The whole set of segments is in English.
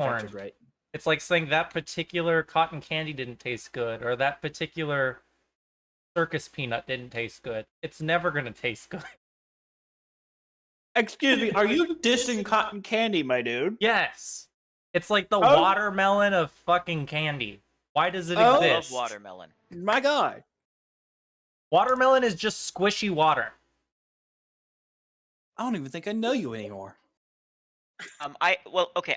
manufactured right. It's like saying that particular cotton candy didn't taste good, or that particular circus peanut didn't taste good. It's never gonna taste good. Excuse me, are you dissing cotton candy, my dude? Yes. It's like the watermelon of fucking candy. Why does it Oh. exist? I love watermelon. My God. Watermelon is just squishy water. I don't even think I know you anymore. I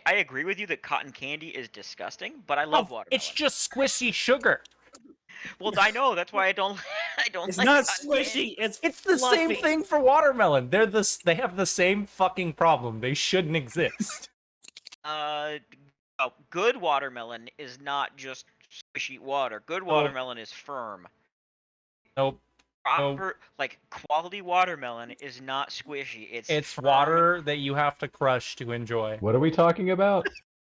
agree with you that cotton candy is disgusting, but I love watermelon. It's just squishy sugar. Well, I know, that's why I don't It's like not cotton squishy, candy. it's the fluffy. same thing for watermelon. They have the same fucking problem. They shouldn't exist. Good watermelon is not just squishy water. Good watermelon is firm. Nope. Proper, like, quality watermelon is not squishy. It's firm. Water that you have to crush to enjoy. What are we talking about?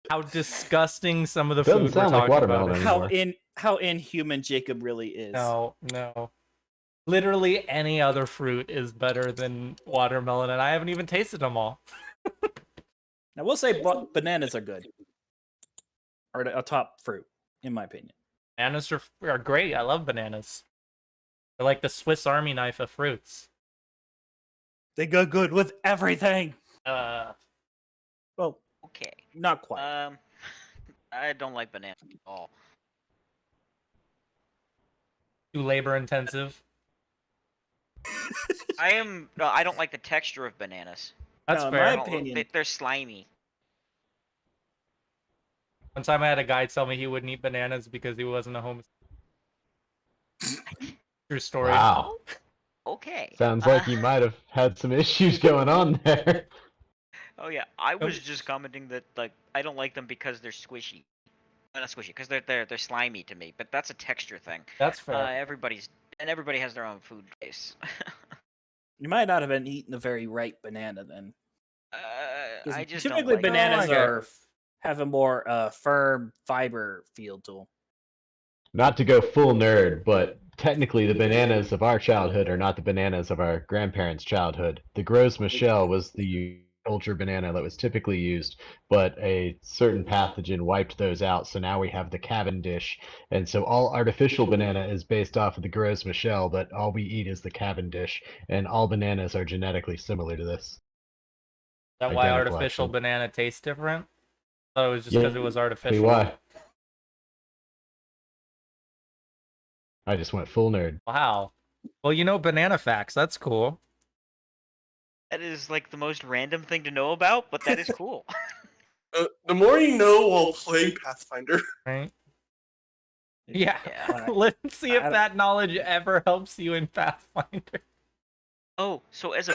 How disgusting some of the Doesn't food sound we're like talking watermelon about. anymore. How inhuman Jacob really is. No. Literally any other fruit is better than watermelon, and I haven't even tasted them all. Now, we'll say bananas are good. Or a top fruit, in my opinion. Bananas are great. I love bananas. They're like the Swiss Army knife of fruits. They go good with everything. Uh, Well, Okay. not quite. I don't like bananas at all. too labor intensive. I don't like the texture of bananas. That's No, in fair. my opinion. They're slimy. One time I had a guy tell me he wouldn't eat bananas because he wasn't a homosexual. True story. Wow. Okay. Sounds like you might have had some issues going on there. Oh yeah, I was just commenting that, like, I don't like them because they're squishy. Not squishy, because they're slimy to me. But that's a texture thing. That's fair. Everybody has their own food taste. You might not have been eating the very ripe banana then. 'Cause I just typically don't like bananas it. have a more firm fiber feel to them. Not to go full nerd, but technically the bananas of our childhood are not the bananas of our grandparents' childhood. The Gros Michel was the culture banana that was typically used, but a certain pathogen wiped those out, so now we have the Cavendish. And so all artificial banana is based off of the Gros Michel, but all we eat is the Cavendish, and all bananas are genetically similar to this. Is that why Identical, artificial actually. banana tastes different? I thought it was just because it was artificial. Why? I just went full nerd. Wow. Well, you know banana facts. That's cool. That is like the most random thing to know about, but that is cool. The more you know while playing Pathfinder. Right? Yeah. Yeah. Let's see if that knowledge ever helps you in Pathfinder. Oh, so as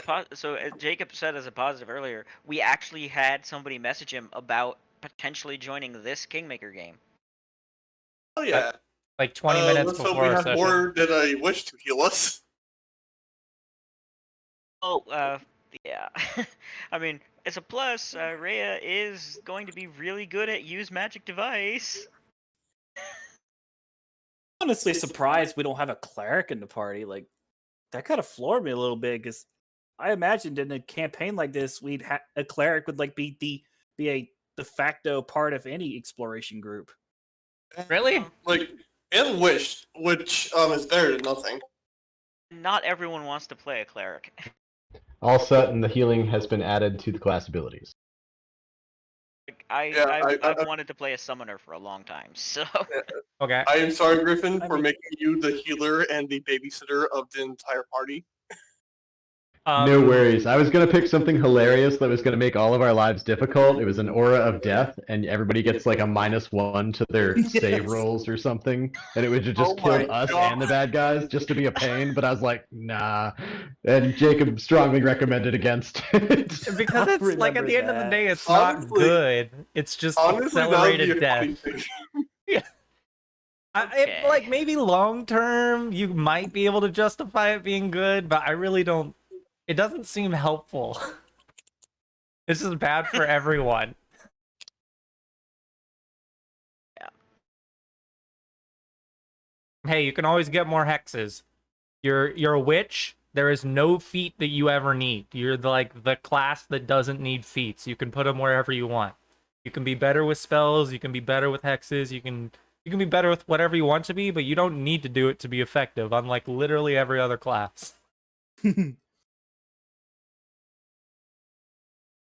Jacob said as a positive earlier, we actually had somebody message him about potentially joining this Kingmaker game. Oh yeah. Like 20 minutes let's hope before we our have session. more than I wish to heal us. Oh, yeah. I mean, as a plus, Rhea is going to be really good at use magic device. Honestly, surprised we don't have a cleric in the party. Like, that kind of floored me a little bit because I imagined in a campaign like this, we'd have a cleric would like be a de facto part of any exploration group. Really? Like, and Wish, which is better than nothing. Not everyone wants to play a cleric. All set, and the healing has been added to the class abilities. I've wanted to play a summoner for a long time, so... Okay. I am sorry, Griffin, for making you the healer and the babysitter of the entire party. No worries. I was going to pick something hilarious that was going to make all of our lives difficult. It was an aura of death, and everybody gets like a -1 to their save rolls or something. And it would have just killed us and the bad guys just to be a pain, but I was like, nah. And Jacob strongly recommended against it. Because it's like at the end of the day, it's not good. It's just accelerated death. Yeah. Like maybe long term, you might be able to justify it being good, but I really don't. It doesn't seem helpful. It's just bad for everyone. Yeah. Hey, you can always get more hexes. You're a witch. There is no feat that you ever need. You're like the class that doesn't need feats. You can put them wherever you want. You can be better with spells, you can be better with hexes, you can be better with whatever you want to be, but you don't need to do it to be effective, unlike literally every other class. I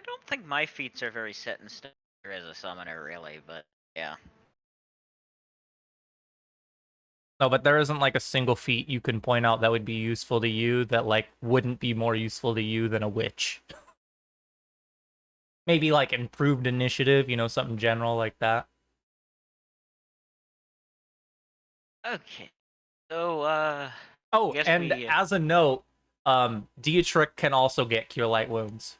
don't think my feats are very set in stone as a summoner, really, but yeah. No, but there isn't like a single feat you can point out that would be useful to you that like wouldn't be more useful to you than a witch. Maybe like improved initiative, something general like that. Okay. So, Oh, guess and we, as a note, Dietrich can also get Cure Light Wounds.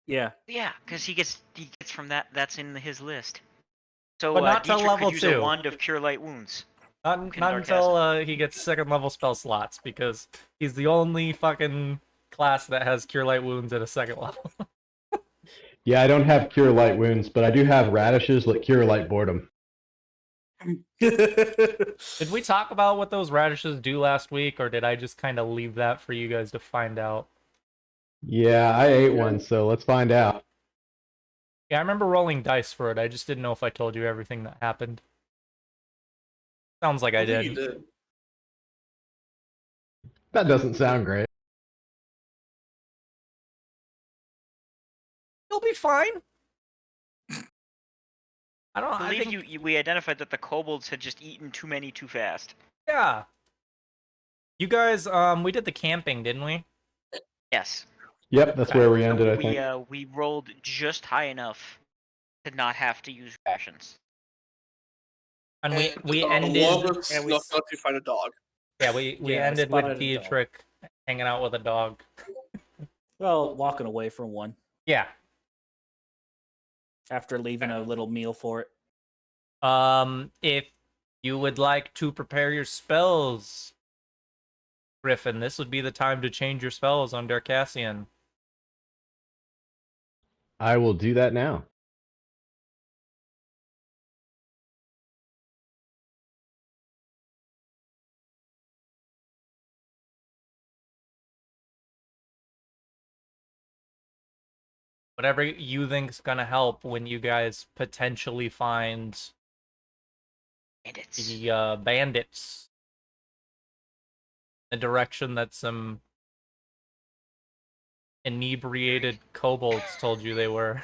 Yeah. yeah, because he gets from that. That's in his list. So, But not till Dietrich level could use a 2. wand of Cure Light Wounds. Not until he gets second level spell slots, because he's the only fucking class that has Cure Light Wounds at a second level. Yeah, I don't have Cure Light Wounds, but I do have radishes that Cure Light Boredom. Did we talk about what those radishes do last week, or did I just kind of leave that for you guys to find out? Yeah, I ate one, so let's find out. Yeah, I remember rolling dice for it. I just didn't know if I told you everything that happened. Sounds like I think you did. did. That doesn't sound great. You'll be fine. I believe think... we identified that the kobolds had just eaten too many too fast. Yeah. You guys, we did the camping, didn't we? Yes. Yep, that's where we ended, I think. We rolled just high enough to not have to use rations. And we ended. One of us snuck out to find a dog. Yeah, we ended with Dietrich hanging out with a dog. Well, walking away from one. Yeah. After leaving a little meal for it. If you would like to prepare your spells, Griffin, this would be the time to change your spells on Darkassian. I will do that now. Whatever you think's gonna help when you guys potentially find Bandits. the bandits. The direction that some inebriated kobolds told you they were.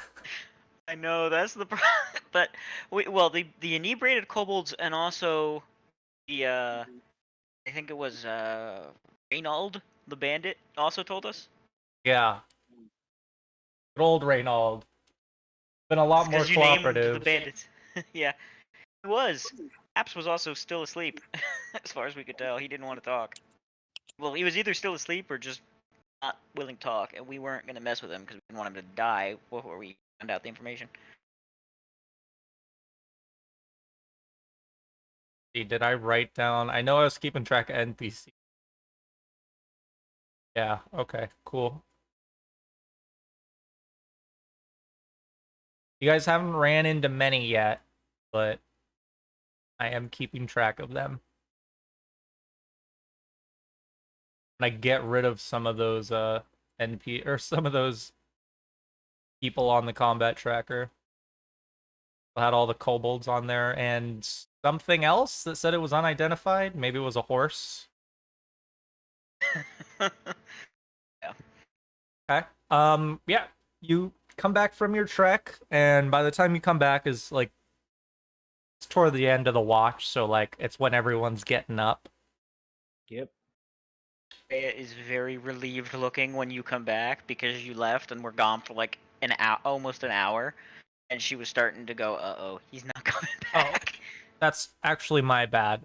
I know, that's the problem. But the inebriated kobolds and also the I think it was Reynald, the bandit, also told us. Yeah. Good old Reynald. Been a lot more cooperative. You named the bandits. Yeah. He was. Apps was also still asleep, as far as we could tell. He didn't want to talk. Well, he was either still asleep or just not willing to talk, and we weren't going to mess with him because we didn't want him to die before we found out the information. Did I write down? I know I was keeping track of NPC. Yeah, okay, cool. You guys haven't ran into many yet, but I am keeping track of them. And I get rid of some of those NP or some of those people on the combat tracker. I had all the kobolds on there and something else that said it was unidentified. Maybe it was a horse. Yeah. Okay. Yeah. You come back from your trek, and by the time you come back is like it's toward the end of the watch, so like it's when everyone's getting up. Yep. Rhea is very relieved looking when you come back because you left and were gone for like an hour, almost an hour, and she was starting to go, "Uh-oh, he's not coming back." Oh, that's actually my bad.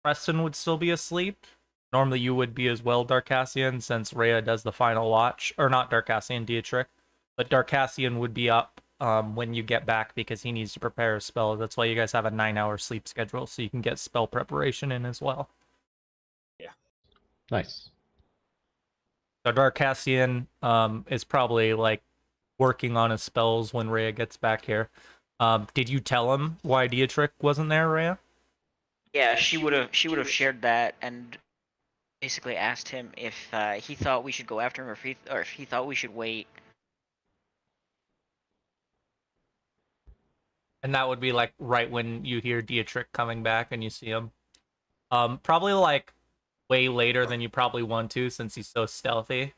Preston would still be asleep. Normally you would be as well, Darkassian, since Rhea does the final watch. Or not Darkassian, Dietrich. But Darkassian would be up when you get back because he needs to prepare a spell. That's why you guys have a 9-hour sleep schedule, so you can get spell preparation in as well. Yeah. Nice. So Darkassian is probably like working on his spells when Rhea gets back here. Did you tell him why Dietrich wasn't there, Rhea? Yeah, she would have shared that and basically asked him if he thought we should go after him or if he thought we should wait. And that would be like right when you hear Dietrich coming back and you see him. Probably like way later than you probably want to, since he's so stealthy.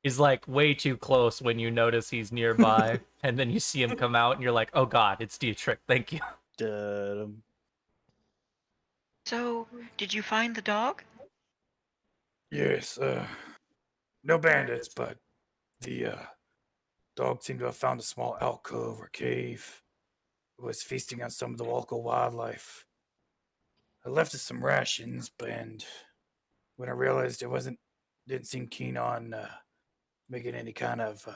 He's like way too close when you notice he's nearby, and then you see him come out and you're like, oh god, it's Dietrich, thank you. So, did you find the dog? Yes, no bandits, but the dog seemed to have found a small alcove or cave. It was feasting on some of the local wildlife. I left it some rations, and when I realized it didn't seem keen on making any kind of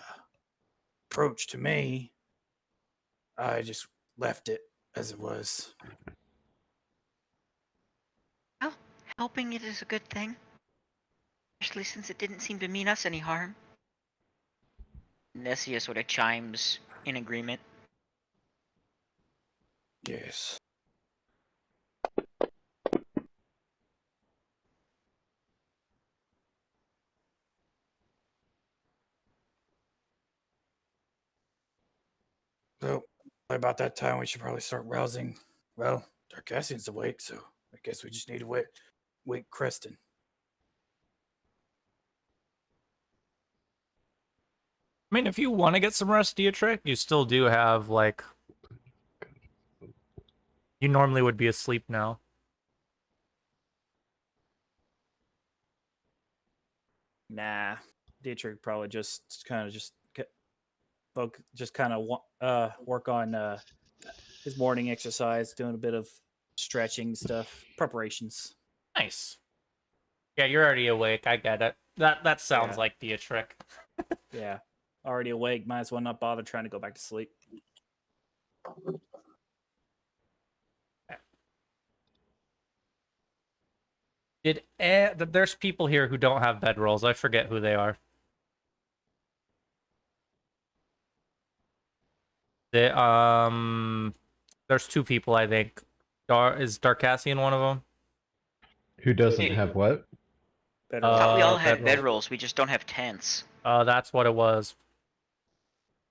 approach to me, I just left it as it was. Well, helping it is a good thing. Especially since it didn't seem to mean us any harm. Nessia sort of chimes in agreement. Yes. So, about that time, we should probably start rousing. Well, Darcassian's awake, so I guess we just need to wake Creston. I mean, if you want to get some rest, Dietrich, you still do have, like... You normally would be asleep now. Nah, Dietrich probably just kind of work on his morning exercise, doing a bit of stretching stuff, preparations. Nice. Yeah, you're already awake. I get it. That sounds Yeah. like Dietrich. Yeah, already awake. Might as well not bother trying to go back to sleep. There's people here who don't have bedrolls. I forget who they are. There's two people, I think. Is Darcassian one of them? Who doesn't have what? I thought we all had bedrolls. bedrolls, we just don't have tents. That's what it was.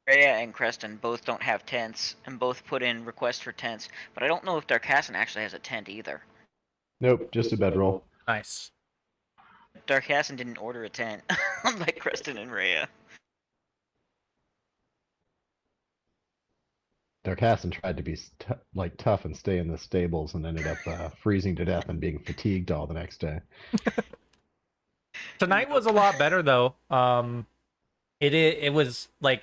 Rhea and Creston both don't have tents, and both put in requests for tents, but I don't know if Darcassin actually has a tent either. Nope, just a bedroll. Nice. Darcassin didn't order a tent, like Creston and Rhea. Darcassin tried to be tough and stay in the stables and ended up freezing to death and being fatigued all the next day. Tonight was a lot better though. It was like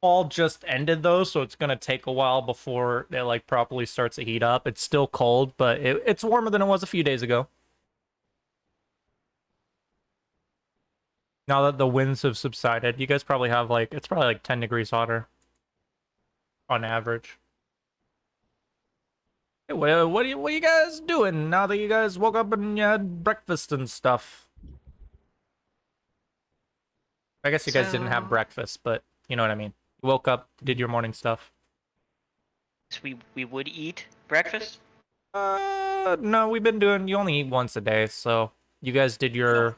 fall just ended though, so it's gonna take a while before it like properly starts to heat up. It's still cold, but it's warmer than it was a few days ago. Now that the winds have subsided, you guys probably have it's probably like 10 degrees hotter on average. Hey, what are you guys doing now that you guys woke up and you had breakfast and stuff? I guess you guys didn't have breakfast, but you know what I mean. You woke up, did your morning stuff. So we would eat breakfast? No, you only eat once a day, so you guys did your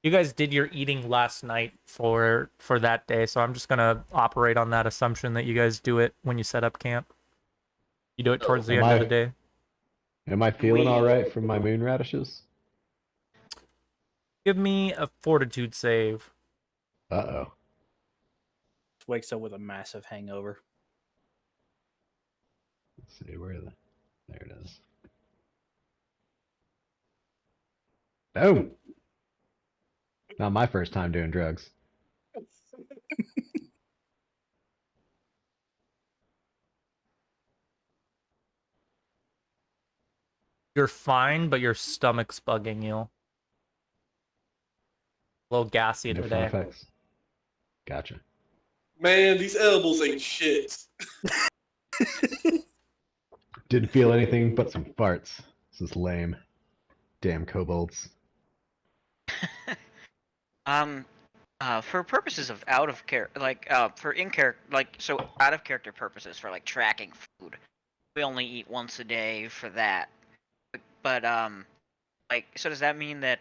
eating last night for that day, so I'm just gonna operate on that assumption that you guys do it when you set up camp. You do it towards the end of the day. Am I feeling all right from my moon radishes? Give me a fortitude save. Uh-oh. Wakes up with a massive hangover. Let's see, there it is. Oh! Not my first time doing drugs. You're fine, but your stomach's bugging you. A little gassy No today. fun effects. Gotcha. Man, these edibles ain't shit. Didn't feel anything but some farts. This is lame. Damn kobolds. For purposes of out of character, for in character, so out of character purposes, for like tracking food, we only eat once a day for that. But so does that mean that,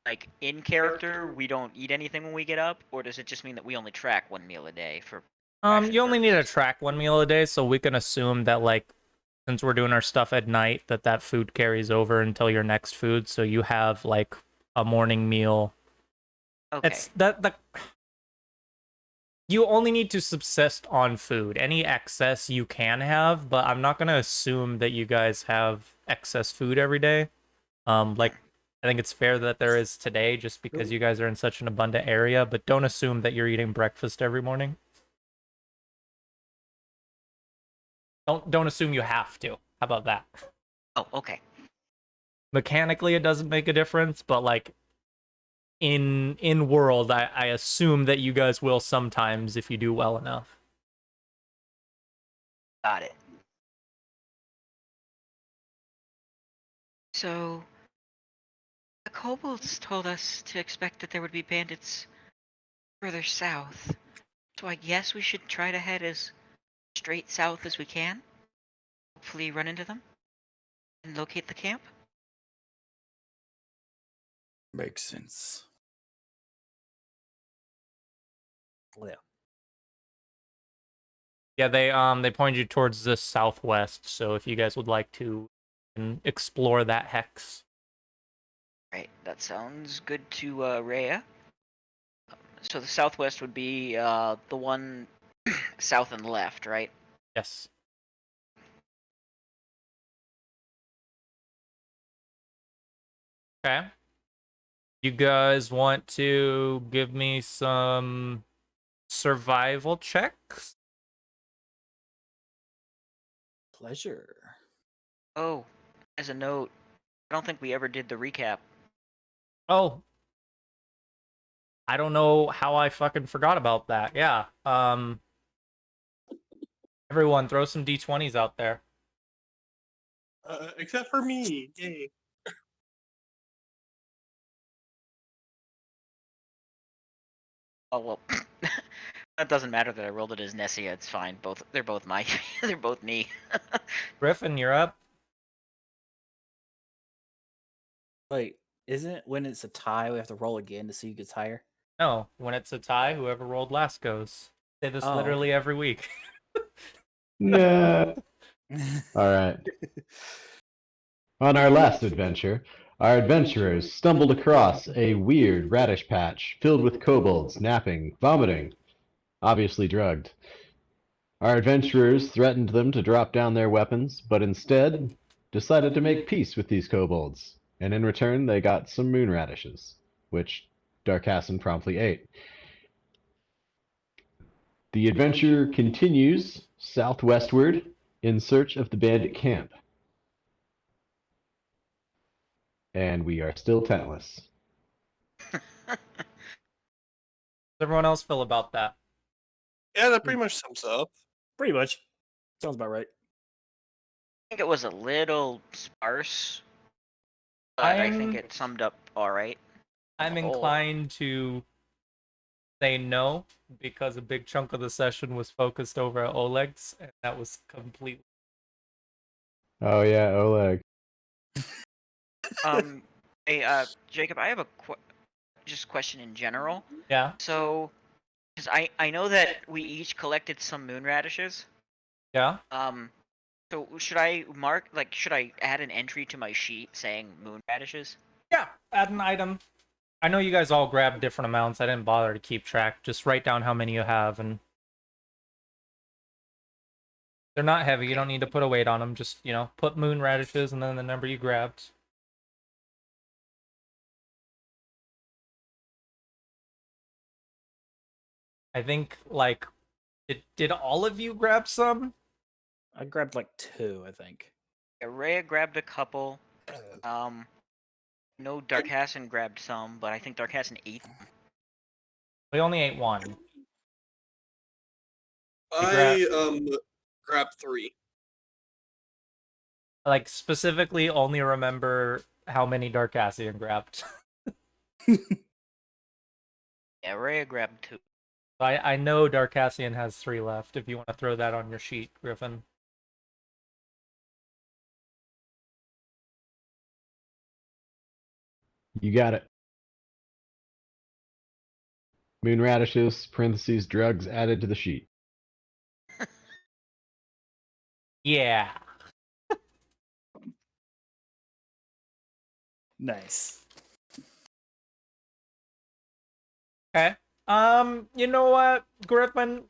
like, in character we don't eat anything when we get up, or does it just mean that we only track one meal a day for You only need to track 1 meal a day, so we can assume that, like, since we're doing our stuff at night, that food carries over until your next food, so you have, like, a morning meal. Okay. It's that you only need to subsist on food. Any excess you can have, but I'm not gonna assume that you guys have excess food every day. Like, I think it's fair that there is today, just because you guys are in such an abundant area, but don't assume that you're eating breakfast every morning. Don't assume you have to. How about that? Oh, okay. Mechanically, it doesn't make a difference, but like in world, I assume that you guys will sometimes if you do well enough. Got it. So, the kobolds told us to expect that there would be bandits further south. So I guess we should try to head as straight south as we can. Hopefully run into them and locate the camp. Makes sense. Yeah. Yeah, they point you towards the southwest, so if you guys would like to explore that hex. Right, that sounds good to Rhea. So the southwest would be the one south and left, right? Yes. Okay. You guys want to give me some survival checks? Pleasure. Oh, as a note, I don't think we ever did the recap. Oh. I don't know how I fucking forgot about that. Yeah. Everyone throw some D20s out there. Except for me. Yay. Oh well, that doesn't matter that I rolled it as Nessia. It's fine. They're both my, they're both me. Griffin, you're up. Wait, isn't it when it's a tie we have to roll again to see who gets higher? No, when it's a tie, whoever rolled last goes. Say this literally every week. No. All right. On our last adventure, our adventurers stumbled across a weird radish patch filled with kobolds napping, vomiting, obviously drugged. Our adventurers threatened them to drop down their weapons, but instead decided to make peace with these kobolds, and in return they got some moon radishes, which Darkassin promptly ate. The adventure continues southwestward in search of the bandit camp. And we are still tentless. How does everyone else feel about that? Yeah, that pretty much sums up. Pretty much. Sounds about right. I think it was a little sparse, but I think it summed up all right. I'm inclined to say no, because a big chunk of the session was focused over at Oleg's, and that was completely... Oh yeah, Oleg. Hey, Jacob, I have a just question in general. Yeah? So, because I know that we each collected some moon radishes. Yeah? So should I should I add an entry to my sheet saying moon radishes? Yeah, add an item. I know you guys all grabbed different amounts. I didn't bother to keep track. Just write down how many you have, and they're not heavy. You don't need to put a weight on them. Just, put moon radishes and then the number you grabbed. I think, like, did all of you grab some? I grabbed like 2, I think. Rhea grabbed a couple. No, Darkassin grabbed some, but I think Darkassin ate them. We only ate 1. I grabbed 3. Like, specifically only remember how many Darkassian grabbed. Yeah, Rhea grabbed 2. I know Darkassian has 3 left, if you want to throw that on your sheet, Griffin. You got it. Moon radishes, parentheses, drugs added to the sheet. Yeah. Nice. Okay. You know what, Griffin?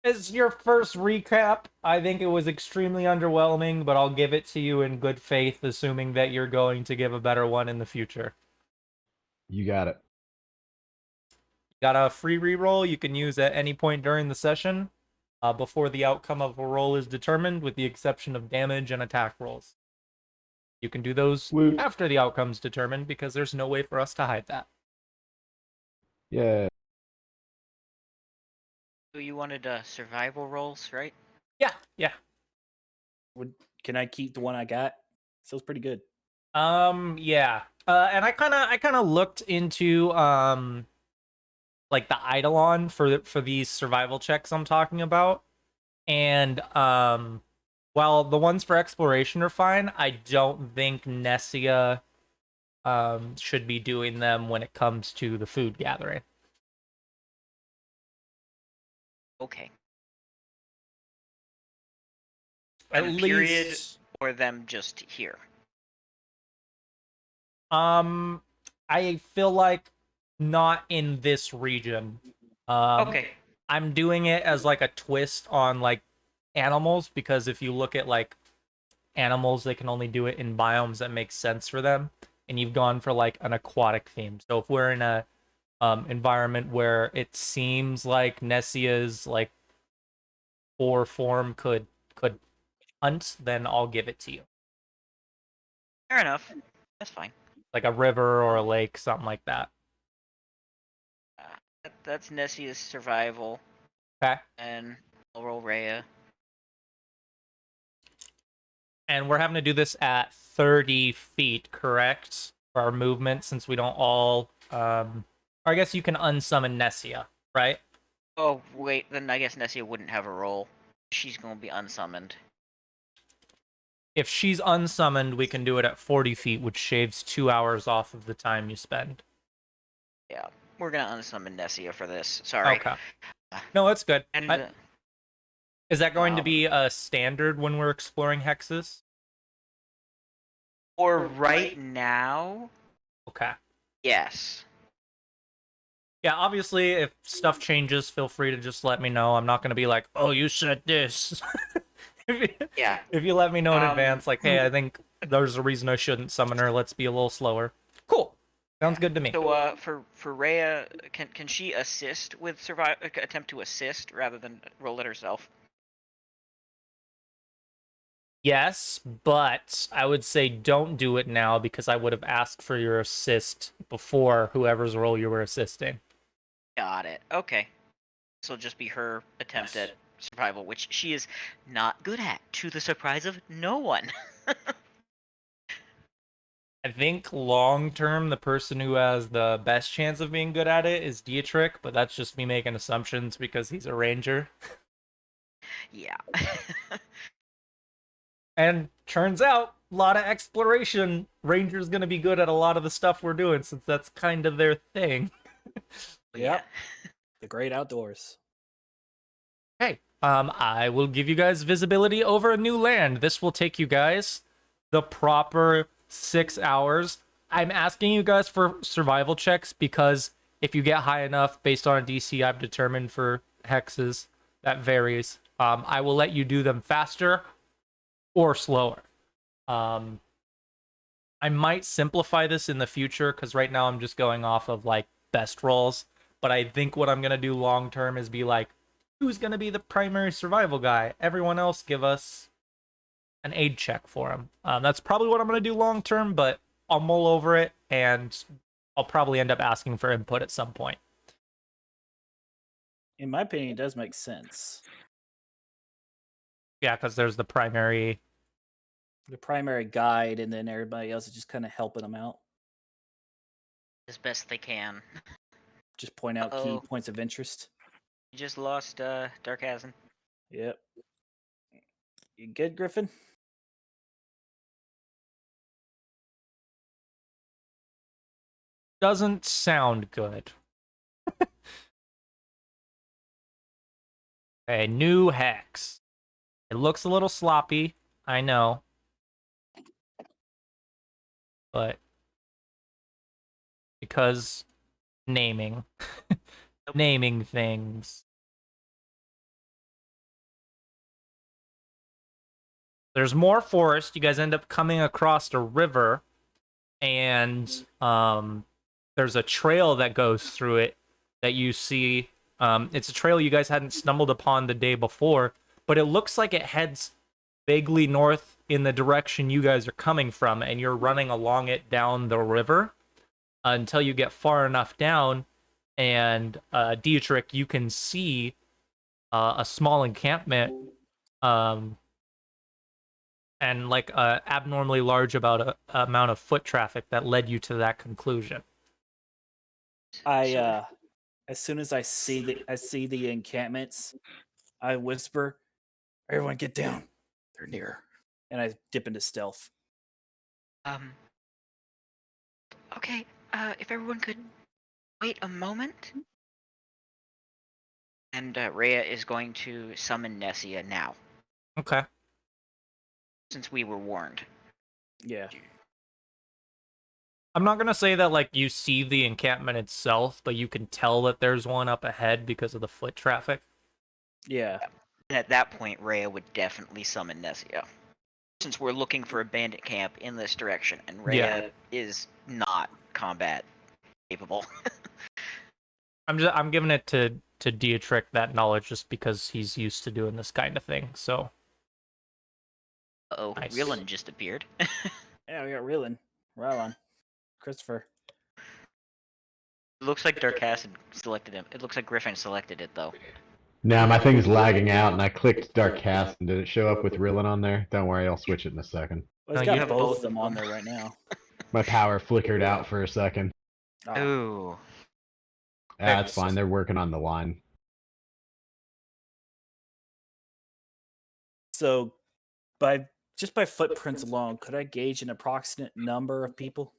As your first recap, I think it was extremely underwhelming, but I'll give it to you in good faith, assuming that you're going to give a better one in the future. You got it. Got a free reroll you can use at any point during the session, before the outcome of a roll is determined, with the exception of damage and attack rolls. You can do those Woot. after the outcome's determined, because there's no way for us to hide that. Yeah. So you wanted survival rolls, right? Yeah. Can I keep the one I got? Feels pretty good. Yeah. And I kind of looked into like the Eidolon for these survival checks I'm talking about, and while the ones for exploration are fine, I don't think Nessia should be doing them when it comes to the food gathering. Okay. At And period, least, or them just here. I feel like not in this region. Okay. I'm doing it as like a twist on like animals, because if you look at like animals, they can only do it in biomes that make sense for them, and you've gone for like an aquatic theme. So if we're in a environment where it seems like Nessia's like core form could hunt, then I'll give it to you. Fair enough. That's fine. Like a river or a lake, something like that. That's Nessia's survival. Okay. And I'll roll Rhea. And we're having to do this at 30 feet, correct? For our movement, since we don't all or I guess you can unsummon Nessia, right? Oh, wait, then I guess Nessia wouldn't have a roll. She's gonna be unsummoned. If she's unsummoned, we can do it at 40 feet, which shaves 2 hours off of the time you spend. Yeah, we're gonna unsummon Nessia for this. Sorry. Okay. No, it's good. And Is that going to be a standard when we're exploring hexes? for right now, Okay. yes. Yeah, obviously, if stuff changes, feel free to just let me know. I'm not going to be like, oh, you said this. Yeah. If you let me know in advance, like, hey, I think there's a reason I shouldn't summon her. Let's be a little slower. Cool. Sounds good to me. So, for Rhea, can she assist with attempt to assist rather than roll it herself? Yes, but I would say don't do it now, because I would have asked for your assist before whoever's role you were assisting. Got it. Okay. This will just be her attempt at survival, which she is not good at, to the surprise of no one. I think long term, the person who has the best chance of being good at it is Dietrich, but that's just me making assumptions because he's a ranger. Yeah. And turns out, a lot of exploration. Ranger's gonna be good at a lot of the stuff we're doing, since that's kind of their thing. Yep. The great outdoors. Hey, I will give you guys visibility over a new land. This will take you guys the proper 6 hours. I'm asking you guys for survival checks because if you get high enough based on a DC I've determined for hexes, that varies. I will let you do them faster or slower. I might simplify this in the future because right now I'm just going off of like best rolls. But I think what I'm gonna do long term is be like, who's gonna be the primary survival guy? Everyone else give us an aid check for him. That's probably what I'm gonna do long term, but I'll mull over it and I'll probably end up asking for input at some point. In my opinion, it does make sense. Yeah, because there's the primary guide, and then everybody else is just kind of helping them out. As best they can. Just point out key points of interest. You just lost Darkhazen. Yep. You good, Griffin? doesn't sound good. Okay, new hex. It looks a little sloppy. I know. But because naming. Naming things. There's more forest. You guys end up coming across a river, and there's a trail that goes through it that you see. It's a trail you guys hadn't stumbled upon the day before, but it looks like it heads vaguely north in the direction you guys are coming from, and you're running along it down the river until you get far enough down, and Dietrich, you can see a small encampment, and like abnormally large amount of foot traffic that led you to that conclusion. As soon as I see the encampments, I whisper, "Everyone, get down! They're near." And I dip into stealth. Okay. If everyone could wait a moment. And Rhea is going to summon Nessia now. Okay. Since we were warned. Yeah. I'm not gonna say that like you see the encampment itself, but you can tell that there's one up ahead because of the foot traffic. Yeah. And at that point, Rhea would definitely summon Nessia. Since we're looking for a bandit camp in this direction, and Rhea is not combat capable. I'm giving it to Dietrich that knowledge just because he's used to doing this kind of thing. So. Uh-oh, nice. Rylan just appeared. Yeah, we got Rylan. Rylan. Christopher. It looks like Darkacid selected him. It looks like Griffin selected it, though. Nah, my thing's lagging out, and I clicked Darkcast, and did it show up with Rylan on there? Don't worry, I'll switch it in a second. Well, it's got both of them on there right now. My power flickered out for a second. Ooh. That's fine, they're working on the line. So, just by footprints alone, could I gauge an approximate number of people?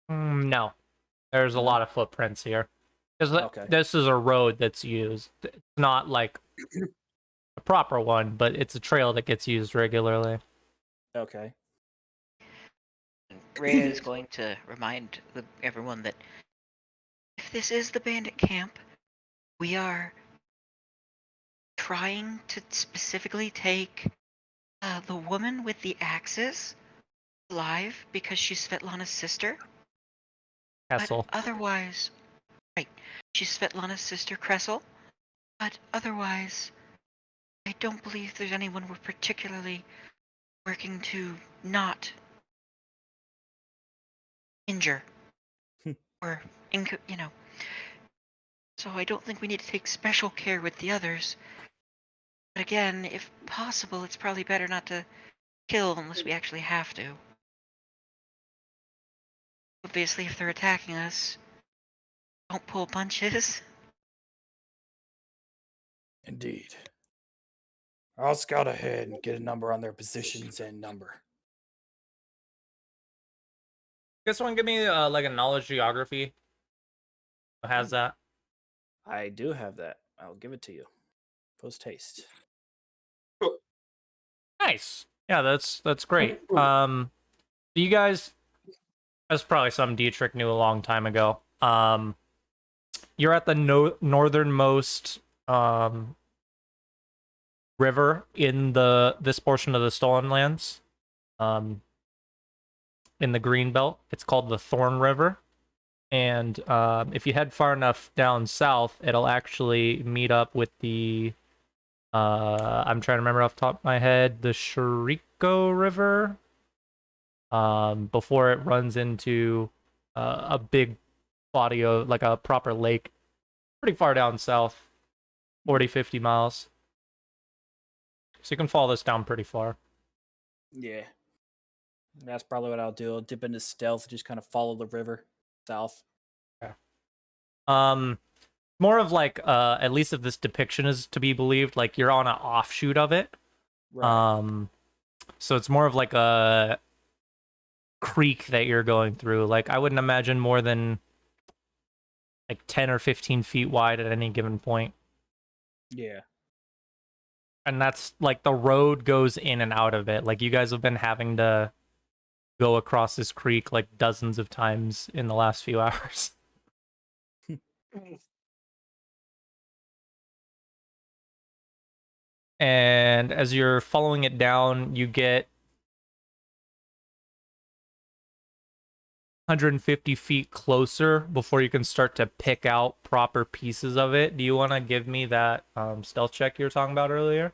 No. There's a lot of footprints here. Because this is a road that's used. It's not like a proper one, but it's a trail that gets used regularly. Okay. Rhea is going to remind everyone that if this is the bandit camp, we are trying to specifically take the woman with the axes alive because she's Svetlana's sister. Kressel. But otherwise, right, she's Svetlana's sister, Kressel. But otherwise, I don't believe there's anyone we're particularly working to not injure or, So I don't think we need to take special care with the others. But again, if possible, it's probably better not to kill unless we actually have to. Obviously, if they're attacking us, don't pull punches. Indeed. I'll scout ahead and get a number on their positions and number. You guys want to give me like a knowledge geography? Who has that? I do have that. I'll give it to you. Post haste. Nice. Yeah, that's great. You guys, that's probably something Dietrich knew a long time ago. You're at the northernmost river in this portion of the Stolen Lands. In the Green Belt, it's called the Thorn River. And if you head far enough down south, it'll actually meet up with the I'm trying to remember off the top of my head, the Shriko River, before it runs into a big body of, like a proper lake, pretty far down south, 40-50 miles. So you can follow this down pretty far. Yeah. That's probably what I'll do. I'll dip into stealth, just kind of follow the river south. Yeah. More of like, at least if this depiction is to be believed, like you're on an offshoot of it. Right. So it's more of like a creek that you're going through. Like I wouldn't imagine more than like 10 or 15 feet wide at any given point. Yeah. And that's like the road goes in and out of it. Like you guys have been having to go across this creek like dozens of times in the last few hours. And as you're following it down, you get 150 feet closer before you can start to pick out proper pieces of it. Do you want to give me that stealth check you were talking about earlier?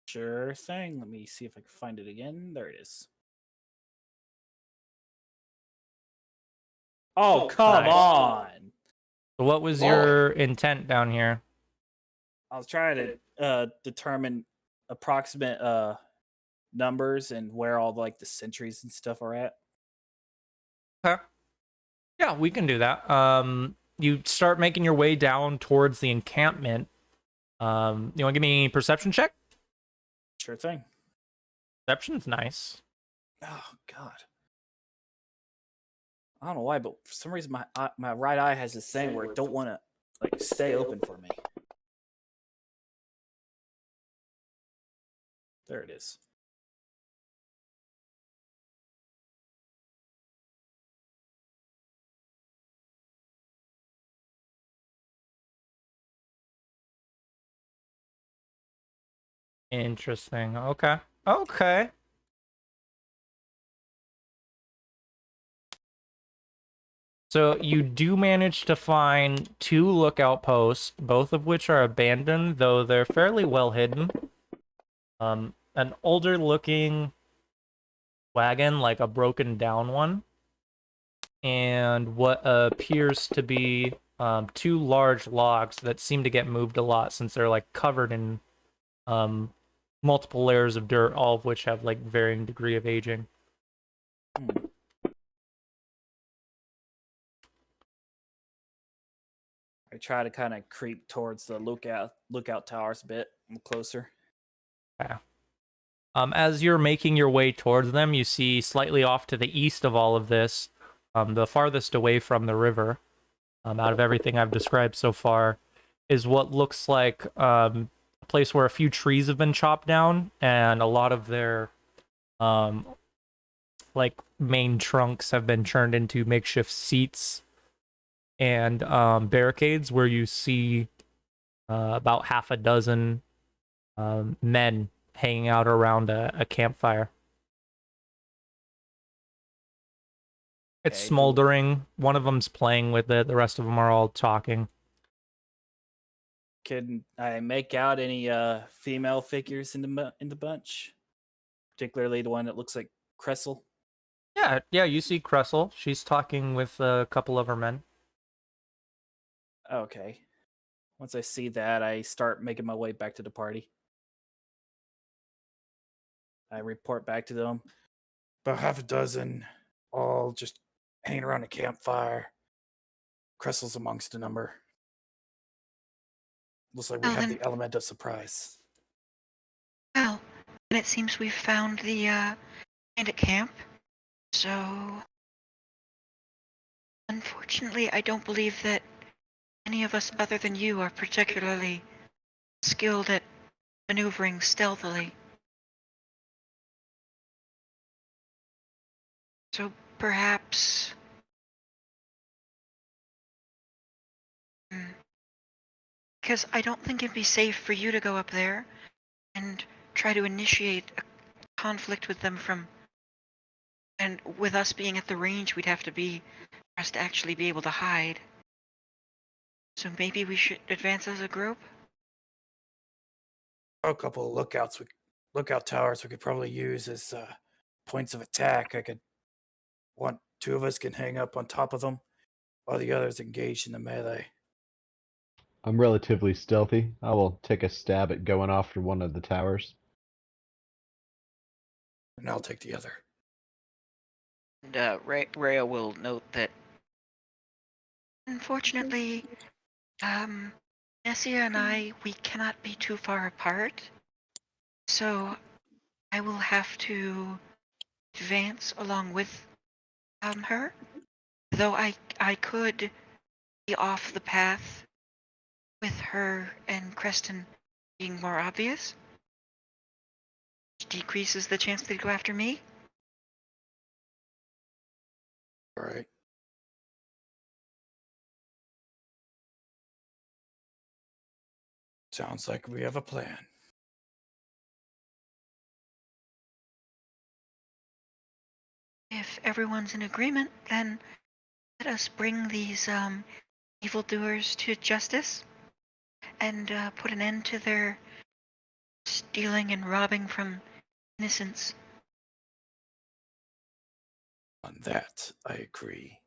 Sure thing. Let me see if I can find it again. There it is. Oh, come on. So what was your intent down here? I was trying to determine approximate numbers and where all like the sentries and stuff are at. Okay. Yeah, we can do that. You start making your way down towards the encampment. You want to give me a perception check? Sure thing. Perception's nice. Oh God. I don't know why, but for some reason my right eye has this thing where it don't want to like stay open for me. There it is. Interesting. Okay. Okay. So you do manage to find 2 lookout posts, both of which are abandoned, though they're fairly well hidden. An older looking wagon, like a broken down one, and what appears to be 2 large logs that seem to get moved a lot since they're like covered in multiple layers of dirt, all of which have like varying degree of aging. I try to kind of creep towards the lookout towers a bit closer. Yeah. As you're making your way towards them, you see slightly off to the east of all of this, the farthest away from the river, out of everything I've described so far, is what looks like a place where a few trees have been chopped down, and a lot of their like main trunks have been turned into makeshift seats and barricades, where you see about half a dozen men hanging out around a campfire. It's smoldering. One of them's playing with it. The rest of them are all talking. Can I make out any female figures in the bunch? Particularly the one that looks like Cressel. Yeah, you see Cressel. She's talking with a couple of her men. Okay. Once I see that, I start making my way back to the party. I report back to them. About half a dozen, all just hanging around a campfire. Cressel's amongst the number. Looks like we have the element of surprise. Well, and it seems we've found the bandit camp. So, unfortunately, I don't believe that any of us other than you are particularly skilled at maneuvering stealthily. So perhaps... Because I don't think it'd be safe for you to go up there and try to initiate a conflict with them from... And with us being at the range, we'd have to be for us to actually be able to hide. So maybe we should advance as a group? A couple of lookout towers we could probably use as points of attack. Two of us can hang up on top of them while the others engage in the melee. I'm relatively stealthy. I will take a stab at going after one of the towers. And I'll take the other. And Rhea will note that... Unfortunately, Nessia and I, we cannot be too far apart. So I will have to advance along with her. Though I could be off the path with her and Creston being more obvious. decreases the chance they go after me. All right. Sounds like we have a plan. If everyone's in agreement, then let us bring these evildoers to justice and put an end to their stealing and robbing from innocents. On that, I agree.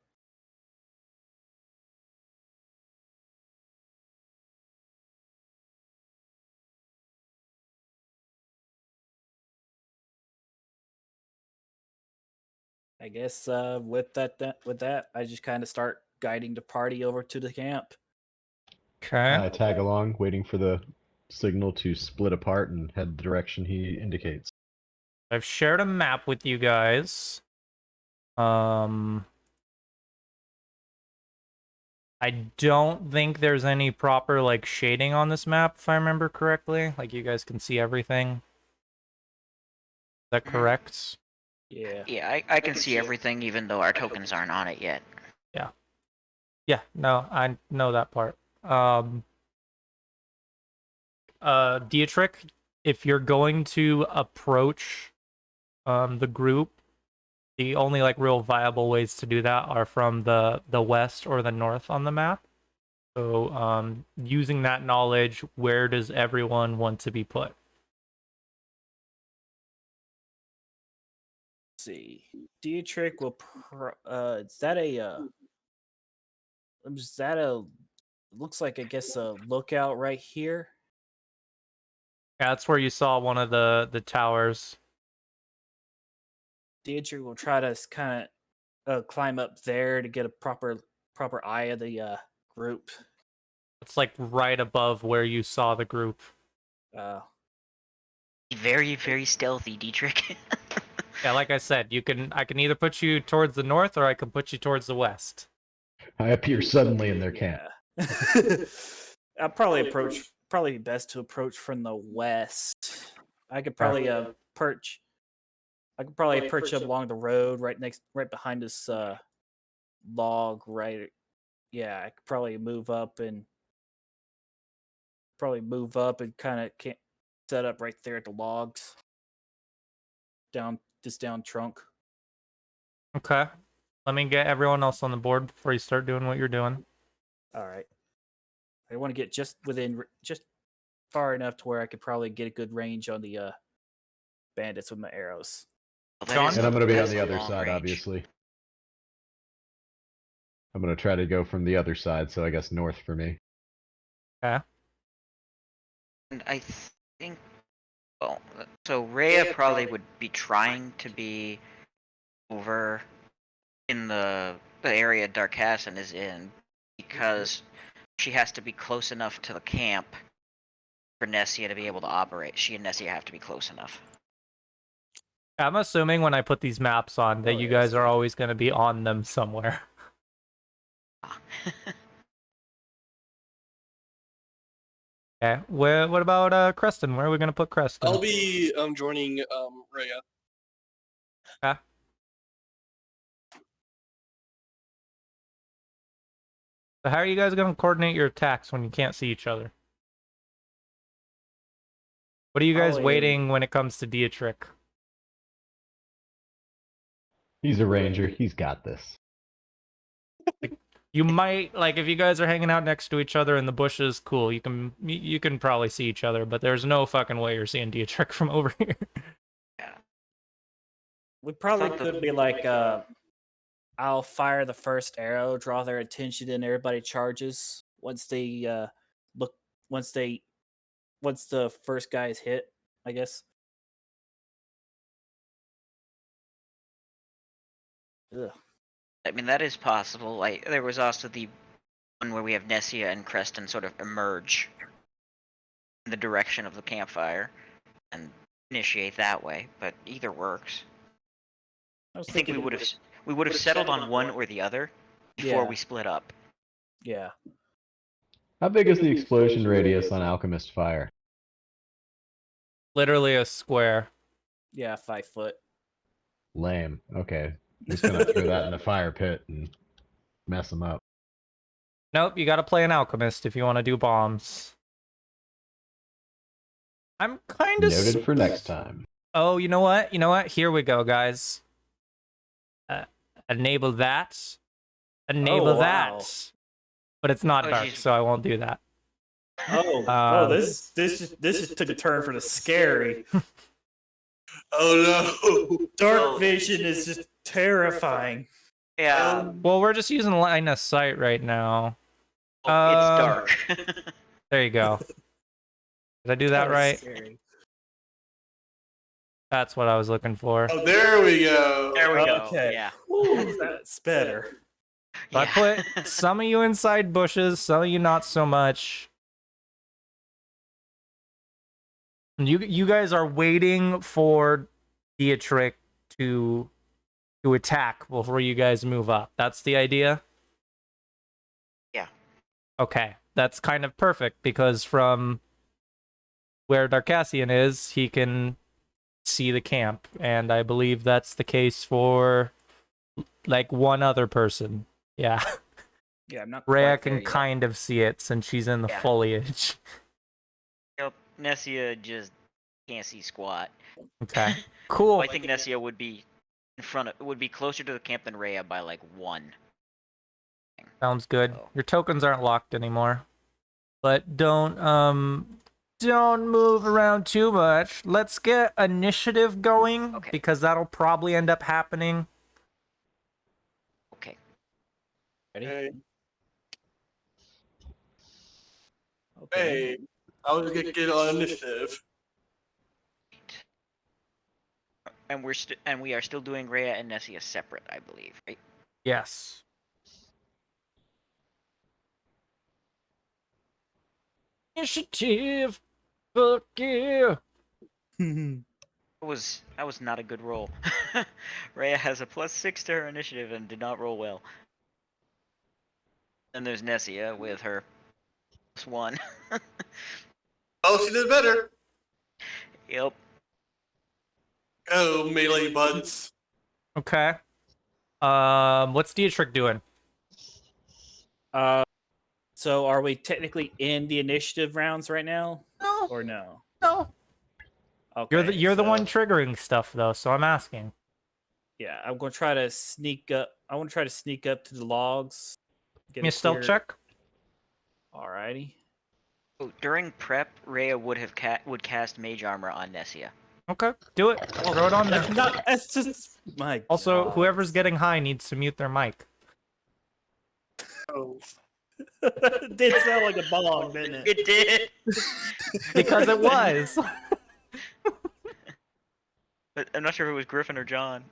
I guess with that, I just kind of start guiding the party over to the camp. Okay. I tag along, waiting for the signal to split apart and head the direction he indicates. I've shared a map with you guys. I don't think there's any proper like shading on this map, if I remember correctly. Like you guys can see everything. Is that correct? Yeah. Yeah, I can see everything, even though our tokens aren't on it yet. Yeah, no, I know that part. Dietrich, if you're going to approach the group, the only like real viable ways to do that are from the west or the north on the map. So using that knowledge, where does everyone want to be put? Let's see. Dietrich will is that a looks like I guess a lookout right here. Yeah, that's where you saw one of the towers. Dietrich will try to kind of climb up there to get a proper eye of the group. It's like right above where you saw the group. Very, very stealthy, Dietrich. Yeah, like I said, I can either put you towards the north or I can put you towards the west. I appear suddenly in their camp. I'll probably best to approach from the west. I could probably perch up along the road right behind this log right. Yeah, I could probably move up and kind of set up right there at the logs. Down trunk. Okay. Let me get everyone else on the board before you start doing what you're doing. All right. I want to get just far enough to where I could probably get a good range on the bandits with my arrows. John? And I'm going to be on the other side, obviously. I'm going to try to go from the other side, so I guess north for me. Okay. And I think, well, so Rhea probably would be trying to be over in the area Darkassin is in, because she has to be close enough to the camp for Nessia to be able to operate. She and Nessia have to be close enough. I'm assuming when I put these maps on that you guys are always going to be on them somewhere. Okay. What about Creston? Where are we going to put Creston? I'll be joining Rhea. Okay. So how are you guys going to coordinate your attacks when you can't see each other? What are you guys waiting when it comes to Dietrich? He's a ranger. He's got this. You might, like, if you guys are hanging out next to each other in the bushes, cool. You can probably see each other, but there's no fucking way you're seeing Dietrich from over here. Yeah. We probably could be like, I'll fire the first arrow, draw their attention, and everybody charges once the first guy is hit, I guess. Ugh. I mean, that is possible. Like, there was also the one where we have Nessia and Creston sort of emerge in the direction of the campfire and initiate that way, but either works. I think we would have settled on one or the other before we split up. Yeah. How big is the explosion radius on Alchemist Fire? Literally a square. Yeah, 5 foot. Lame. Okay. Just gonna throw that in the fire pit and mess them up. Nope, you gotta play an alchemist if you want to do bombs. I'm kind of Noted for next time. Oh, you know what? You know what? Here we go, guys. Enable that. Enable wow. that. But it's not dark, so I won't do that. This just took a turn for the scary. Oh no! Dark vision is just terrifying. Yeah. Well, we're just using line of sight right now. It's dark. There you go. Did I do that right? Scary. That's what I was looking for. Oh, there we go. There we go. Okay. Yeah. Ooh, that's better. So I put some of you inside bushes, some of you not so much. You guys are waiting for Dietrich to attack before you guys move up. That's the idea? Yeah. Okay. That's kind of perfect because from where Darkassian is, he can see the camp, and I believe that's the case for like one other person. Yeah. Yeah, I'm not. Rhea can kind of see it since she's in the foliage. Yep. Nessia just can't see squat. Okay. Cool. I think Nessia would be closer to the camp than Rhea by like 1. Sounds good. Your tokens aren't locked anymore. But don't move around too much. Let's get initiative going because that'll probably end up happening. Okay. Ready? Hey, Okay. hey, I was gonna get on initiative. And we are still doing Rhea and Nessia separate, I believe, right? Yes. Initiative. Fuck yeah. That was not a good roll. Rhea has a +6 to her initiative and did not roll well. And there's Nessia with her +1. Oh, she did better. Yep. Oh, melee buds. Okay. What's Dietrich doing? So are we technically in the initiative rounds right now? No. Or no? No. Okay. You're the one triggering stuff though, so I'm asking. Yeah, I'm gonna try to sneak up. I want to try to sneak up to the logs. Give me a stealth check. Alrighty. Oh, during prep, Rhea would cast Mage Armor on Nessia. Okay, do it. Throw it on there. That's just my. Also, God. whoever's getting high needs to mute their mic. Oh. It did sound like a bong, didn't it? It did. Because it was. But I'm not sure if it was Griffin or John.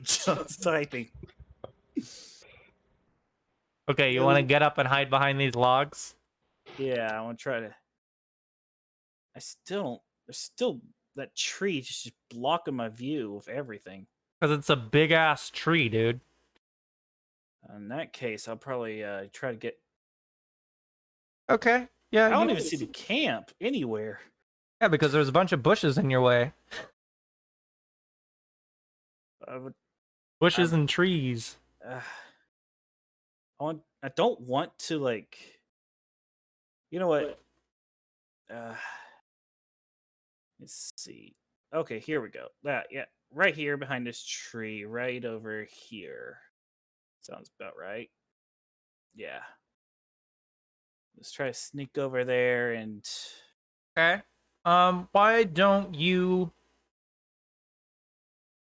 John's typing. Okay, you want to get up and hide behind these logs? Yeah, I want to try to. There's still that tree just blocking my view of everything. Because it's a big ass tree, dude. In that case, I'll probably try to get. Okay. Yeah. I don't even see the camp anywhere. Yeah, because there's a bunch of bushes in your way. Bushes and trees. I don't want to like. You know what? Let's see. Okay, here we go. Yeah, right here behind this tree, right over here. Sounds about right. Yeah. Let's try to sneak over there and. Okay. Why don't you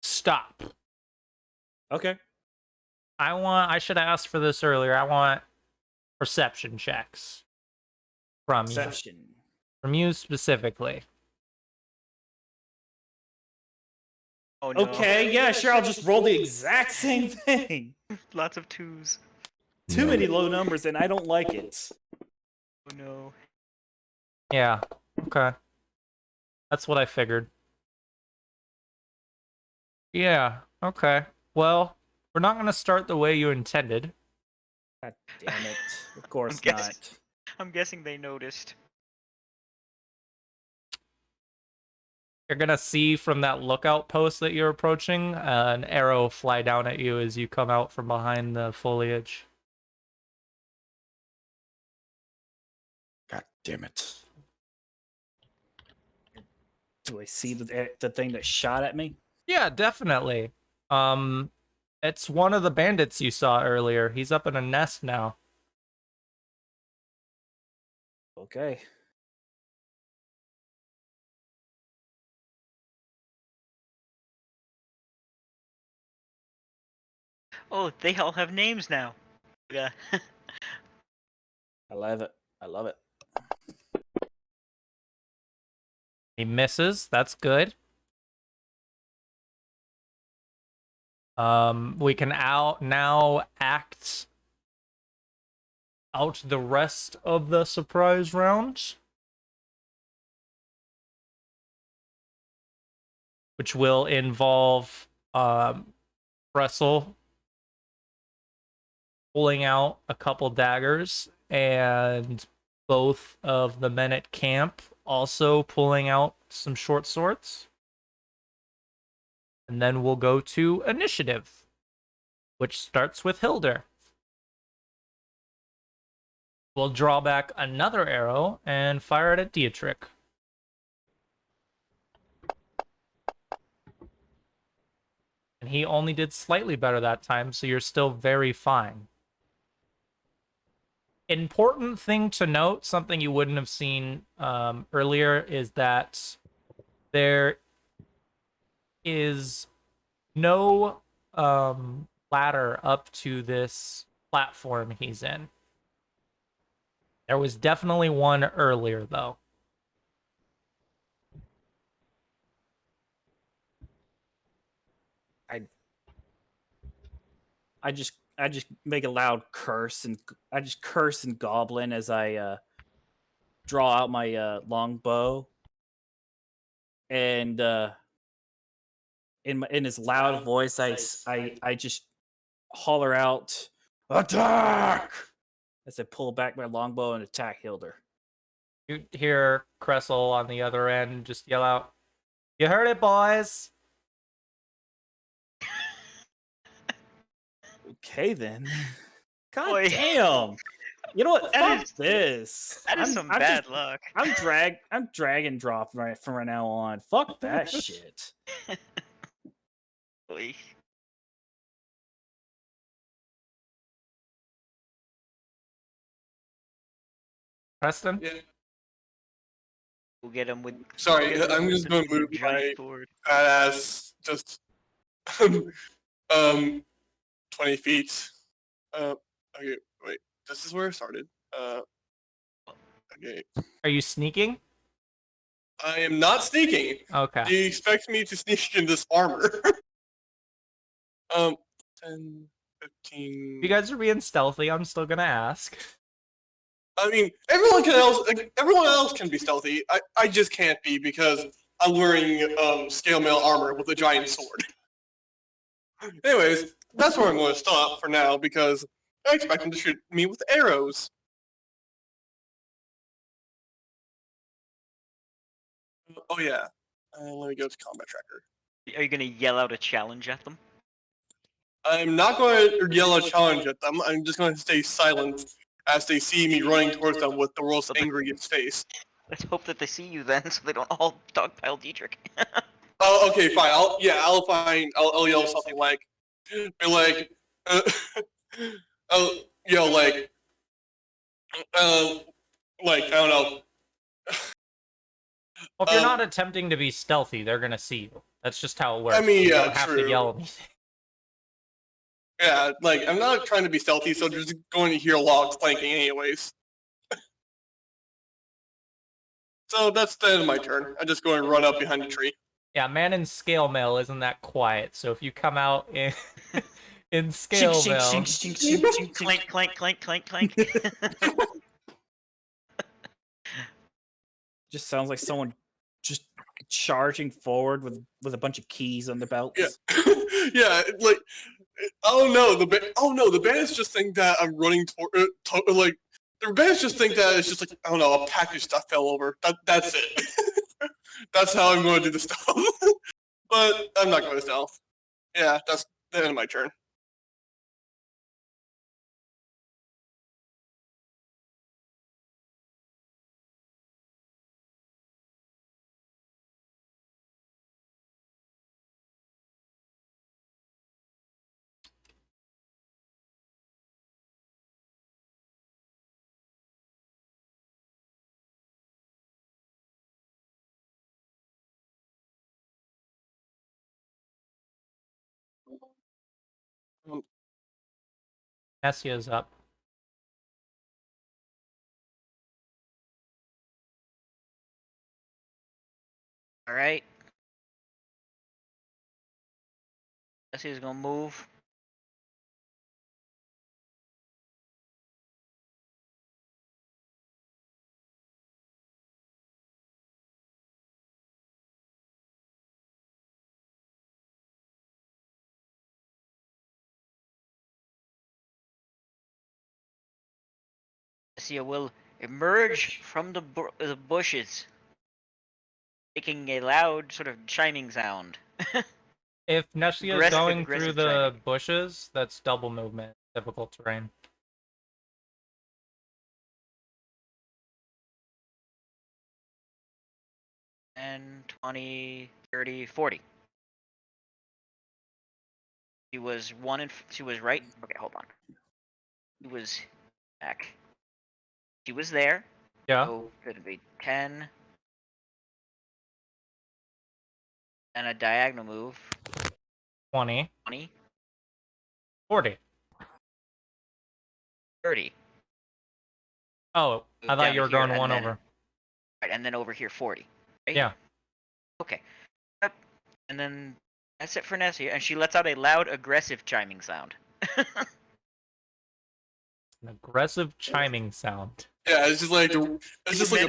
stop? Okay. I should have asked for this earlier. I want perception checks from Perception. you. From you specifically. Oh, no. Okay, yeah, sure. I'll just roll the exact same thing. Lots of 2s. Too many low numbers, and I don't like it. Oh no. Yeah. Okay. That's what I figured. Yeah. Okay. Well, we're not going to start the way you intended. God damn it. Of course I'm not. I'm guessing they noticed. You're gonna see from that lookout post that you're approaching an arrow fly down at you as you come out from behind the foliage. God damn it. Do I see the thing that shot at me? Yeah, definitely. It's one of the bandits you saw earlier. He's up in a nest now. Okay. Oh, they all have names now. Yeah. I love it. I love it. He misses. That's good. We can now act out the rest of the surprise round, which will involve Brestle pulling out a couple daggers and both of the men at camp also pulling out some short swords. And then we'll go to initiative, which starts with Hilder. We'll draw back another arrow and fire it at Dietrich. And he only did slightly better that time, so you're still very fine. Important thing to note, something you wouldn't have seen earlier, is that there is no ladder up to this platform he's in. There was definitely one earlier, though. I just make a loud curse, and I just curse in Goblin as I draw out my longbow, and in his loud voice, I just holler out, "Attack!" as I pull back my longbow and attack Hilder. You hear Cressel on the other end just yell out, "You heard it, boys!" Okay, then. God Boy. damn! You know what? Fuck this. That is some bad luck. I'm drag and drop from right now on. Fuck that shit. Boy. Preston? Yeah. We'll get him with. Sorry, I'm just going to move my badass just 20 feet. Okay, wait. This is where I started. Okay. Are you sneaking? I am not sneaking. Okay. Do you expect me to sneak in this armor? 10, 15. If you guys are being stealthy, I'm still gonna ask. I mean, everyone else can be stealthy. I just can't be because I'm wearing scale mail armor with a giant sword. Anyways, that's where I'm going to stop for now because I expect them to shoot me with arrows. Oh yeah, let me go to combat tracker. Are you gonna yell out a challenge at them? I'm not going to yell a challenge at them. I'm just going to stay silent as they see me running towards them with the world's angriest face. Let's hope that they see you then, so they don't all dogpile Dietrich. Oh, okay, fine. I'll yell something like, I don't know. Well, if you're not attempting to be stealthy, they're gonna see you. That's just how it works. I mean, you yeah, don't have true. to yell anything. Yeah, like, I'm not trying to be stealthy, so they're just going to hear logs clanking anyways. So that's the end of my turn. I'm just going to run up behind the tree. Yeah, man in scale mail isn't that quiet, so if you come out in in scale mail... Clank, clank, clank, clank, clank. Just sounds like someone just charging forward with a bunch of keys on the belts. Yeah, yeah, like, the bandits just think that I'm running toward, the bandits just think that it's just like, I don't know, a package that fell over. That's it. That's how I'm going to do the stealth. But I'm not going to stealth. Yeah, that's the end of my turn. Nessia's up. All right. Nessia's gonna move. Nessia will emerge from the bushes, making a loud sort of chiming sound. If Nessia is going through the bushes, that's double movement, difficult terrain. And 20, 30, 40. She was she was right. Okay, hold on. She was back. She was there. Yeah. So it'd be 10. And a diagonal move. 20. 20. 40. 30. Oh, I thought you were going one over. Right, and then over here 40. Right? Yeah. Okay. Yep. And then that's it for Nessia, and she lets out a loud, aggressive chiming sound. An aggressive chiming sound. Yeah, it's just like a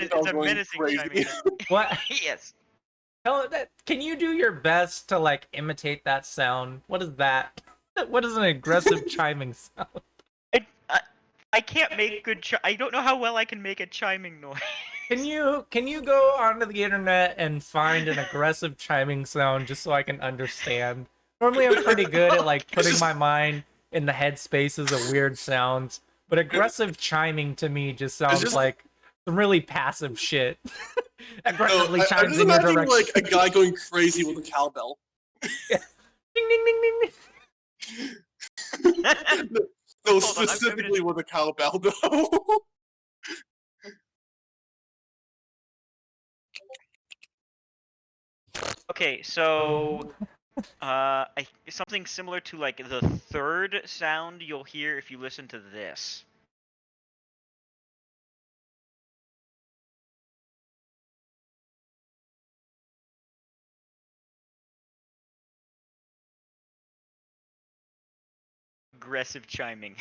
bell going menacing crazy. chiming sound. What? Yes. Can you do your best to like imitate that sound? What is that? What is an aggressive chiming sound? I can't make good. I don't know how well I can make a chiming noise. Can you go onto the internet and find an aggressive chiming sound just so I can understand? Normally I'm pretty good at like putting my mind in the headspaces of weird sounds, but aggressive chiming to me just sounds like some really passive shit. Aggressively chimes in your direction. Like a guy going crazy with a cowbell. Yeah. Ding ding ding ding. No, specifically with a cowbell though. Okay, so something similar to like the third sound you'll hear if you listen to this. Aggressive chiming.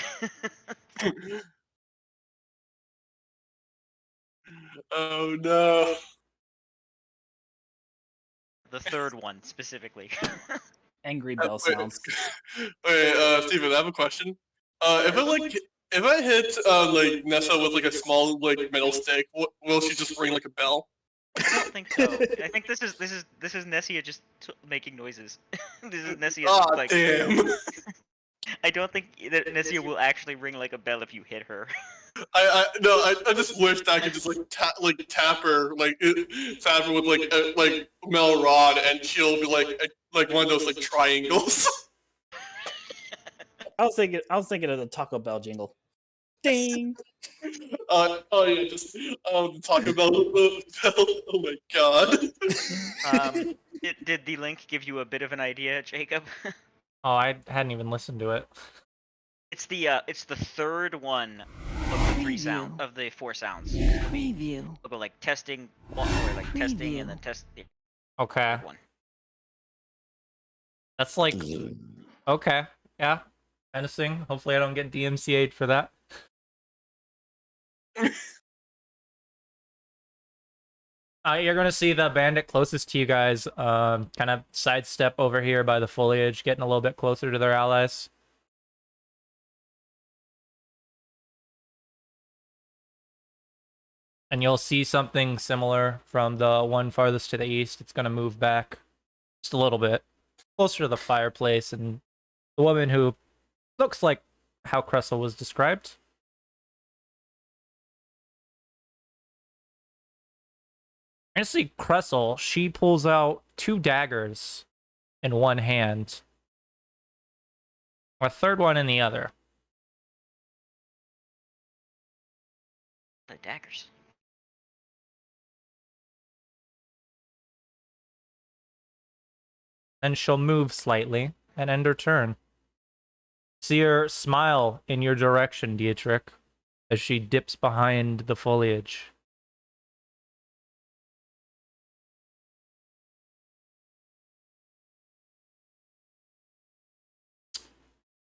Oh no. The third one specifically. Angry bell sounds. Wait, Steven, I have a question. If I hit like Nessa with like a small like metal stick, will she just ring like a bell? I don't think so. I think this is Nessia just making noises. This is Nessia like. Damn. I don't think that Nessia will actually ring like a bell if you hit her. I just wish that I could just like tap her with like a metal rod and she'll be like one of those like triangles. I was thinking of the Taco Bell jingle. Ding. Yeah, just the Taco Bell. Oh my god. Did the link give you a bit of an idea, Jacob? Oh, I hadn't even listened to it. It's the third one of the four sounds. Preview. We'll go like testing, or like testing, and then test. Okay. One. That's like okay, yeah, menacing. Hopefully, I don't get DMCA'd for that. You're gonna see the bandit closest to you guys, kind of sidestep over here by the foliage, getting a little bit closer to their allies. And you'll see something similar from the one farthest to the east. It's going to move back just a little bit, closer to the fireplace, and the woman who looks like how Cressel was described. You're going to see Cressel. She pulls out 2 daggers in one hand, a third one in the other. The daggers. Then she'll move slightly and end her turn. See her smile in your direction, Dietrich, as she dips behind the foliage.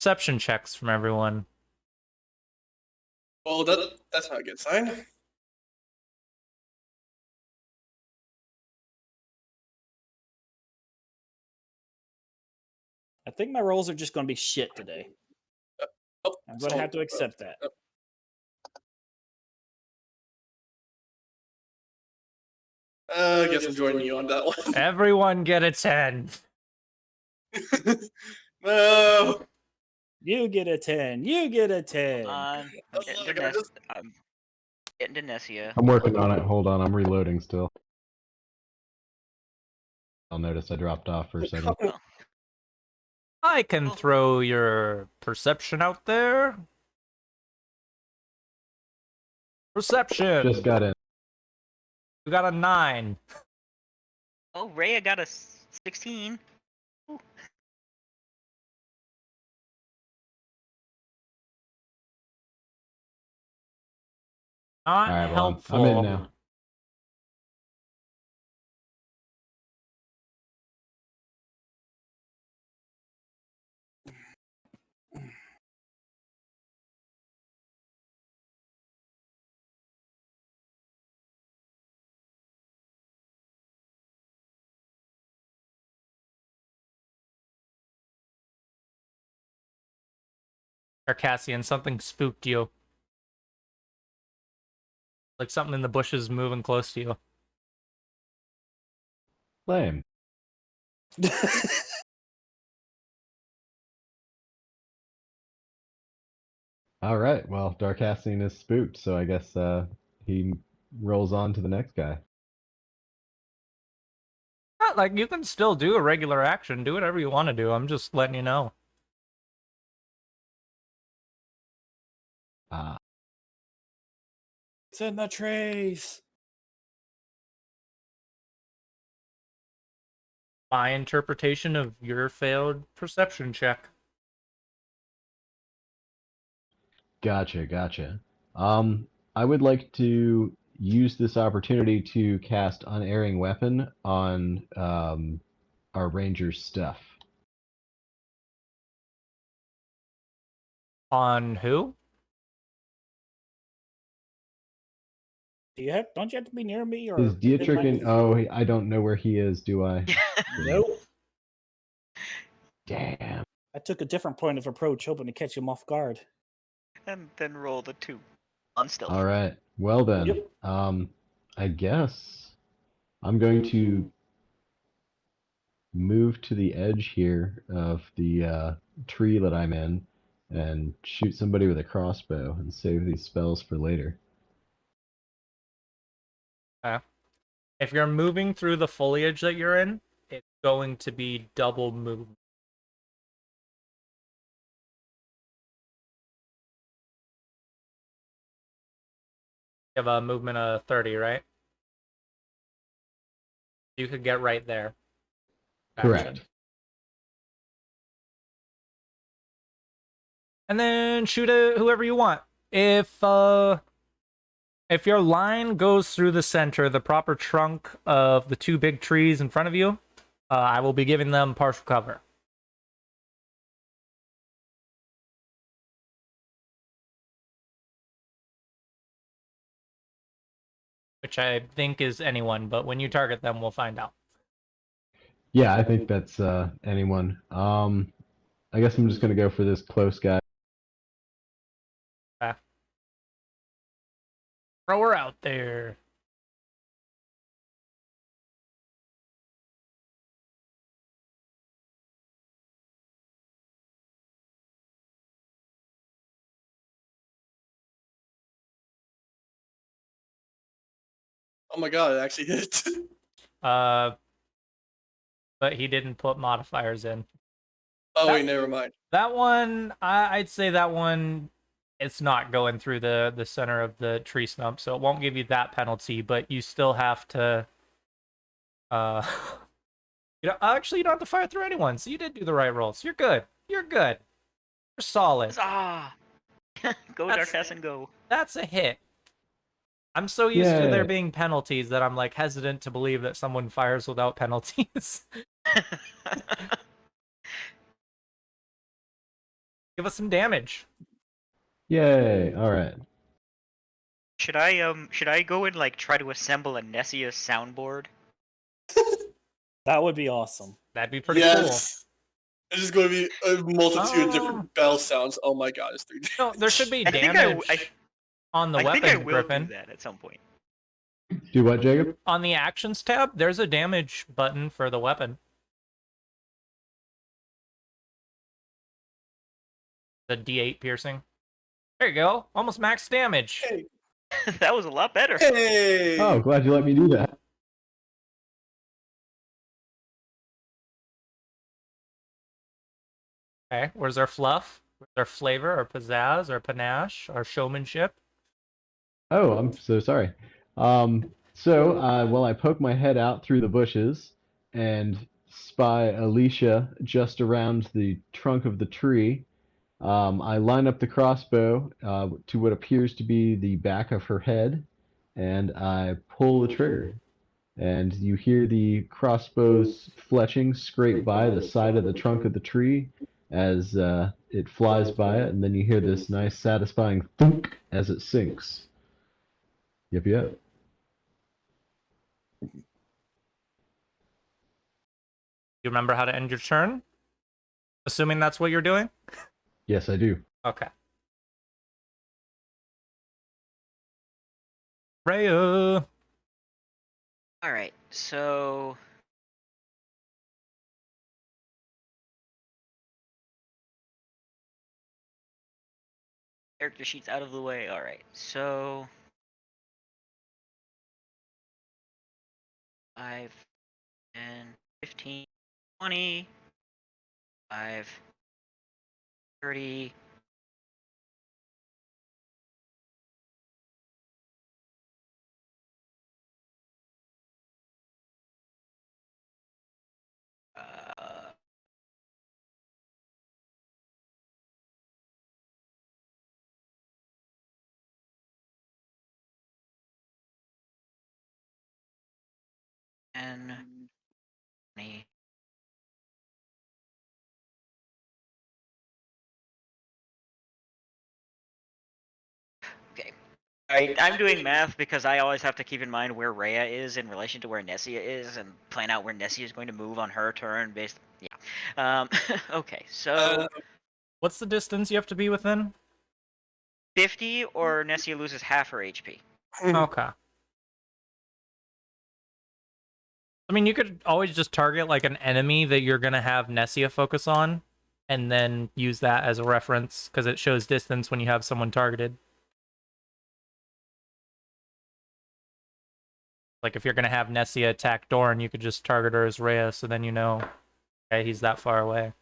Perception checks from everyone. Well, that's not a good sign. I think my rolls are just going to be shit today. I'm going to have to accept that. I guess I'm joining you on that one. Everyone get a 10. No. You get a 10. You get a 10. I'm getting to Nessia. I'm working on it. Hold on, I'm reloading still. I'll notice I dropped off for a second. I can throw your perception out there. Perception. Just got in. You got a 9. Oh, Rhea got a 16. Ooh. Not All right, well, helpful. I'm in now. Cassian, something spooked you. Like something in the bushes moving close to you. Lame. All right, well, Darkassian is spooked, so I guess he rolls on to the next guy. Like, you can still do a regular action. Do whatever you want to do. I'm just letting you know. It's in the trees. My interpretation of your failed perception check. Gotcha. I would like to use this opportunity to cast Unerring Weapon on our ranger's stuff. On who? Don't you have to be near me? Or Is Dietrich in? Oh, I don't know where he is, do I? Nope. Damn. I took a different point of approach, hoping to catch him off guard. And then roll the 2 on stealth. All right. Well then, Yep. I guess I'm going to move to the edge here of the tree that I'm in and shoot somebody with a crossbow and save these spells for later. If you're moving through the foliage that you're in, it's going to be double movement. You have a movement of 30, right? You could get right there. Correct. And then shoot at whoever you want. If your line goes through the center, the proper trunk of the 2 big trees in front of you, I will be giving them partial cover. Which I think is anyone, but when you target them, we'll find out. Yeah, I think that's anyone. I guess I'm just gonna go for this close guy. Throw her out there. Oh my god, it actually hit. But he didn't put modifiers in. Oh wait, never mind. That one, I'd say that one, it's not going through the center of the tree stump, so it won't give you that penalty, but you still have to, actually you don't have to fire through anyone, so you did do the right rolls. You're good. You're good. You're solid. Ah, go Darkassin, go. That's a hit. I'm so used to there being penalties that I'm like hesitant to believe that someone fires without penalties. Give us some damage. Yay! All right. Should I go and like try to assemble a Nessia soundboard? That would be awesome. That'd be pretty Yes. cool. It's just going to be a multitude of different bell sounds. Oh my god, it's 3D. No, there should be I think damage on the I weapon, think I will Griffin. do that at some point. Do what, Jacob? On the actions tab, there's a damage button for the weapon. The D8 piercing. There you go. Almost max damage. Hey. That was a lot better. Hey! Oh, glad you let me do that. Okay, where's our fluff? Where's our flavor, our pizzazz, our panache, our showmanship? Oh, I'm so sorry. Well, I poke my head out through the bushes and spy Alicia just around the trunk of the tree. I line up the crossbow to what appears to be the back of her head, and I pull the trigger. And you hear the crossbow's fletching scrape by the side of the trunk of the tree as it flies by it, and then you hear this nice satisfying thunk as it sinks. Yep, yep. You remember how to end your turn? Assuming that's what you're doing? Yes, I do. Okay. Rhea. Alright, so... Character sheet's out of the way. Alright, so... 5, 10, 15, 20, 5, 30... and 20. Okay. I'm doing math because I always have to keep in mind where Rhea is in relation to where Nessia is and plan out where Nessia is going to move on her turn based... Yeah. Okay, so... What's the distance you have to be within? 50 or Nessia loses half her HP. Okay. I mean, you could always just target like an enemy that you're going to have Nessia focus on and then use that as a reference because it shows distance when you have someone targeted. Like if you're going to have Nessia attack Dorn, you could just target her as Rhea so then you know, okay, he's that far away.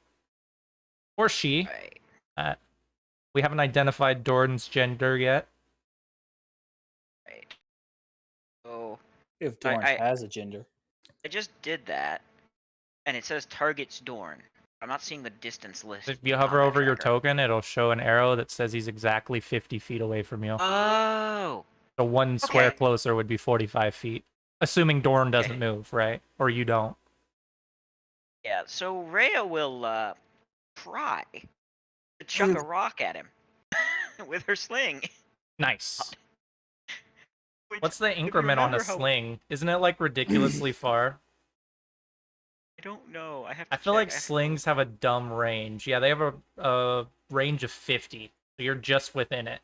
Or she. Right. We haven't identified Dorn's gender yet. Right. So If Dorn has a gender. I just did that, and it says targets Dorn. I'm not seeing the distance list. If you hover over your token, it'll show an arrow that says he's exactly 50 feet away from you. Oh. So one square closer would be 45 feet. Assuming Dorn doesn't move, right? Or you don't. Yeah, so Rhea will try to chuck a rock at him with her sling. Nice. What's the increment on a sling? Isn't it like ridiculously far? I don't know. I feel like slings have a dumb range. Yeah, they have a range of 50. So you're just within it.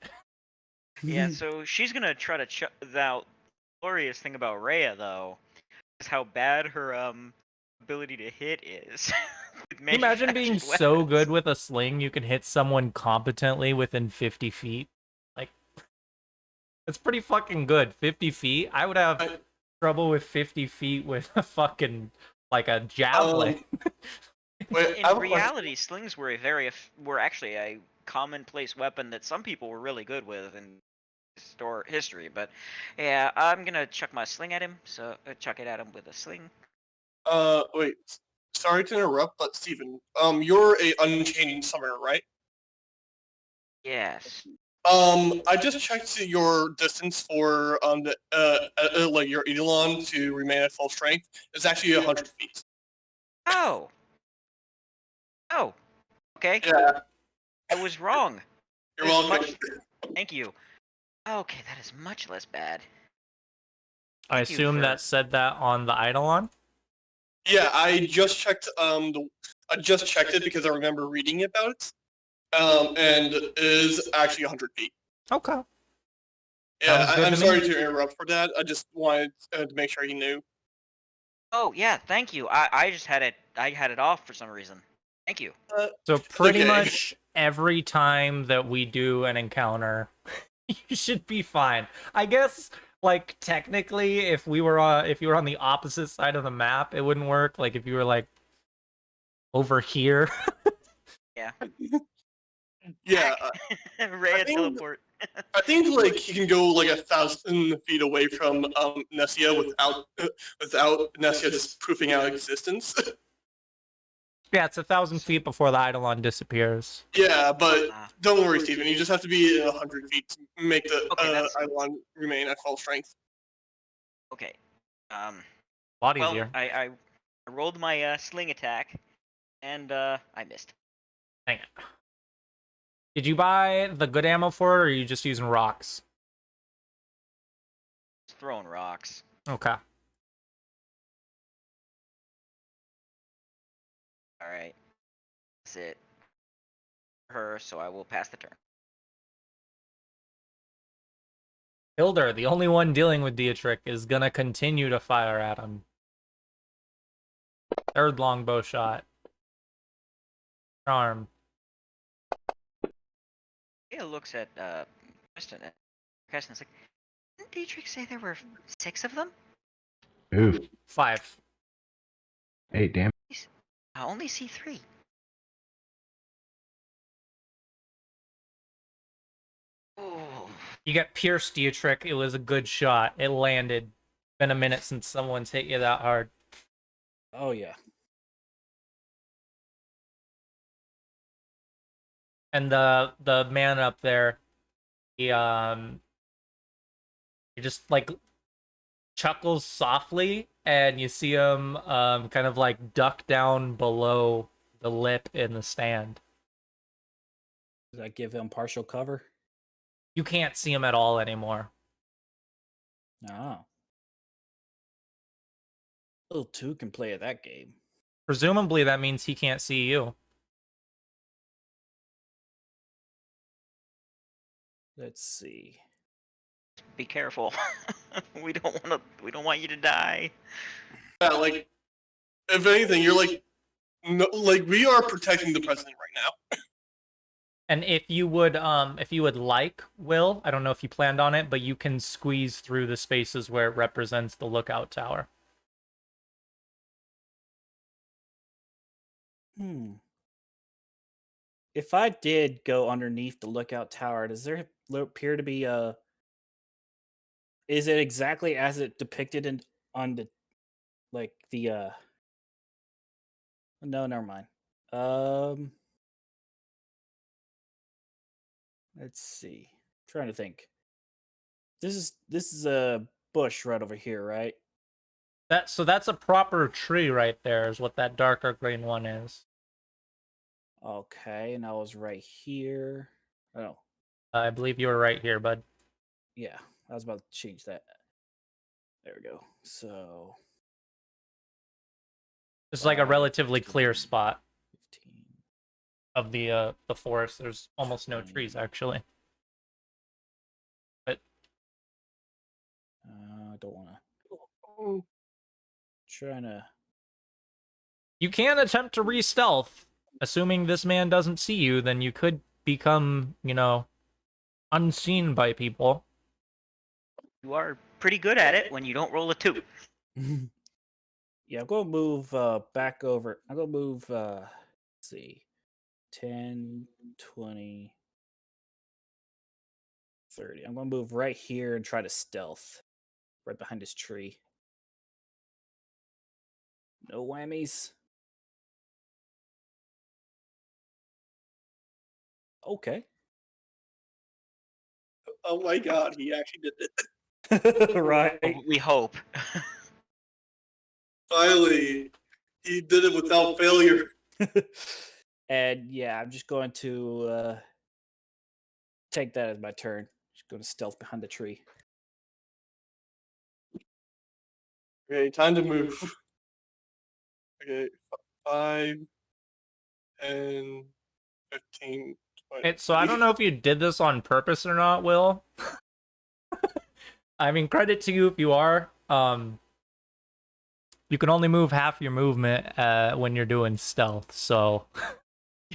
Yeah, so she's gonna try to out. Glorious thing about Rhea though is how bad her ability to hit is. Can you imagine being so good with a sling you can hit someone competently within 50 feet? Like, it's pretty fucking good. 50 feet? I would have trouble with 50 feet with a fucking, like, a javelin. In reality, slings were were actually a commonplace weapon that some people were really good with in history. But yeah, I'm gonna chuck my sling at him. So chuck it at him with a sling. Wait. Sorry to interrupt, but Steven, you're a unchained summoner, right? Yes. I just checked your distance for like your Eidolon to remain at full strength. It's actually 100 feet. Oh. Oh. Okay. Yeah. I was wrong. You're welcome. Thank you. Okay, that is much less bad. I assume that said that on the Eidolon? Yeah, I just checked I just checked it because I remember reading about it. And it is actually 100 feet. Okay. Yeah, I'm sorry to interrupt for that. I just wanted to make sure you knew. Oh yeah, thank you. I just had it off for some reason. Thank you. So pretty much every time that we do an encounter, you should be fine. I guess, like, technically, if you were on the opposite side of the map, it wouldn't work. Like, if you were, like, over here. Yeah. Yeah. Rhea teleport. I think, like, he can go, like, 1,000 feet away from Nessia without Nessia just proofing out existence. Yeah, it's 1,000 feet before the Eidolon disappears. Yeah, but don't worry, Steven. You just have to be 100 feet to make the Eidolon remain at full strength. Okay. A lot easier. I rolled my sling attack, and I missed. Dang it. Did you buy the good ammo for it, or are you just using rocks? Just throwing rocks. Okay. Alright. That's it. Her, so I will pass the turn. Hilder, the only one dealing with Dietrich, is gonna continue to fire at him. Third longbow shot. Charm. It looks at Kristen and Kristin's like, didn't Dietrich say there were 6 of them? Ooh. 5. 8, damn. I only see 3. Oh. You got pierced, Dietrich. It was a good shot. It landed. Been a minute since someone's hit you that hard. Oh yeah. And the man up there, he just, like, chuckles softly, and you see him kind of, like, duck down below the lip in the stand. Does that give him partial cover? You can't see him at all anymore. Oh. Little 2 can play at that game. Presumably that means he can't see you. Let's see. Be careful. we don't want you to die. Yeah, like, if anything, you're like, no, like, we are protecting the president right now. And if you would like, Will, I don't know if you planned on it, but you can squeeze through the spaces where it represents the lookout tower. If I did go underneath the lookout tower, does there appear to be a... Is it exactly as it depicted on the, like, the No, never mind. Let's see. Trying to think. This is a bush right over here, right? So that's a proper tree right there, is what that darker green one is. Okay, and I was right here. Oh. I believe you were right here, bud. Yeah, I was about to change that. There we go. So it's like a relatively clear spot 15. Of the forest. There's almost no trees, actually. I don't want to. Trying to. You can attempt to re-stealth. Assuming this man doesn't see you, then you could become, unseen by people. You are pretty good at it when you don't roll a 2. Yeah, I'm going to move back over. I'm going to move, let's see, 10, 20, 30. I'm going to move right here and try to stealth right behind this tree. No whammies. Okay. Oh my god, he actually did it. Right. We hope. Finally, he did it without failure. And yeah, I'm just going to take that as my turn. Just go to stealth behind the tree. Okay, time to move. Okay, 5, 10, 15, 20. So I don't know if you did this on purpose or not, Will. I mean, credit to you if you are. You can only move half your movement when you're doing stealth, so...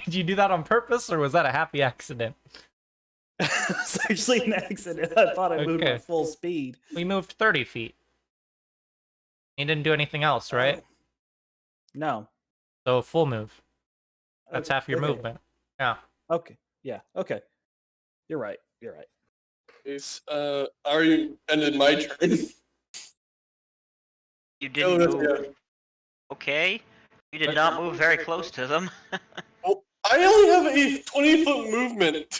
Did you do that on purpose, or was that a happy accident? It's actually an accident. I thought I moved at full speed. We moved 30 feet. You didn't do anything else, right? No. So full move. That's half your movement. Yeah. Okay. Yeah. Okay. You're right. You're right. It's, already ended my turn. You didn't move. Okay. You did not move very close to them. Well, I only have a 20-foot movement.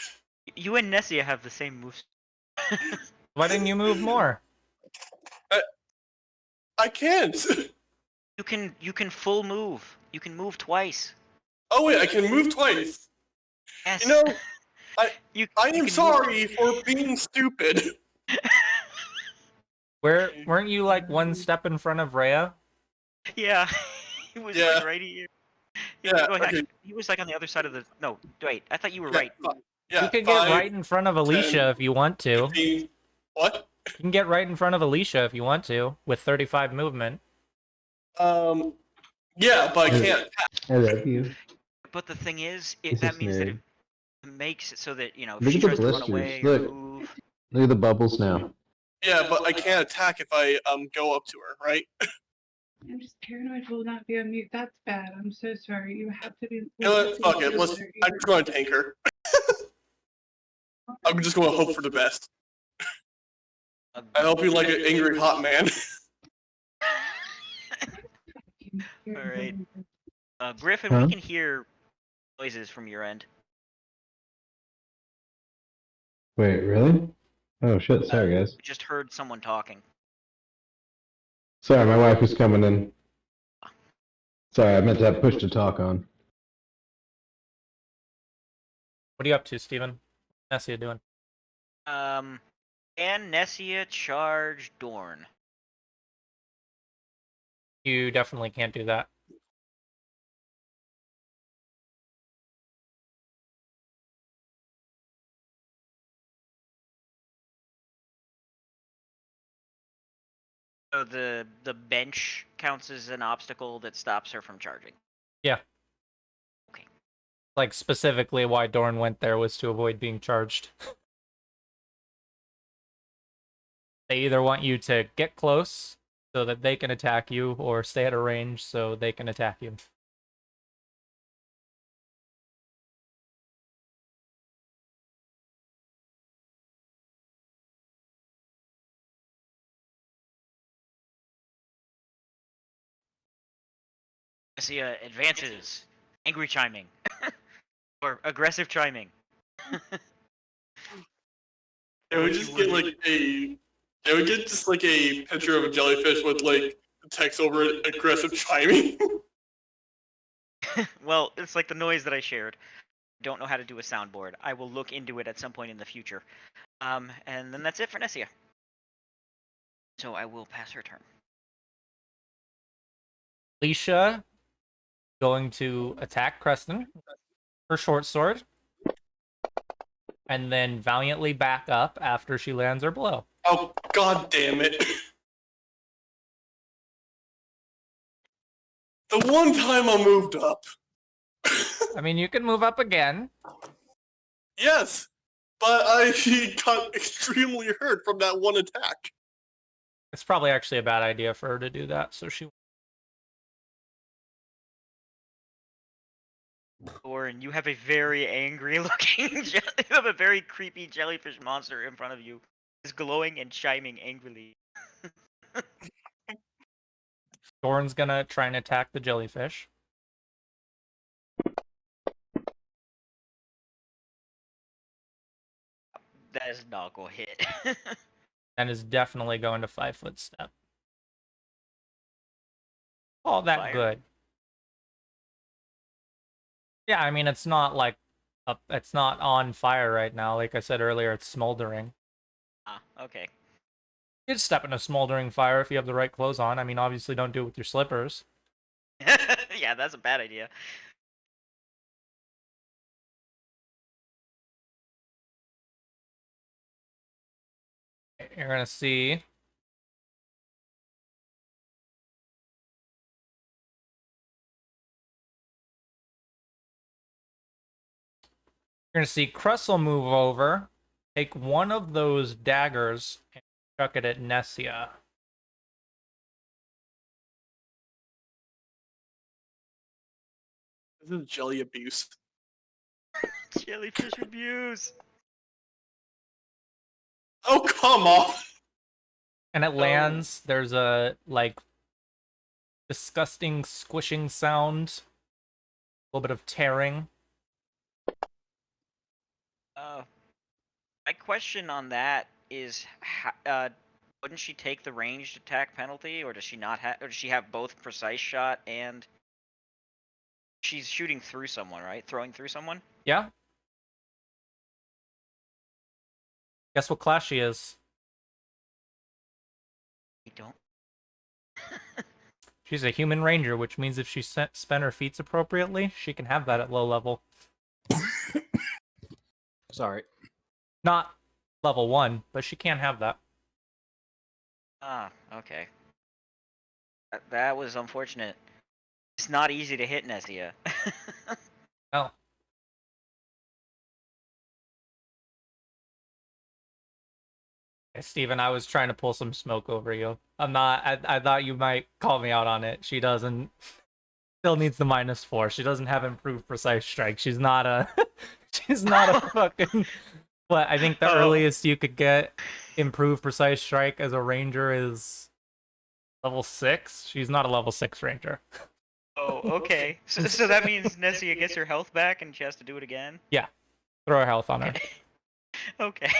You and Nessia have the same moves. Why didn't you move more? I can't. You can full move. You can move twice. Oh wait, I can move twice. Yes. You know, I am sorry for being stupid. Weren't you like one step in front of Rhea? Yeah. He was like right here. He was like on the other side of the. No, wait. I thought you were right. Yeah, you can get right in front of Alicia 10, if you want to. 15. What? You can get right in front of Alicia if you want to, with 35 movement. Yeah, but I can't. I love you. But the thing is, That means that it makes it so that, if Look she at the tries to run blisters. away Look. or move. Look at the bubbles now. Yeah, but I can't attack if I go up to her, right? I'm just paranoid will not be on mute. That's bad. I'm so sorry. You have to be. You know what? Fuck it. I'm just going to tank her. I'm just going to hope for the best. I hope you like an angry hot man. Alright. Griffin, we can hear noises from your end. Wait, really? Oh shit, sorry guys. We just heard someone talking. Sorry, my wife was coming in. Sorry, I meant to have push to talk on. What are you up to, Steven? What's Nessia doing? Can Nessia charge Dorn? You definitely can't do that. So the bench counts as an obstacle that stops her from charging. Yeah. Okay. Like, specifically why Dorn went there was to avoid being charged. They either want you to get close so that they can attack you, or stay at a range so they can attack you. Nessia advances. Angry chiming. Or aggressive chiming. It would just get like a. It would get just like a picture of a jellyfish with like the text over it, aggressive chiming. Well, it's like the noise that I shared. Don't know how to do a soundboard. I will look into it at some point in the future. And then that's it for Nessia. So I will pass her turn. Alicia going to attack Creston, her short sword, and then valiantly back up after she lands her blow. Oh god damn it! The one time I moved up. I mean, you can move up again. Yes, but I got extremely hurt from that one attack. It's probably actually a bad idea for her to do that, so she... Orin, you have a very angry looking you have a very creepy jellyfish monster in front of you. It's glowing and chiming angrily. Doran's gonna try and attack the jellyfish. That is not gonna hit. And is definitely going to 5-foot step. All that Fire. good. Yeah, I mean, it's not like it's not on fire right now. Like I said earlier, it's smoldering. Ah, okay. You could step in a smoldering fire if you have the right clothes on. I mean, obviously don't do it with your slippers. Yeah, that's a bad idea. You're gonna see. You're gonna see Cressel move over, take one of those daggers, and chuck it at Nessia. This is jelly abuse. Jellyfish abuse. Oh, come on. And it lands. There's a, like, disgusting squishing sound. A little bit of tearing. My question on that is, wouldn't she take the ranged attack penalty, or does she not have? Or does she have both precise shot and she's shooting through someone, right? Throwing through someone. Yeah. Guess what class she is? I don't. She's a human ranger, which means if she spent her feats appropriately, she can have that at low level. Sorry. Not level 1, but she can have that. Ah, okay. That was unfortunate. It's not easy to hit Nessia. Oh. Hey, Steven, I was trying to pull some smoke over you. I'm not. I thought you might call me out on it. She doesn't. Still needs the -4. She doesn't have improved precise strike. She's not a. She's not a fucking. But I think the earliest you could get improved precise strike as a ranger is level 6. She's not a level 6 ranger. Oh, okay. So that means Nessia gets her health back and she has to do it again? Yeah. Throw her health on her. Okay.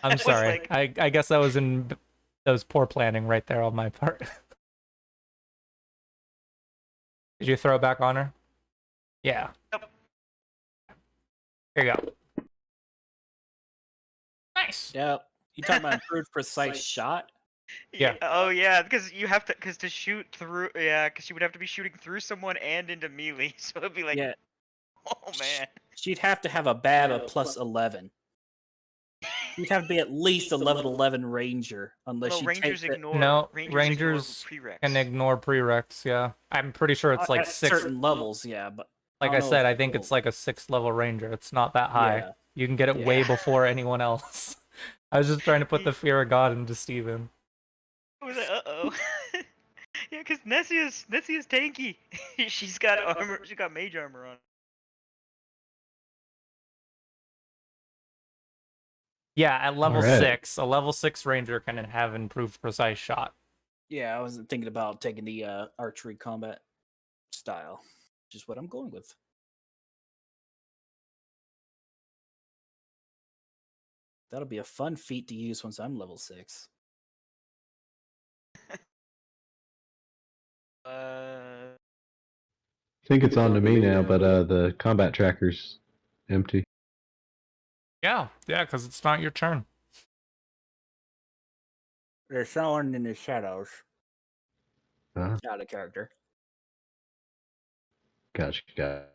I'm sorry. Like... I guess that was poor planning right there on my part. Did you throw it back on her? Yeah. Yep. Here you go. Nice. Yeah. You talking about improved precise shot? Yeah. Oh yeah, because you have to, because to shoot through, yeah, because you would have to be shooting through someone and into melee, so it'd be like, Yeah. Oh man. She'd have to have a BAB of +11. You'd have to be at least a level 11 ranger, unless No, you rangers take ignore. No, Rangers rangers ignore prereqs. can ignore prereqs. Yeah, I'm pretty sure it's like at 6. certain levels. Yeah, but Like I said, I think it's like a 6th level ranger. It's not that high. Yeah. You can get it way before anyone else. I was just trying to put the fear of God into Steven. I was like, uh-oh. Yeah, because Nessia's tanky. She's got armor. She got mage armor on. Yeah, at level Alright. 6, a level 6 ranger can have improved precise shot. Yeah, I was thinking about taking the archery combat style, which is what I'm going with. That'll be a fun feat to use once I'm level 6. I think it's on to me now, but the combat tracker's empty. Yeah, because it's not your turn. There's someone in the shadows. Huh? Out of character. Gotcha.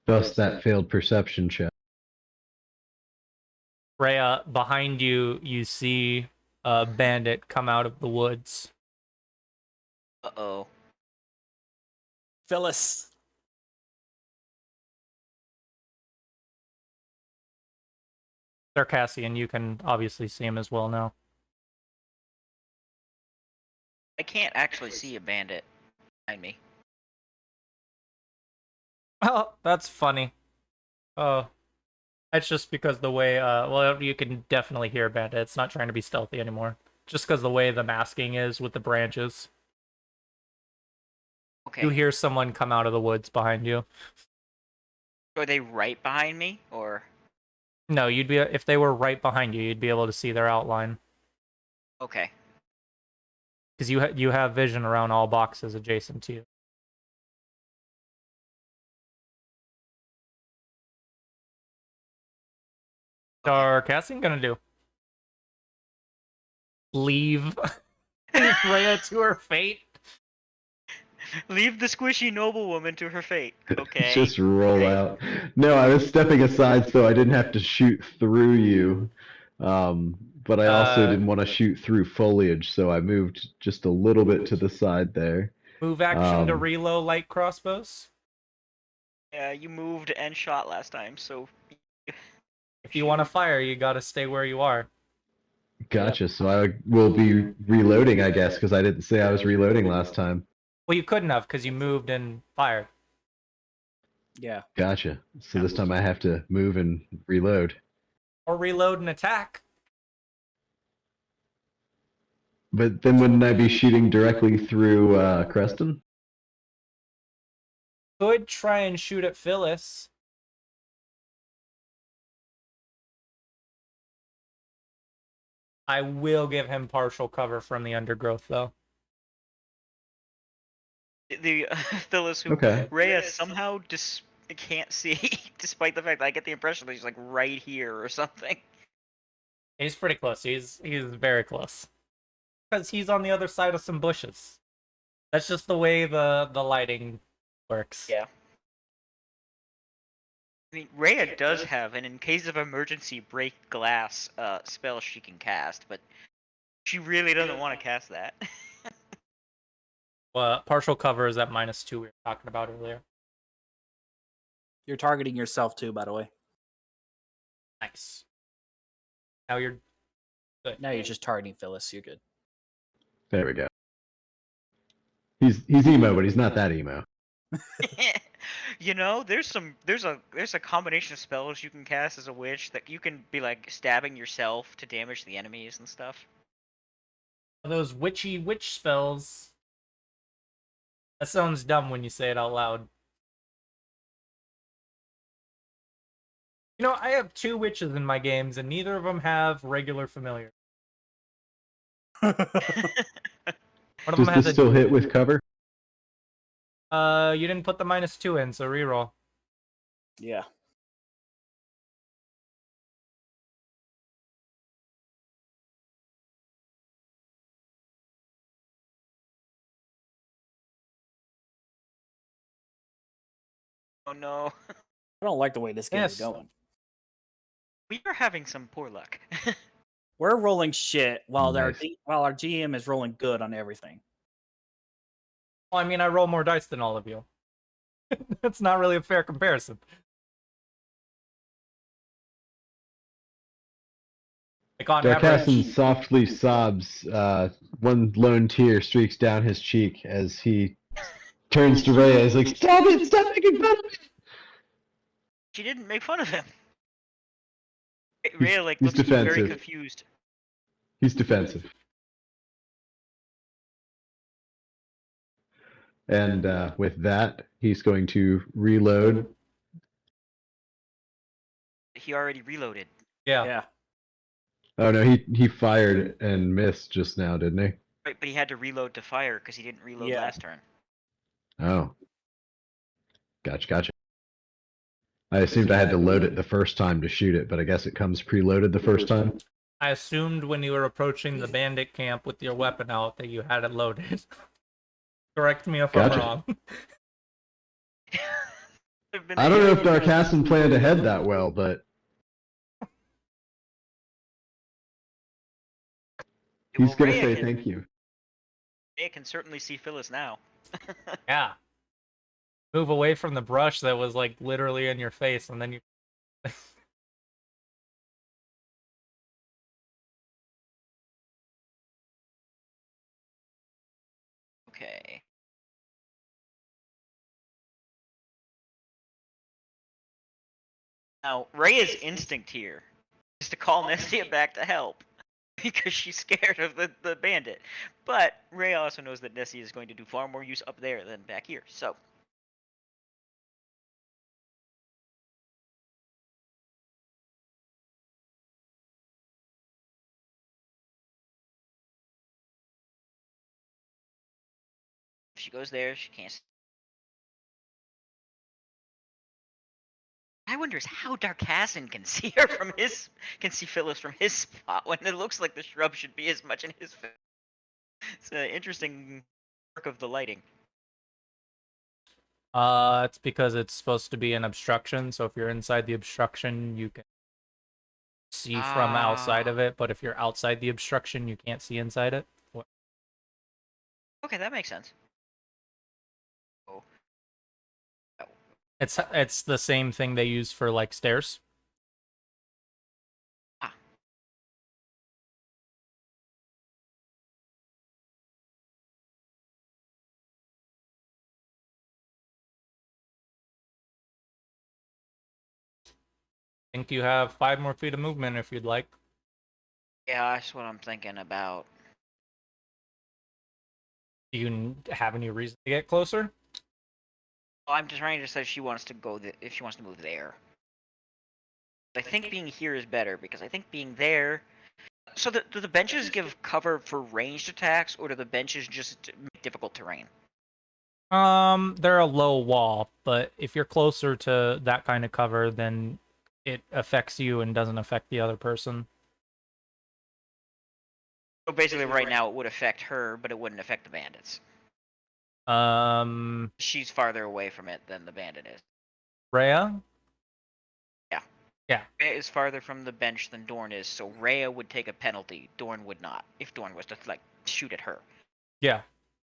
Thus that failed perception check. Rhea, behind you, you see a bandit come out of the woods. Uh-oh. Phyllis. Circassian, you can obviously see him as well now. I can't actually see a bandit behind me. Oh, that's funny. Oh, that's just because the way, well, you can definitely hear a bandit. It's not trying to be stealthy anymore. Just because the way the masking is with the branches. Okay. You hear someone come out of the woods behind you. Are they right behind me, or? No, you'd be, if they were right behind you, you'd be able to see their outline. Okay. Because you have vision around all boxes adjacent to you. Darkassian gonna do? Leave Rhea to her fate? Leave the squishy noblewoman to her fate. Okay. Just roll out. No, I was stepping aside so I didn't have to shoot through you. But I also didn't want to shoot through foliage, so I moved just a little bit to the side there. Move action to reload light crossbows? Yeah, you moved and shot last time, so... If you want to fire, you gotta stay where you are. Gotcha, so I will be reloading, I guess, because I didn't say I was reloading last time. Well, you couldn't have, because you moved and fired. Yeah. Gotcha. So this time I have to move and reload. Or reload and attack. But then wouldn't I be shooting directly through Creston? Could try and shoot at Phyllis. I will give him partial cover from the undergrowth, though. The Phyllis who Rhea somehow can't see, despite the fact that I get the impression that he's like right here or something. He's pretty close. He's very close. Because he's on the other side of some bushes. That's just the way the lighting works. Yeah. I mean, Rhea does have an in case of emergency break glass spell she can cast, but she really doesn't want to cast that. Well, partial cover is at -2 we were talking about earlier. You're targeting yourself too, by the way. Nice. Now you're good. Now you're just targeting Phyllis. You're good. There we go. He's emo, but he's not that emo. You know, there's a combination of spells you can cast as a witch that you can be like stabbing yourself to damage the enemies and stuff. Those witchy witch spells. That sounds dumb when you say it out loud. You know, I have 2 witches in my games, and neither of them have regular familiar. One of them has Does this still hit with cover? You didn't put the -2 in, so reroll. Yeah. Oh no. I don't like the way this game is going. We are having some poor luck. We're rolling shit while Nice. while our GM is rolling good on everything. Well, I mean, I roll more dice than all of you. That's not really a fair comparison. Like on Darkassian average, softly sobs. One lone tear streaks down his cheek as he turns to Rhea. He's like, "Stop it! Stop making fun of me!" She didn't make fun of him. Rhea like he's looks very defensive. confused. He's defensive. And with that, he's going to reload. He already reloaded. yeah. Yeah. Oh no, he fired and missed just now, didn't he? Right, but he had to reload to fire because he didn't reload Yeah. last turn. Oh. Gotcha. I assumed I had to load it the first time to shoot it, but I guess it comes preloaded the first time. I assumed when you were approaching the bandit camp with your weapon out that you had it loaded. Correct me if I'm wrong. I don't know if Darkassian planned ahead that well, but he's Well, gonna Rhea say can- thank you. They can certainly see Phyllis now. Yeah. Move away from the brush that was like literally in your face, and then you. Okay. Now, Rhea's instinct here is to call Nestia back to help because she's scared of the bandit. But Rhea also knows that Nestia is going to do far more use up there than back here. So, if she goes there, she can't. I wonder is how Darkassin can see her from his see Phyllis from his spot when it looks like the shrub should be as much in his face. It's an interesting work of the lighting. It's because it's supposed to be an obstruction, so if you're inside the obstruction, you can see from outside of it, but if you're outside the obstruction, you can't see inside it. Okay, that makes sense. Oh. It's the same thing they use for like stairs. Ah. I think you have 5 more feet of movement if you'd like. Yeah, that's what I'm thinking about. Do you have any reason to get closer? Well, I'm just trying to decide if she wants to go if she wants to move there. I think being here is better because I think being there. So do the benches give cover for ranged attacks, or do the benches just make difficult terrain? They're a low wall, but if you're closer to that kind of cover, then it affects you and doesn't affect the other person. So basically, right now it would affect her, but it wouldn't affect the bandits. She's farther away from it than the bandit is. Rhea? Yeah. Yeah. Rhea is farther from the bench than Dorn is, so Rhea would take a penalty. Dorn would not, if Dorn was to like shoot at her. Yeah.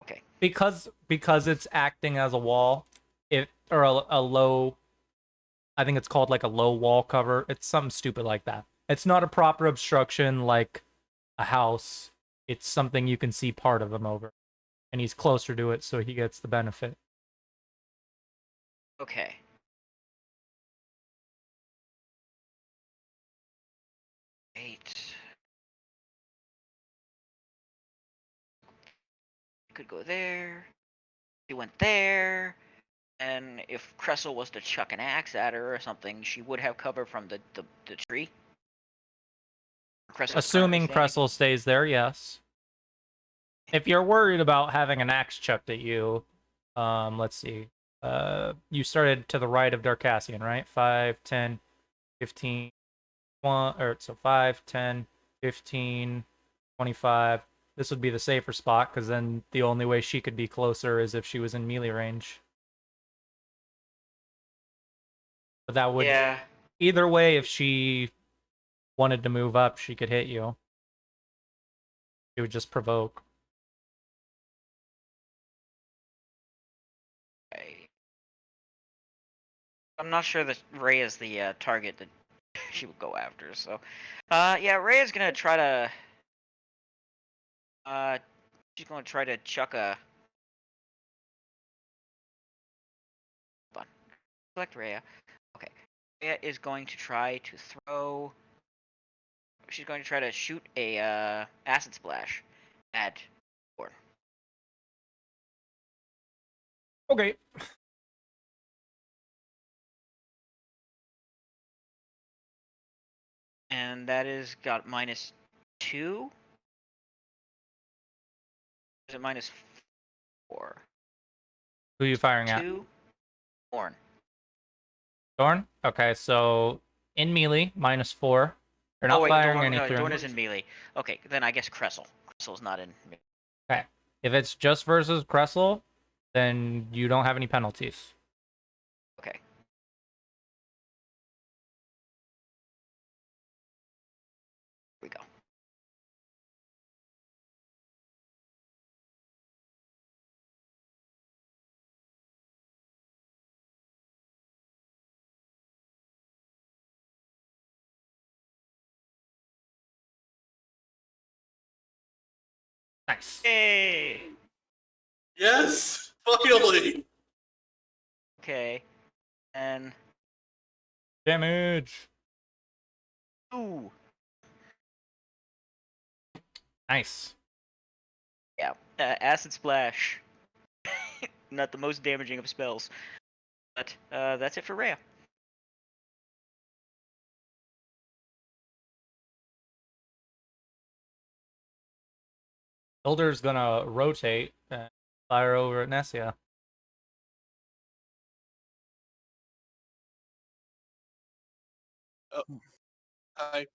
Okay. Because it's acting as a wall, or a low. I think it's called like a low wall cover. It's something stupid like that. It's not a proper obstruction like a house. It's something you can see part of him over, and he's closer to it, so he gets the benefit. Okay. Eight. Could go there. She went there. And if Cressel was to chuck an axe at her or something, she would have cover from the tree. Assuming Cressel stays there, yes. If you're worried about having an axe chucked at you, let's see. You started to the right of Darkassian, right? 5, 10, 15, 1, or so 5, 10, 15, 25. This would be the safer spot, because then the only way she could be closer is if she was in melee range. But that would... Yeah. Either way, if she wanted to move up, she could hit you. It would just provoke. I'm not sure that Rey is the target that she would go after, so... yeah, Rey is gonna try to... she's gonna try to chuck a... Hold on. Select Rhea. Okay. Rhea is going to try to throw... She's going to try to shoot a, acid splash at Dorn. Okay. And that is got -2? Is it -4? Who are you firing at? 2? Dorn. Dorn? Okay, so in melee, -4. You're not firing anything. Dorn is in melee. Okay, then I guess Cressel. Cressel's not in melee. Okay. If it's just versus Cressel, then you don't have any penalties. Okay. Here we go. Nice. Hey. Yes, finally. Okay. And Damage. ooh. Nice. Yeah. Acid splash. Not the most damaging of spells. But that's it for Rhea. Elder's gonna rotate and fire over at Nessia. Oh, hi.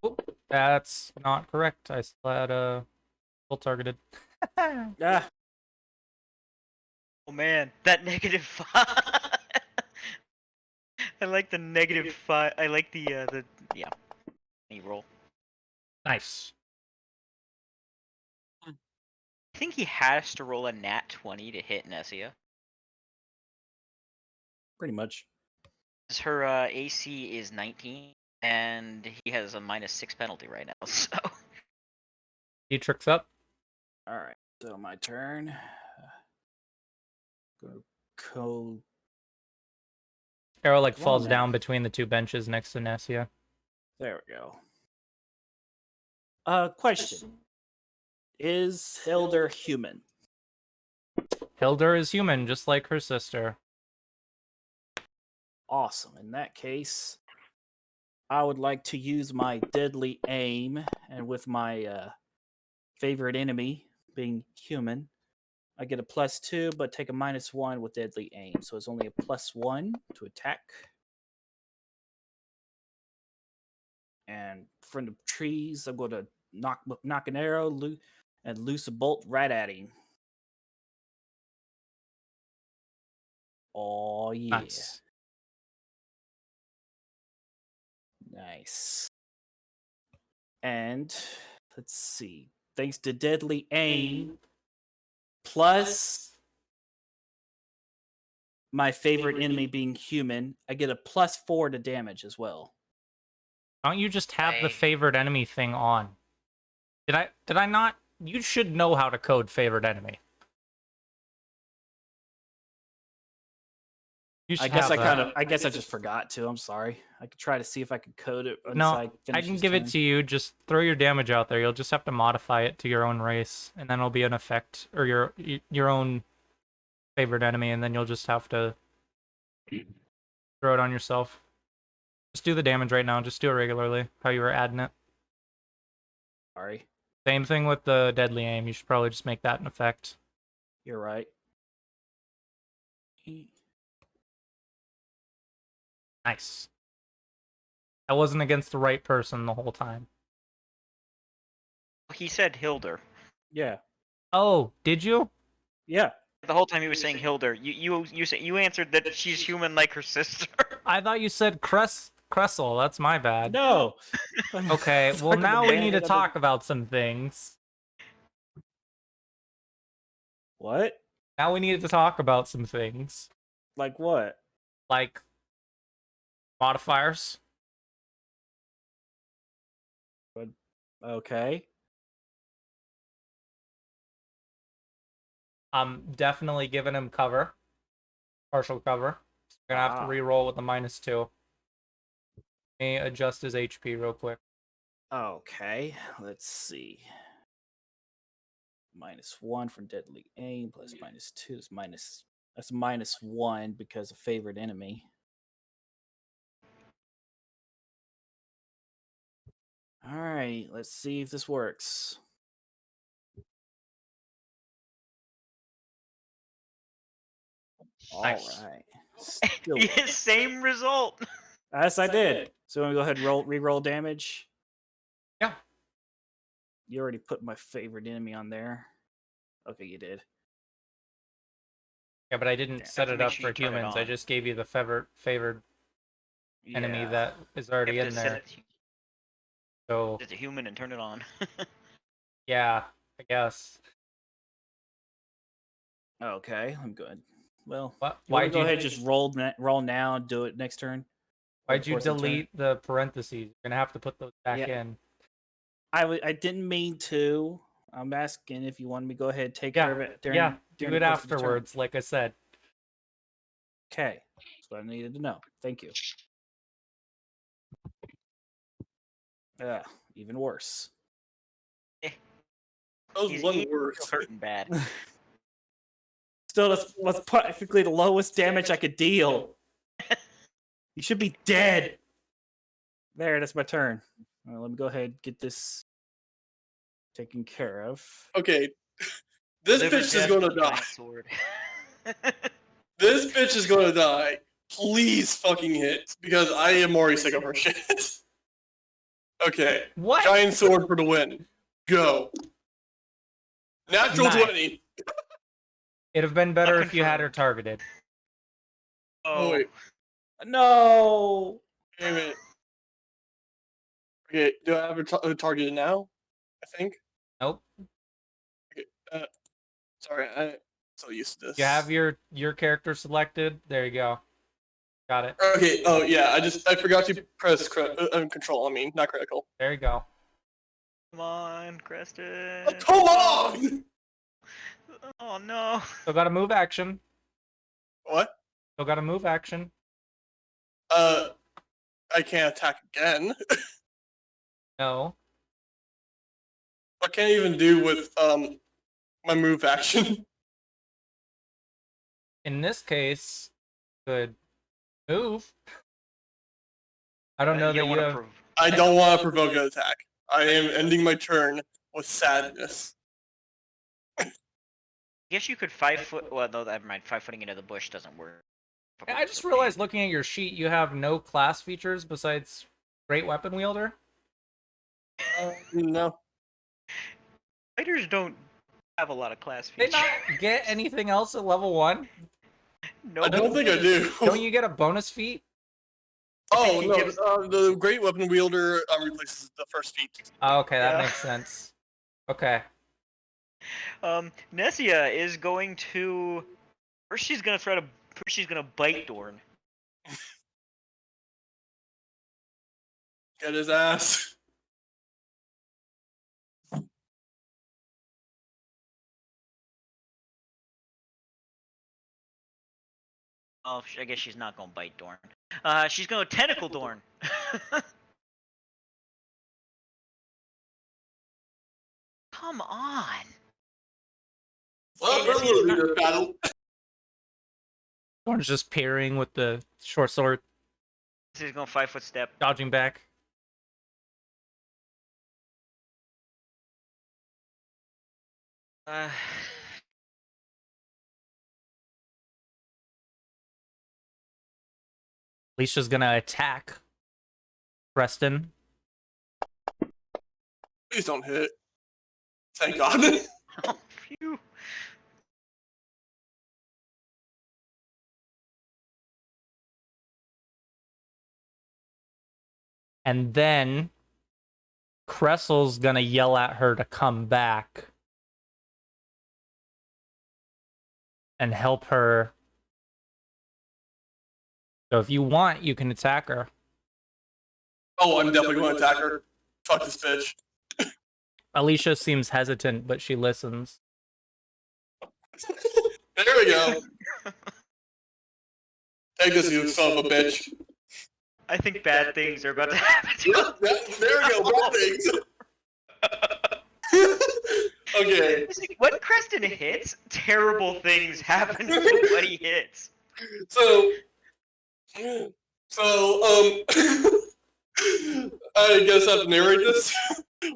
Oop, that's not correct. I still had full targeted. Ah, Oh man, that -5. I like the -5. I like the yeah. Any roll. Nice. I think he has to roll a nat 20 to hit Nessia. pretty much. Her AC is 19, and he has a -6 penalty right now. So He tricks up. All right, so my turn. Go code. Arrow like Come on, falls man. down between the two benches next to Nessia. There we go. Question: Is Hilder human? Hildur is human, just like her sister. Awesome. In that case, I would like to use my deadly aim, and with my favorite enemy being human, I get a +2, but take a -1 with deadly aim. So it's only a +1 to attack. And friend of trees, I'm going to knock an arrow and loose a bolt right at him. Oh yeah. Nice. Nice. And let's see. Thanks to deadly aim, plus my favorite enemy being human, I get a +4 to damage as well. Why don't you just have the Dang. favored enemy thing on? Did I not? You should know how to code favored enemy. You should I guess have that. I guess I just forgot to. I'm sorry. I could try to see if I could code it once No, I finish I can this give it turn. to you. Just throw your damage out there. You'll just have to modify it to your own race, and then it'll be an effect, or your own favorite enemy, and then you'll just have to throw it on yourself. Just do the damage right now. Just do it regularly, how you were adding it. Sorry. Same thing with the deadly aim. You should probably just make that an effect. You're right. Nice. I wasn't against the right person the whole time. he said Hildur. Yeah. Oh, did you? Yeah. The whole time he was saying Hildur. You answered that she's human like her sister. I thought you said Cressel. That's my bad. No. Okay, well Talking now about we need to bandit, talk about some things. What? Now we need to talk about some things. Like what? Like modifiers. Okay. I'm definitely giving him cover. Partial cover. So we're gonna have to re-roll with the -2. Let me adjust his HP real quick. Okay. Let's see. -1 from deadly aim plus -2 is that's -1 because of favorite enemy. All right, let's see if this works. All Nice. right. Still Yes, same result. Yes, I did. So I'm gonna go ahead and re-roll damage. Yeah. You already put my favorite enemy on there. Okay, you did. Yeah, but I didn't set to it make up sure for you turn it humans. I on. just gave you the favored enemy Yeah. that is already You have in to there. set it So as a human and turn it on. yeah, I guess. Okay, I'm good. Well, What? you want to Why'd go you ahead and just roll now and do it next turn? why'd you Towards the turn? delete the parentheses? You're gonna have to put those back Yeah. in. I didn't mean to. I'm asking if you want me to go ahead and take care of it during, do during it the course of the turn. afterwards, like I said. Okay, that's what I needed to know. Thank you. Even worse. That was one worse. Hurting bad. Still, that's practically the lowest damage I could deal. You should be dead. There, that's my turn. Let me go ahead and get this taken care of. Okay, this bitch is gonna die. This bitch is gonna die. Please fucking hit, because I am already sick of her shit. Okay. What? Giant sword for the win. Go. Natural 20. It'd have been better if you had her targeted. Oh, wait. No. Wait a minute. Okay, do I have her targeted now? I think. Nope. Okay, sorry, I'm so used to this. You have your character selected. There you go. Got it. Okay. Oh yeah, I forgot to press control. I mean, not critical. There you go. Come on, Creston. Oh, come on! Oh no. Still got a move action. What? Still got a move action. I can't attack again. No. I can't even do with my move action. In this case, good move. I don't know that you have... I don't want to provoke an attack. I am ending my turn with sadness. I guess you could 5 foot. Well, no, never mind. 5-footing into the bush doesn't work. I just realized looking at your sheet, you have no class features besides Great Weapon Wielder. No. Fighters don't have a lot of class Did features. they not get anything else at level 1? No, I don't think I do. Don't you get a bonus feat? Oh no, the Great Weapon Wielder replaces the first feat. Oh, okay, that makes sense. Okay. Nessia is going to. First, she's gonna bite Dorn. Get his ass. Oh, I guess she's not gonna bite Dorn. She's gonna tentacle Dorn. Come on. Well, we're losing this battle. Dorn's just parrying with the short sword. She's going 5-foot step. Dodging back. Alicia's gonna attack Preston. Please don't hit. Thank God. Oh, phew. And then Cressel's gonna yell at her to come back and help her. So if you want, you can attack her. Oh, I'm definitely going to attack her. Fuck this bitch. Alicia seems hesitant, but she listens. There we go. Take this, you son of a bitch. I think bad things are about to happen. There we go, bad things. Okay. When Creston hits, terrible things happen when he hits. So, I guess I have to narrate this.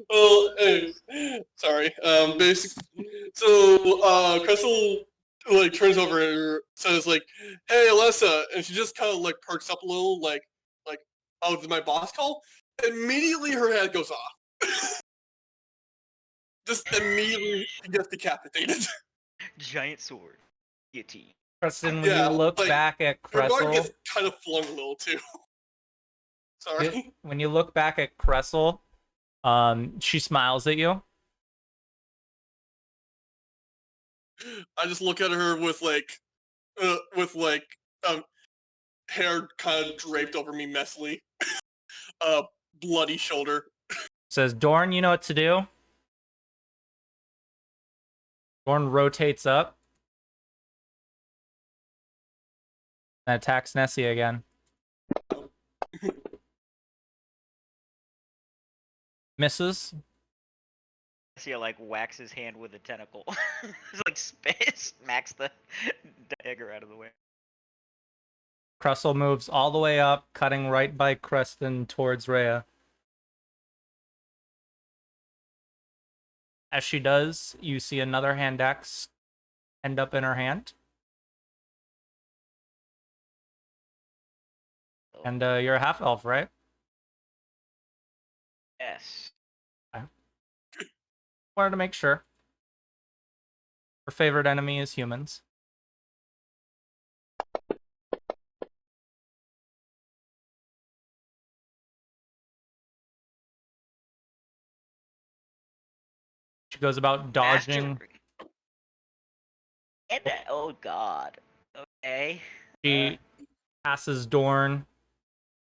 Well, anyways, sorry. Crystal like turns over and says like, "Hey, Alessa," and she just kind of like perks up a little, like, "Oh, did my boss call?" Immediately, her head goes off. Just immediately gets decapitated. Giant sword, guillotine. Preston, when you look back at Cressel, her guard gets kind of flung a little too. Sorry. When you look back at Cressel, she smiles at you. I just look at her with hair kind of draped over me messily, bloody shoulder. Says, Dorn, you know what to do? Dorn rotates up. And attacks Nessie again. Misses. Nessie like whacks his hand with a tentacle. It's like smacks the dagger out of the way. Cressel moves all the way up, cutting right by Creston towards Rhea. As she does, you see another hand axe end up in her hand. And you're a half-elf, right? Yes. Okay. Wanted to make sure. Her favorite enemy is humans. She goes about dodging. And oh god. Okay. She passes Dorn,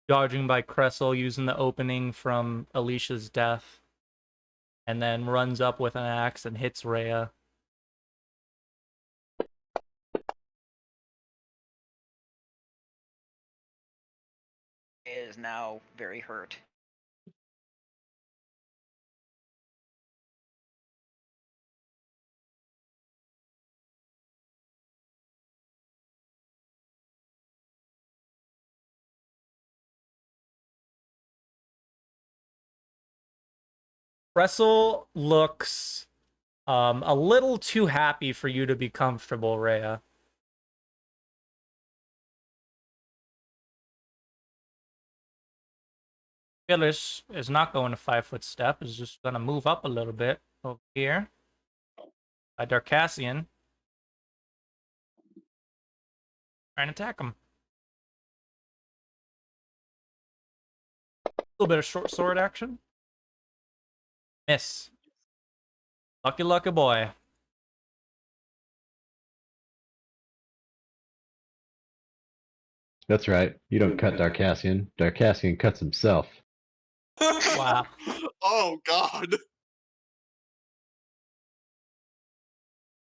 dodging by Cressel, using the opening from Alicia's death, and then runs up with an axe and hits Rhea. Is now very hurt. Cressel looks a little too happy for you to be comfortable, Rhea. Phyllis is not going to 5-foot step, is just going to move up a little bit over here. By Darcassian. Trying to attack him. A little bit of short sword action. Miss. Lucky, lucky boy. That's right. You don't cut Darcassian. Darcassian cuts himself. Wow. Oh god.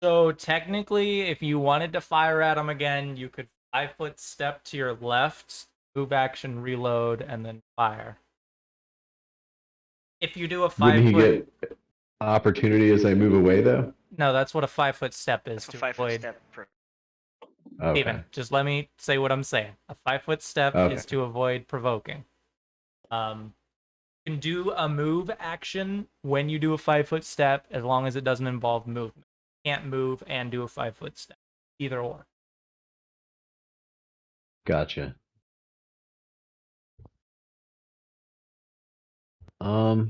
So technically, if you wanted to fire at him again, you could 5-foot step to your left, move action, reload, and then fire. If you do a 5-foot... Wouldn't he get opportunity as I move away, though? No, that's what a 5-foot step is. That's to a 5-foot avoid... step. Okay. Steven, just let me say what I'm saying. A 5-foot step is to avoid provoking. You can do a move action when you do a 5-foot step, as long as it doesn't involve movement. You can't move and do a 5-foot step. Either or. Gotcha. As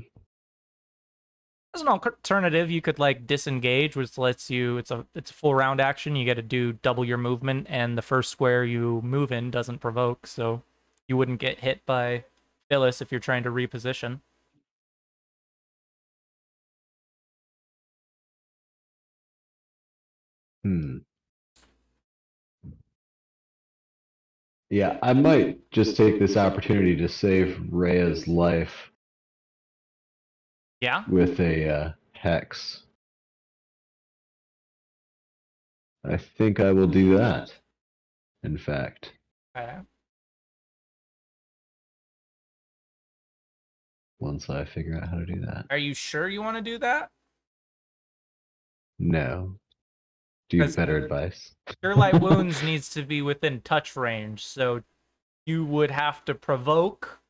an alternative, you could like disengage, which lets you it's a full round action. You get to do double your movement, and the first square you move in doesn't provoke, so you wouldn't get hit by Phyllis if you're trying to reposition. Yeah, I might just take this opportunity to save Rhea's life. Yeah? With a hex. I think I will do that, in fact. Okay. Once I figure out how to do that. Are you sure you want to do that? No. Do you have better advice? Cure Light Wounds needs to be within touch range, so you would have to provoke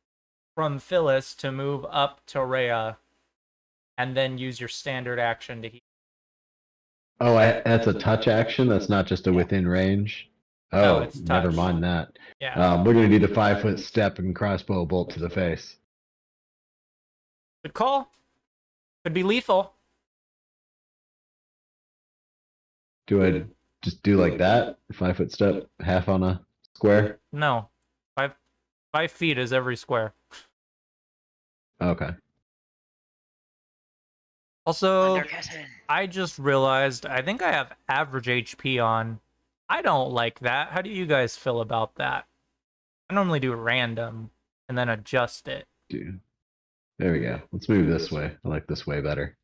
from Phyllis to move up to Rhea, and then use your standard action to heal. Oh, that's a touch action? That's not just a within range? Oh, no, it's never touch. mind that. Yeah. We're going to do the 5-foot step and crossbow bolt to the face. Good call. Could be lethal. Do I just do like that? 5-foot step, half on a square? No. 5 feet is every square. Okay. Also, I just realized I think I have average HP on. I don't like that. How do you guys feel about that? I normally do random and then adjust it. Dude. There we go. Let's move this way. I like this way better.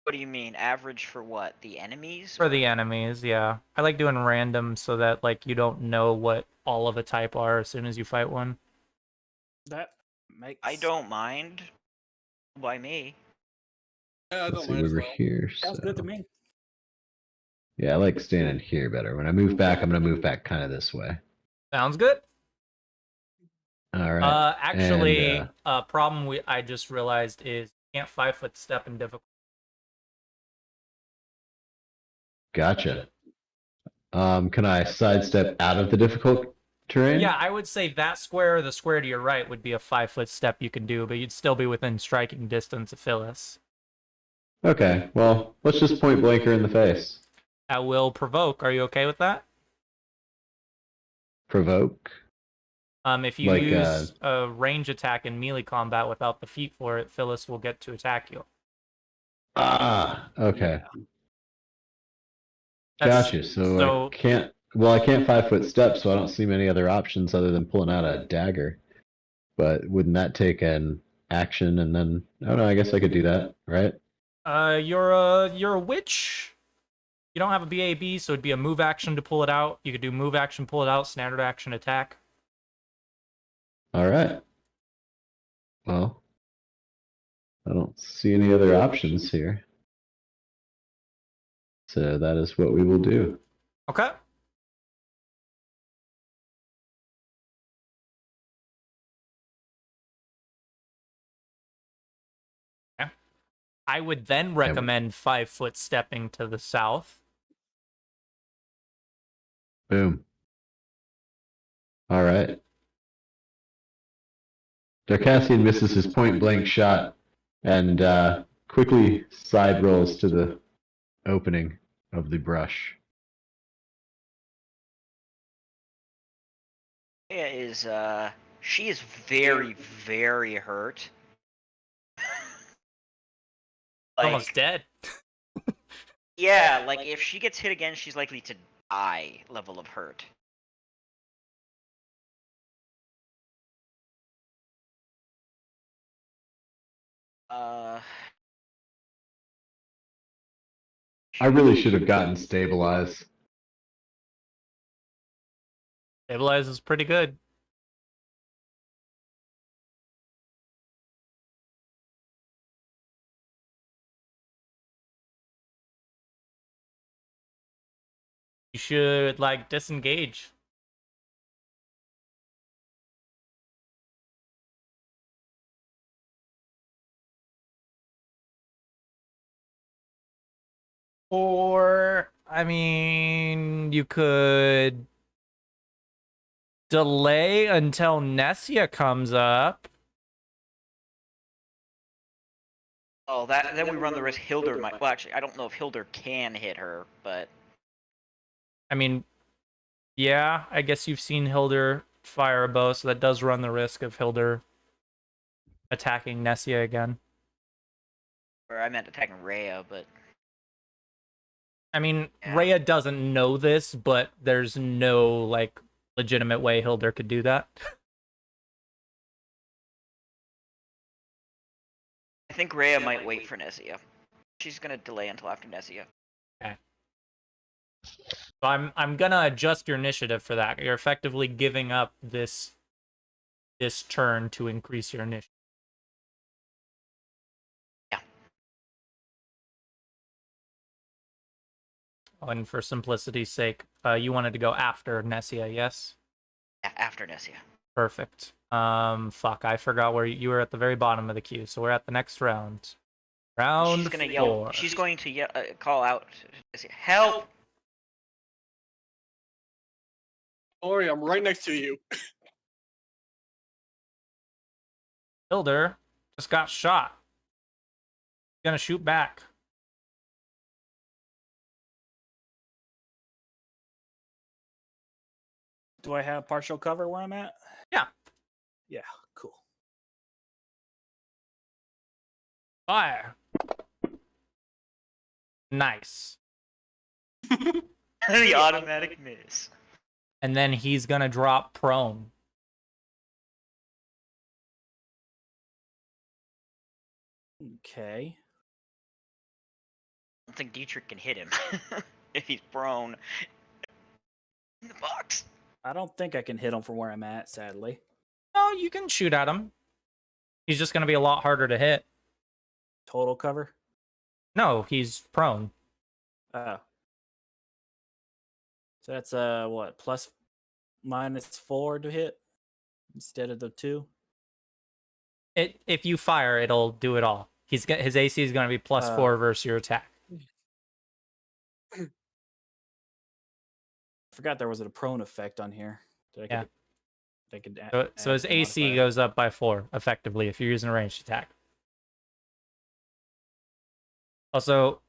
What do you mean? Average for what? The enemies? For the enemies, yeah. I like doing random so that like you don't know what all of a type are as soon as you fight one. That makes. I don't mind. By me. Yeah, I Let's don't see mind as over well. here. Sounds good to me. Yeah, I like standing here better. When I move back, I'm gonna move back kind of this way. Sounds good. All right. Actually, And, problem I just realized is you can't 5-foot step in difficult. gotcha. Can I sidestep out of the difficult terrain? Yeah, I would say that square or the square to your right would be a 5-foot step you can do, but you'd still be within striking distance of Phyllis. Okay, well, let's just point blank her in the face. At will provoke. Are you okay with that? Provoke? If you Like, use a range attack in melee combat without the feat for it, Phyllis will get to attack you. Okay. That's- Gotcha. So I can't. Well, I can't 5-foot step, so I don't see many other options other than pulling out a dagger. But wouldn't that take an action and then? Oh no, I guess I could do that, right? You're a witch. You don't have a BAB, so it'd be a move action to pull it out. You could do move action, pull it out, standard action, attack. All right. Well, I don't see any other options here. So that is what we will do. Okay. I would then recommend 5-foot stepping to the south. Boom. All right. Darcassian misses his point blank shot and quickly side rolls to the opening of the brush. Rhea is she is very, very hurt. Almost dead. Yeah, like if she gets hit again, she's likely to die level of hurt. I really should have gotten stabilize. Stabilize is pretty good. You should like disengage. Or, I mean, you could delay until Nessia comes up. Oh, then we run the risk Hildur might. Well, actually, I don't know if Hildur can hit her, but I mean, yeah, I guess you've seen Hildur fire a bow, so that does run the risk of Hildur attacking Nessia again. or I meant attacking Rhea, but I mean, yeah. Rhea doesn't know this, but there's no like legitimate way Hildur could do that. I think Rhea might wait for Nessia. She's gonna delay until after Nessia. Okay. So I'm gonna adjust your initiative for that. You're effectively giving up this turn to increase your initiative. Yeah. And for simplicity's sake, you wanted to go after Nessia, yes? Yeah, after Nessia. Perfect. Fuck, I forgot where you were at the very bottom of the queue, so we're at the next round. Round She's gonna 4. yell. She's going to yell, call out, "Help!" Ori, I'm right next to you. Hildur just got shot. Gonna shoot back. Do I have partial cover where I'm at? Yeah. Yeah, cool. Fire. Nice. The automatic miss. And then he's gonna drop prone. Okay. I don't think Dietrich can hit him if he's prone in the box. I don't think I can hit him from where I'm at, sadly. No, you can shoot at him. He's just going to be a lot harder to hit. Total cover? No, he's prone. Oh. So that's what, plus -4 to hit instead of the 2? If you fire, it'll do it all. His AC is going to be +4 versus your attack. I forgot there was a prone effect on here. Yeah. Add So his AC goes up by 4 effectively if you're using a ranged attack. Also,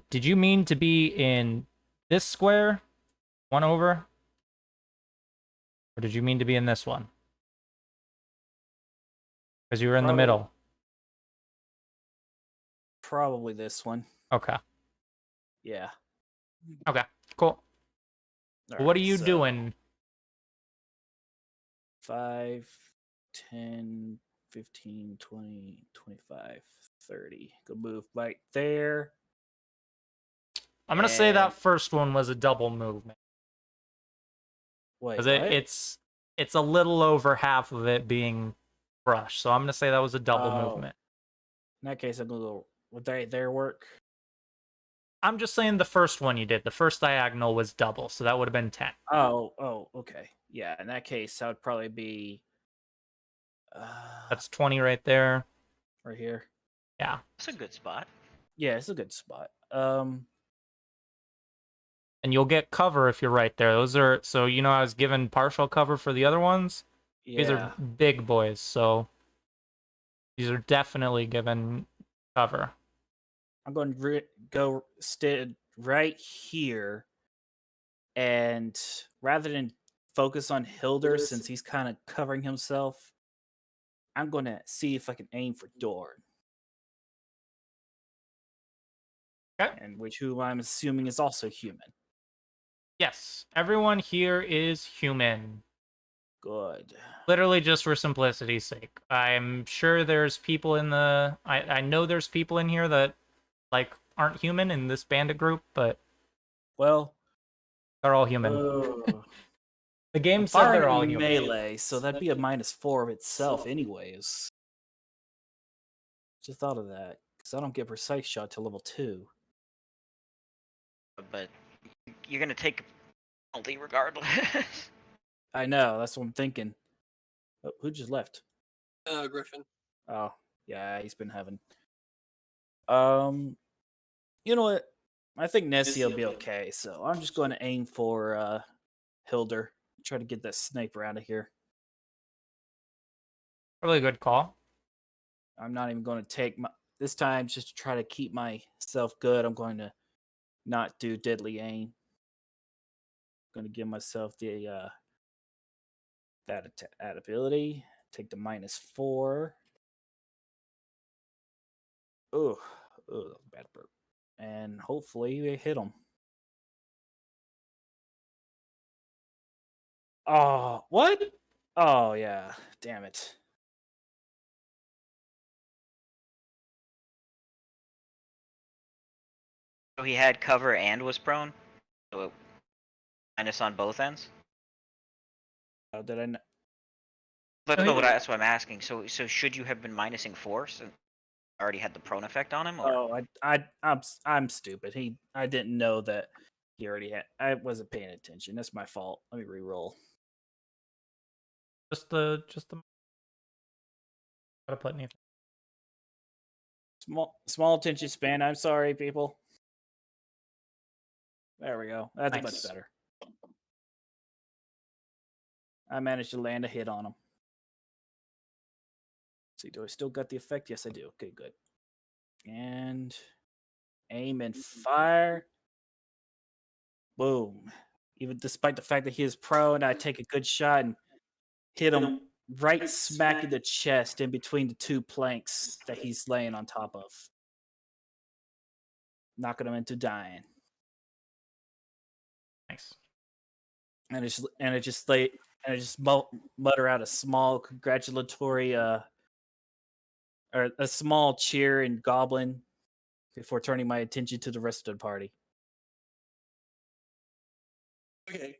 did you mean to be in this square? 1 over? Or did you mean to be in this one? Because you were in the middle. Probably this one. Okay. Yeah. Okay, cool. All What are right, you so doing? 5, 10, 15, 20, 25, 30. Go move right there. I'm going to say that And- first one was a double movement. Wait, Because what? it's a little over half of it being brush. So I'm going to say that was a double movement. In that case, I'm going to go. Would their work? I'm just saying the first one you did. The first diagonal was double, so that would have been 10. Oh, okay. Yeah, in that case, that would probably be. That's 20 right there. Right here. Yeah. That's a good spot. Yeah, it's a good spot. And you'll get cover if you're right there. Those are so I was given partial cover for the other ones. Yeah. These are big boys, so these are definitely given cover. I'm going to go stand right here, and rather than focus on Hilder since he's kind of covering himself, I'm going to see if I can aim for Dorn. Okay. And who I'm assuming is also human. Yes, everyone here is human. Good. Literally just for simplicity's sake. I'm sure there's people in the... I know there's people in here that, aren't human in this bandit group, but... Well... They're all human. The game said they're all human. Melee, so that'd be a -4 of itself anyways. Just thought of that. Because I don't get precise shot till level 2. But you're going to take a penalty regardless. I know, that's what I'm thinking. Oh, who just left? Griffin. Oh, yeah, he's been having. You know what? I think Nessie will be okay, so I'm just going to aim for Hilder. Try to get that sniper out of here. Really good call. I'm not even going to take this time just to try to keep myself good. I'm going to not do deadly aim. I'm going to give myself the that ability. Take the -4. Oh, bad burp. And hopefully we hit him. Oh, what? Oh, yeah. Damn it. So he had cover and was prone? So minus on both ends? Oh, did I not? That's what I'm asking. So should you have been minusing 4 since already had the prone effect on him? Or? Oh, I'm stupid. I didn't know that he already had. I wasn't paying attention. That's my fault. Let me re-roll. Just the. Gotta put anything. Small attention span. I'm sorry, people. There we go. That's Nice. much better. I managed to land a hit on him. Let's see, do I still got the effect? Yes, I do. Okay, good. And aim and fire. Boom. Even despite the fact that he is prone, I take a good shot and hit him right smack in the chest in between the 2 planks that he's laying on top of. Knocking him into dying. Nice. And I just mutter out a small congratulatory or a small cheer in Goblin before turning my attention to the rest of the party. Okay.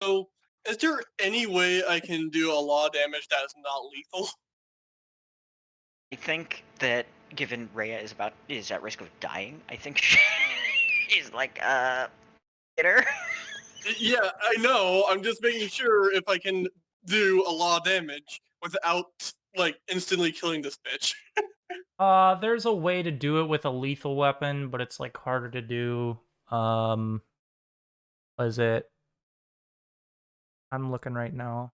So, is there any way I can do a lot of damage that is not lethal? I think that given Rhea is at risk of dying, I think she's like, hit her. Yeah, I know. I'm just making sure if I can do a lot of damage without like instantly killing this bitch. There's a way to do it with a lethal weapon, but it's like harder to do. Was it? I'm looking right now.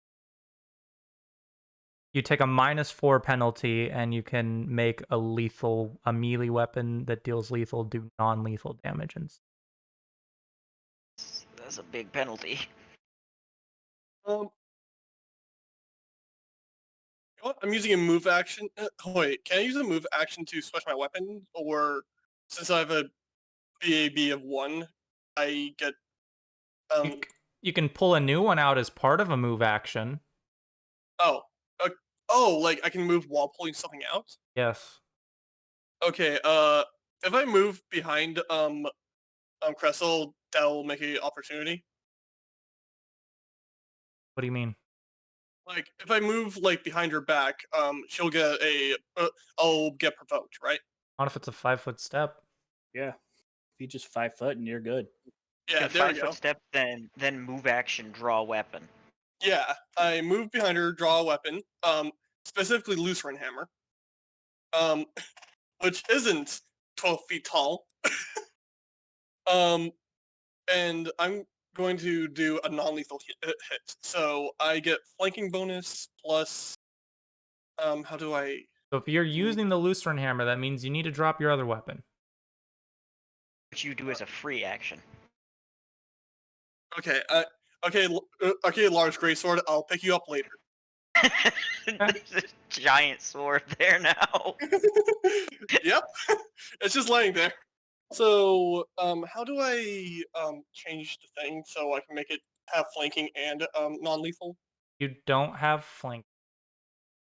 You take a -4 penalty, and you can make a melee weapon that deals lethal do non-lethal damage. That's a big penalty. You know what? I'm using a move action. Wait, can I use a move action to switch my weapon, or since I have a BAB of 1, I get You can pull a new one out as part of a move action. Like I can move while pulling something out? Yes. Okay, if I move behind Cressel, that'll make an opportunity. What do you mean? Like if I move like behind her back, she'll get I'll get provoked, right? Not if it's a 5-foot step. Yeah. If you just 5 foot and you're good. Yeah, there we go. 5-foot step, then move action, draw weapon. Yeah, I move behind her, draw a weapon, specifically Lutheran hammer, which isn't 12 feet tall. And I'm going to do a non-lethal hit. So I get flanking bonus plus. How do I? So if you're using the Lutheran hammer, that means you need to drop your other weapon. Which you do as a free action. Okay. Okay. Large greatsword. I'll pick you up later. There's a giant sword there now. Yep. It's just laying there. So, how do I change the thing so I can make it have flanking and non-lethal? You don't have flank.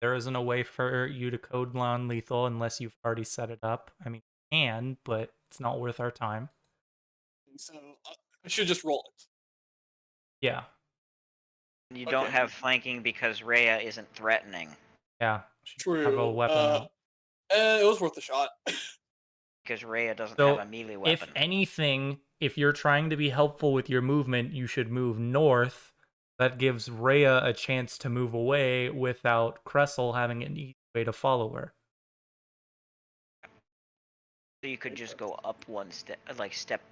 There isn't a way for you to code non-lethal unless you've already set it up. I mean, you can, but it's not worth our time. So I should just roll it. Yeah. You don't have flanking because Rhea isn't threatening. Yeah. True. Have a weapon out. It was worth a shot. Because Rhea doesn't have a melee weapon. If anything, if you're trying to be helpful with your movement, you should move north. That gives Rhea a chance to move away without Cressel having an easy way to follow her. So you could just go up one step, like step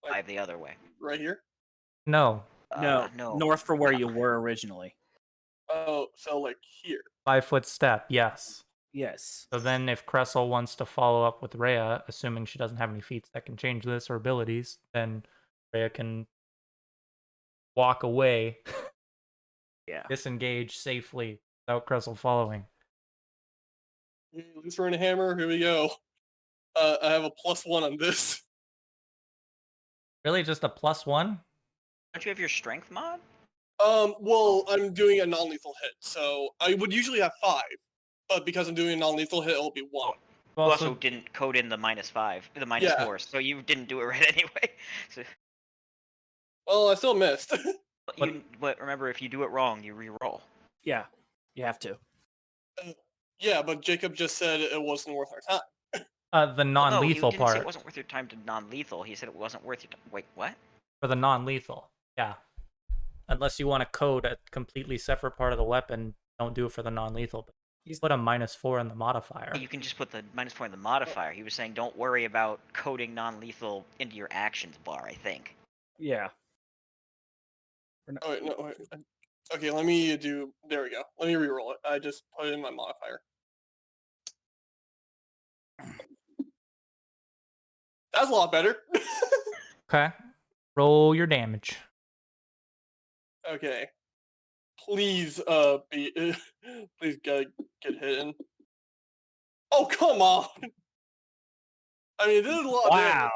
5 the other way. Right here? No. No, no. north from where you were originally. Oh, so like here. 5-foot step, yes. Yes. So then if Cressel wants to follow up with Rhea, assuming she doesn't have any feats that can change this or abilities, then Rhea can walk away. Yeah. Disengage safely without Cressel following. Lutheran hammer, here we go. I have a +1 on this. Really, just a +1? Don't you have your strength mod? Well, I'm doing a non-lethal hit, so I would usually have 5, but because I'm doing a non-lethal hit, it'll be 1. You also didn't code in the -5, the -4, so you didn't do it right anyway. So... Well, I still missed. But remember, if you do it wrong, you re-roll. Yeah, you have to. Yeah, but Jacob just said it wasn't worth our time. The non-lethal no, he didn't part. say it wasn't worth your time to non-lethal. He said it wasn't worth your time. Wait, what? For the non-lethal, yeah. Unless you want to code a completely separate part of the weapon, don't do it for the non-lethal. But you put a -4 in the modifier. You can just put the -4 in the modifier. He was saying don't worry about coding non-lethal into your actions bar, I think. Yeah. Oh, wait, no, wait. Okay, let me do... There we go. Let me re-roll it. I just put it in my modifier. That's a lot better. Okay. Roll your damage. Okay. Please, please get hit in. Oh, come on! I mean, this is a lot of damage.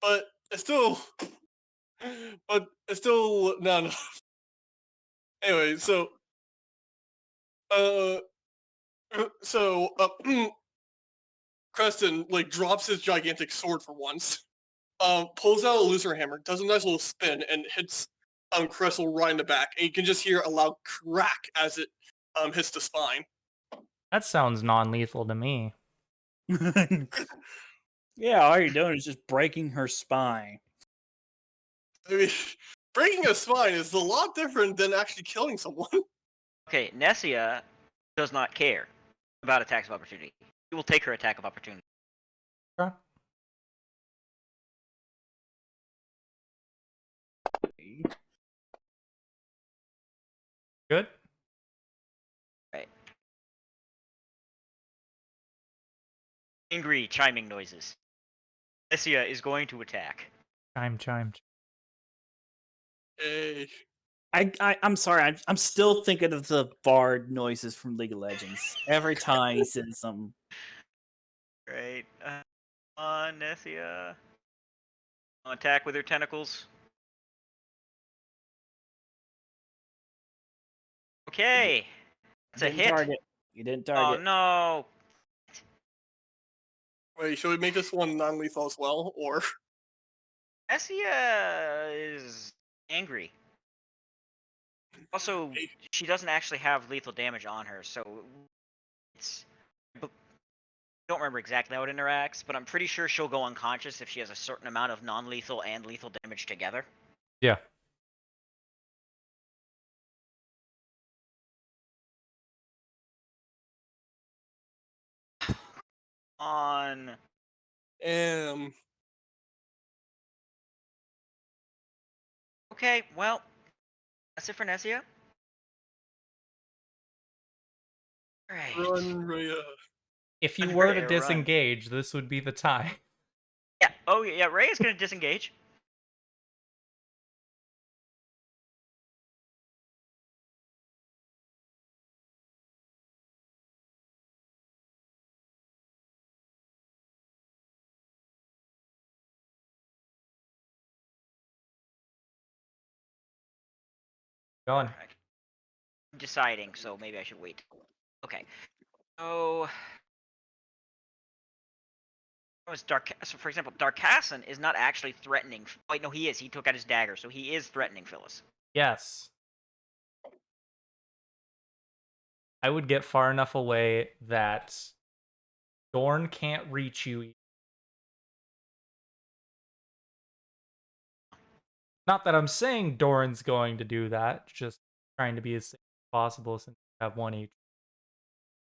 But it's still... not enough. Anyway, so... Creston like drops his gigantic sword for once, pulls out a loser hammer, does a nice little spin, and hits Cressel right in the back, and you can just hear a loud crack as it hits the spine. That sounds non-lethal to me. Yeah, all you're doing is just breaking her spine. I mean, breaking a spine is a lot different than actually killing someone. Okay, Nessia does not care about attacks of opportunity. He will take her attack of opportunity. Okay. Good. Right. Angry chiming noises. Nessia is going to attack. Chime. Hey. I'm sorry. I'm still thinking of the bard noises from League of Legends. Every time he says something. Right. On Nessia. Attack with her tentacles. Okay. It's a hit. Target. You didn't target. Oh no. Wait, should we make this one non-lethal as well, or? Nessia is angry. Also, she doesn't actually have lethal damage on her, so it's. I don't remember exactly how it interacts, but I'm pretty sure she'll go unconscious if she has a certain amount of non-lethal and lethal damage together. Yeah. On. Okay, well, that's it for Nessia. Right. Run, Rhea. If you were to disengage, this would be the time. Yeah. Oh yeah. Ray is gonna disengage. Go on. I'm deciding, so maybe I should wait. Okay. So. So, for example, Darkasson is not actually threatening. Wait, no, he is. He took out his dagger, so he is threatening Phyllis. Yes. I would get far enough away that Dorn can't reach you. Not that I'm saying Dorn's going to do that, just trying to be as safe as possible since you have 1 each.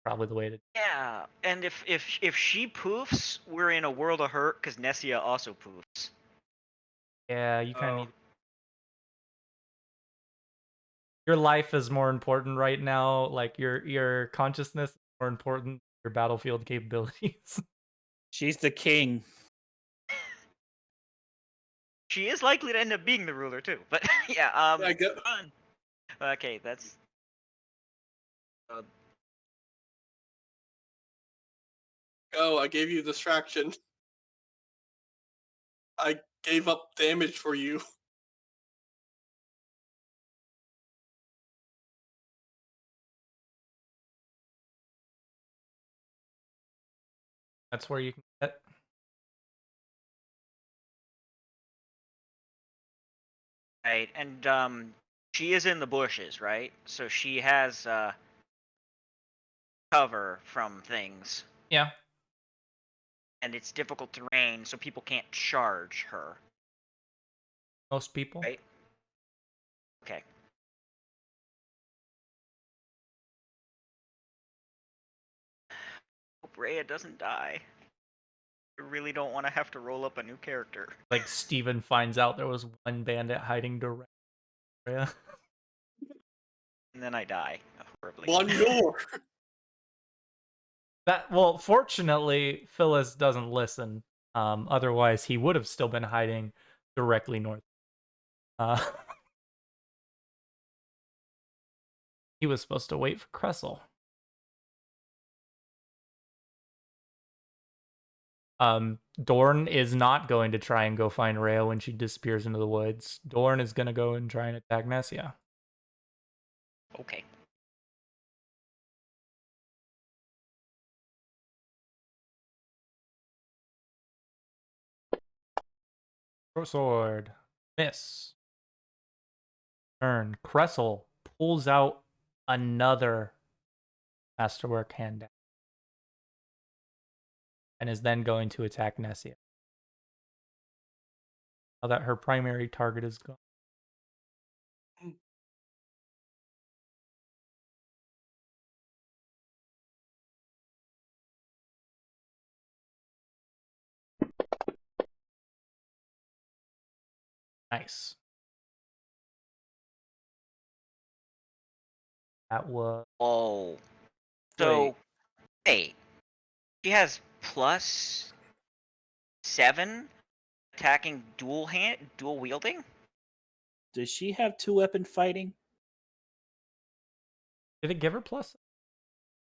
Probably the way to. Yeah, and if she poofs, we're in a world of hurt because Nessia also poofs. Yeah, you kind of need. Your life is more important right now. Like your consciousness is more important than your battlefield capabilities. She's the king. She is likely to end up being the ruler too, but yeah. I get. Okay, that's. Oh, I gave you distraction. I gave up damage for you. That's where you can get. Right, and she is in the bushes, right? So she has cover from things. Yeah. And it's difficult terrain, so people can't charge her. Most people. Right? Okay. Hope Rhea doesn't die. I really don't want to have to roll up a new character. Like Steven finds out there was one bandit hiding directly. Yeah. And then I die horribly. Bonjour. Well, fortunately, Phyllis doesn't listen. Otherwise, he would have still been hiding directly north. He was supposed to wait for Cressel. Dorn is not going to try and go find Rhea when she disappears into the woods. Dorn is going to go and try and attack Nessia. Okay. Short sword. Miss. Turn. Cressel pulls out another masterwork hand dagger and is then going to attack Nessia. Now that her primary target is gone. Nice. That was... Oh. So, hey, she has +7 attacking dual wielding? Does she have 2-weapon fighting? Did it give her plus?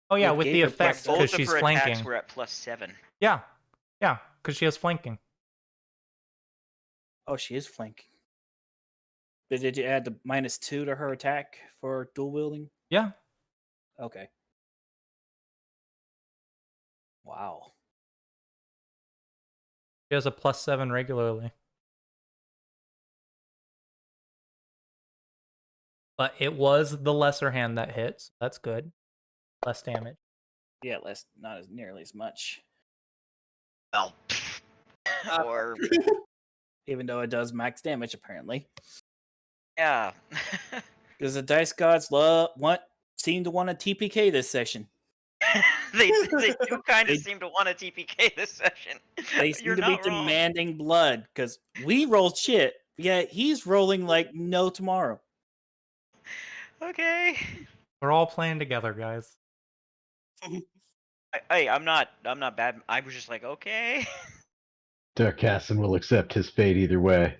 Oh yeah, It with gave the her effects plus because Both of she's her flanking. attacks were at +7. Yeah, because she has flanking. Oh, she is flanking. But did you add the -2 to her attack for dual wielding? Yeah. Okay. Wow. She has a +7 regularly. But it was the lesser hand that hits. That's good. Less damage. Yeah, not as nearly as much. Well, or Even though it does max damage, apparently. yeah. Because the dice gods seem to want a TPK this session. they do kind They- of seem to want a TPK this session. They seem You're to be not wrong. demanding blood because we rolled shit. Yet he's rolling like no tomorrow. Okay. We're all playing together, guys. Hey, I'm not bad. I was just like, okay. Darkassin will accept his fate either way.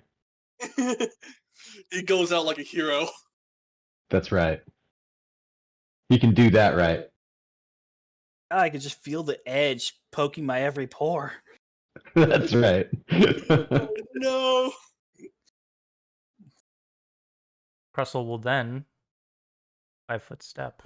He goes out like a hero. That's right. He can do that right. I could just feel the edge poking my every pore. That's right. No. Cressel will then 5-foot step.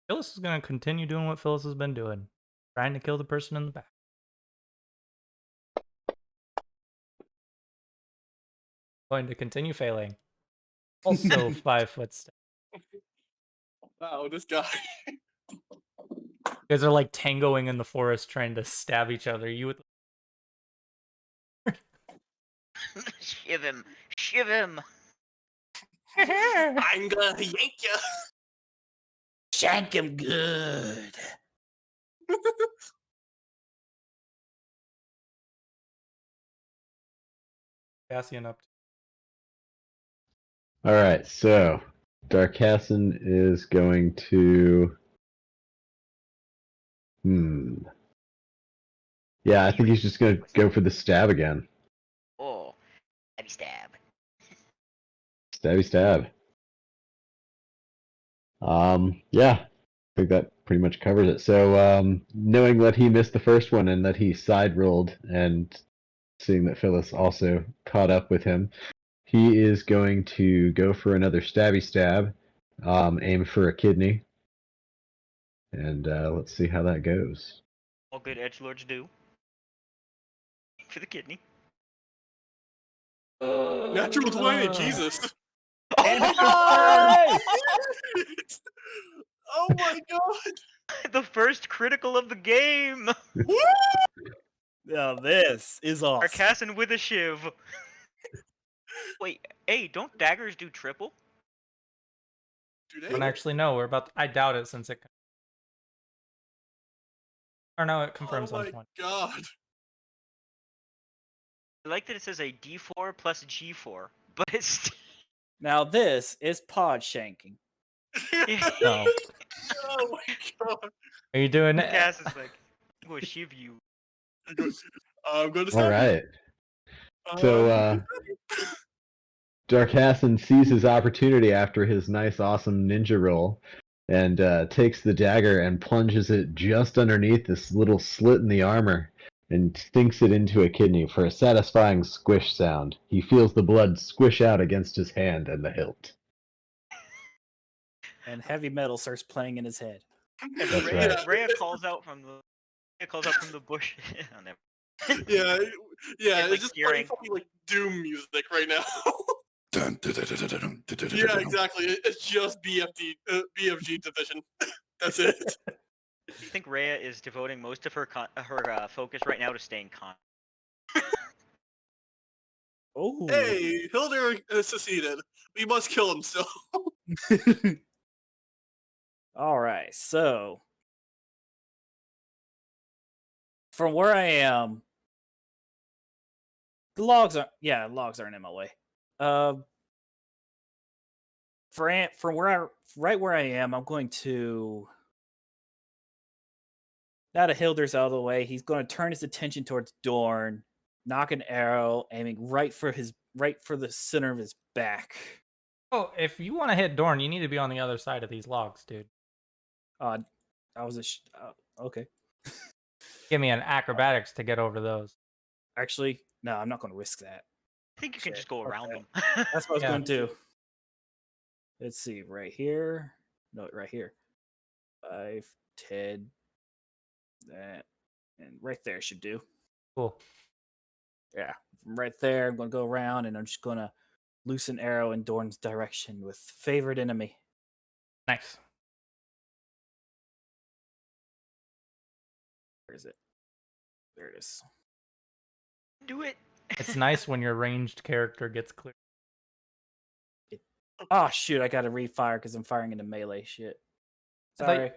Phyllis is going to continue doing what Phyllis has been doing. Trying to kill the person in the back. Going to continue failing. Also 5-foot step. Wow, this guy. You guys are like tangoing in the forest trying to stab each other. You would... Shiv him. Shiv him. I'm gonna yank ya. Shank him good. Cassian up. Alright, so Darkassin is going to... Yeah, I think he's just going to go for the stab again. Oh, stabby stab. Stabby stab. Yeah, I think that pretty much covers it. So, knowing that he missed the first one and that he side rolled, and seeing that Phyllis also caught up with him, he is going to go for another stabby stab, aim for a kidney, and let's see how that goes. All good edgelords do. For the kidney. Natural 20, Jesus. Oh, Oh my god. the first critical of the game. Now this is awesome. Arcassin with a shiv. Wait, hey, don't daggers do triple? Do I they? don't actually know. We're about. I doubt it since it. Or no, it confirms Oh on my 20. god. I like that it says a D4 plus G4, but it's. Now this is pod shanking. No. Oh my god. Are you doing it? Cass is like, I'm gonna shiv you. I'm gonna stop. Alright. So, Darkassin sees his opportunity after his nice, awesome ninja roll, and takes the dagger and plunges it just underneath this little slit in the armor, and sinks it into a kidney for a satisfying squish sound. He feels the blood squish out against his hand and the hilt. And heavy metal starts playing in his head. And That's Rhea, right. Rhea calls out from the bush. Oh, never. Yeah, It's like it's just steering. playing fucking like Doom music right now. Dun, dun, dun, dun, dun, dun, dun, dun, dun, Yeah, dun. exactly. It's just BFG division. That's it. I think Rhea is devoting most of her focus right now to staying calm. Oh. Hey, Hilder seceded. We must kill him still. All right, so from where I am, the logs aren't in my way. From right where I am, I'm going to. Now that Hilder's out of the way, he's going to turn his attention towards Dorn, knock an arrow, aiming right for the center of his back. Oh, if you want to hit Dorn, you need to be on the other side of these logs, dude. I was okay. Give me an acrobatics to get over those. Actually, no, I'm not going to risk that. I think you can Shit, just go fuck around that. them. That's what I was Yeah. going to do. Let's see, right here. No, right here. 5, 10, that, and right there should do. Cool. Yeah, from right there, I'm going to go around, and I'm just going to loose an arrow in Dorn's direction with favorite enemy. Nice. Where is it? There it is. Do it. It's nice when your ranged character gets clear. Oh, shoot, I got to refire because I'm firing into melee shit. Sorry.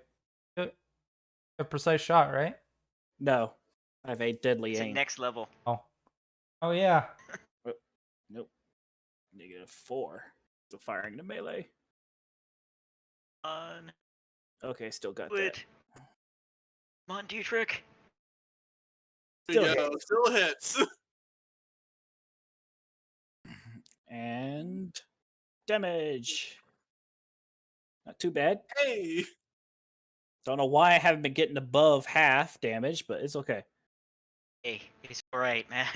A precise shot, right? No, I have a deadly It's aim. next level. Oh yeah. Nope. -4. So firing into melee. Okay, still got that. Come on, Dietrich. Still Still hits. And damage. Not too bad. Hey. Don't know why I haven't been getting above half damage, but it's okay. Hey, it's alright, man.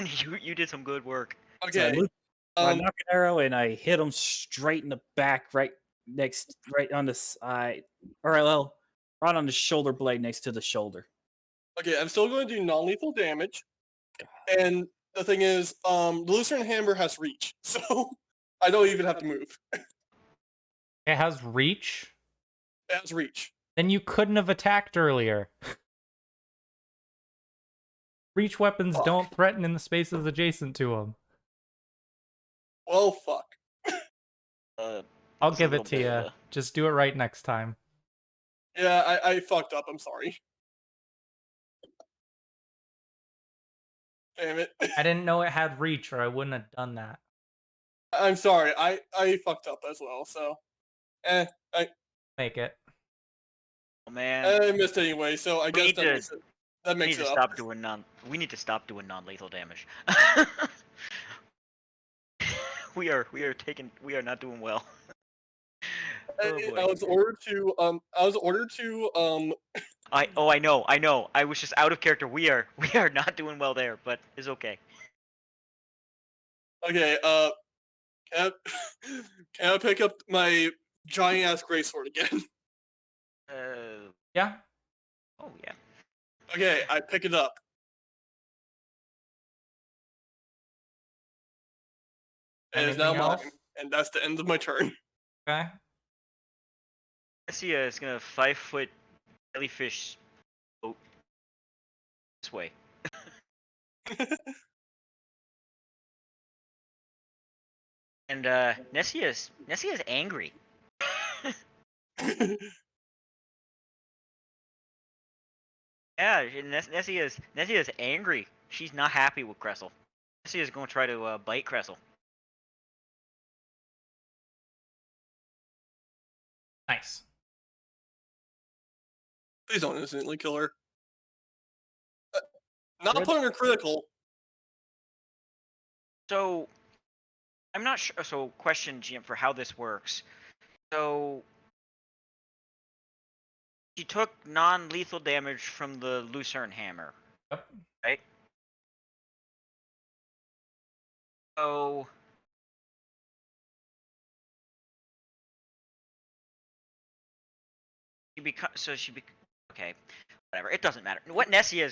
You did some good work. Okay. So I knock an arrow and I hit him straight in the back, right on the side, or well, right on the shoulder blade next to the shoulder. Okay, I'm still going to do non-lethal damage, and the thing is, the Lutheran Hammer has reach, so I don't even have to move. It has reach? It has reach. Then you couldn't have attacked earlier. Reach weapons don't threaten in the spaces adjacent to them. Well, fuck. I'll give it to you. Just do it right next time. Yeah, I fucked up. I'm sorry. Damn it. I didn't know it had reach, or I wouldn't have done that. I'm sorry. I fucked up as well. So, Make it. Oh man. I missed anyway. So I guess that makes it up. We need to stop doing non-lethal damage. we are not doing well. I was ordered to. I know. I was just out of character. We are not doing well there, but it's okay. Okay. Can I pick up my giant ass greatsword again? Yeah. Oh yeah. Okay, I pick it up. It is now mine, and that's the end of my turn. Okay. Nessia is gonna 5-foot jellyfish boat this way. And Nessia's angry. Yeah, Nessia's angry. She's not happy with Cressel. Nessia's gonna try to bite Cressel. Nice. Please don't instantly kill her. Not putting her critical. So, I'm not sure. So, question, GM, for how this works. So, she took non-lethal damage from the Lucerne Hammer. Yep. Right? So okay, whatever. It doesn't matter. What Nessia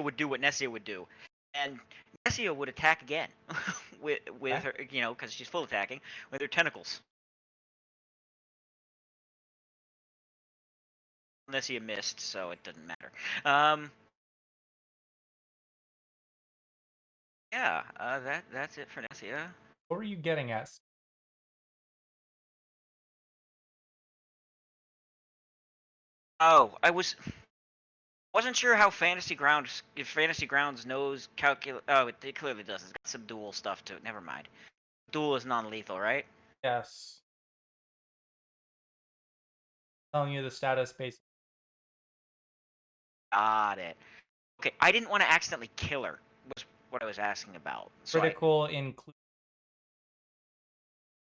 would do what Nessia would do, and Nessia would attack again with her, because she's full attacking with her tentacles. Nessia missed, so it doesn't matter. Yeah, that's it for Nessia. What were you getting at? Oh, wasn't sure how if Fantasy Grounds knows calculate. Oh, it clearly does. It's got some dual stuff to it. Never mind. Dual is non-lethal, right? Yes. Telling you the status base. Got it. Okay, I didn't want to accidentally kill her. Was what I was asking about. So Critical include.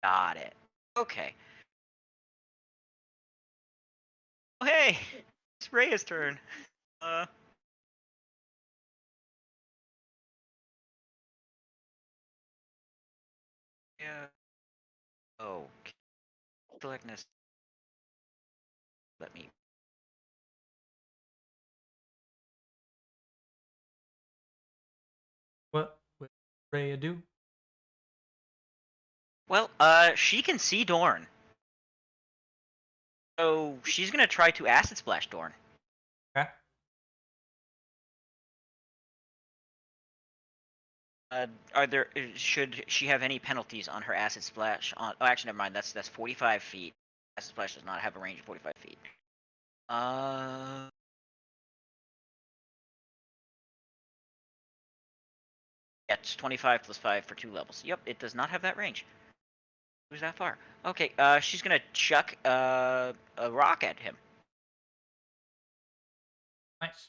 Got it. Okay. Oh, hey, it's Rhea's turn. Yeah. Oh. Selectness. Let me. What would Rhea do? Well, she can see Dorn. So she's gonna try to Acid Splash Dorn. Okay. Should she have any penalties on her Acid Splash? Oh, actually, never mind. That's 45 feet. Acid Splash does not have a range of 45 feet. Yeah, it's 25 plus 5 for 2 levels. Yep, it does not have that range. Who's that far? Okay, she's gonna chuck a rock at him. Nice.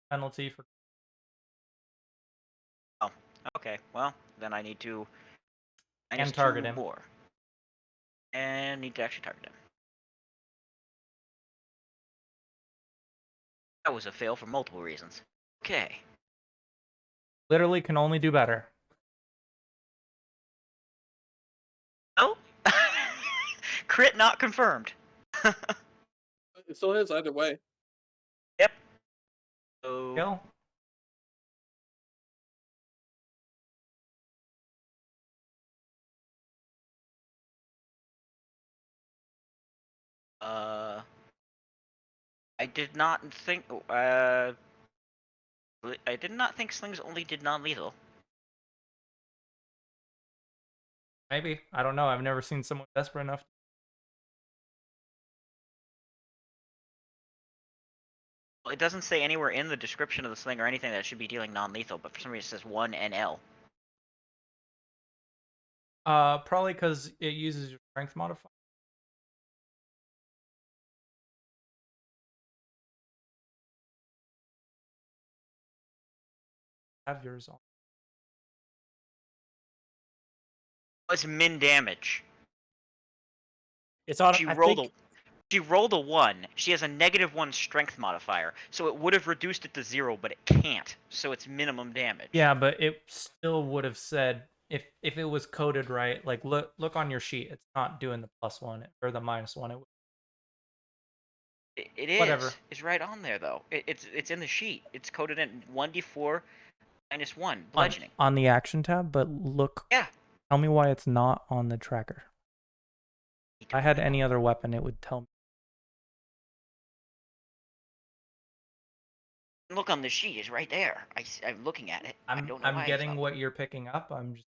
Penalty for. Oh, okay. Well, then I need to. And target him. More. And need to actually target him. That was a fail for multiple reasons. Okay. Literally can only do better. Oh. Crit not confirmed. It still is either way. Yep. So. Kill. I did not think. I did not think slings only did non-lethal. Maybe. I don't know. I've never seen someone desperate enough. Well, it doesn't say anywhere in the description of the sling or anything that it should be dealing non-lethal, but for some reason it says 1 NL. Probably because it uses your strength modifier. Have yours on. It's min damage. It's on. She rolled a 1. She has a -1 strength modifier, so it would have reduced it to 0, but it can't. So it's minimum damage. Yeah, but it still would have said if it was coded right. Like look on your sheet. It's not doing the +1 or the -1. It is. Whatever. It's right on there though. It's in the sheet. It's coded in 1d4 -1 on bludgeoning. on the action tab. But look. Yeah. Tell me why it's not on the tracker. If I had any other weapon, it would tell me. Look on the sheet. It's right there. I'm looking at it. I don't know why I'm getting what you're picking up. I'm just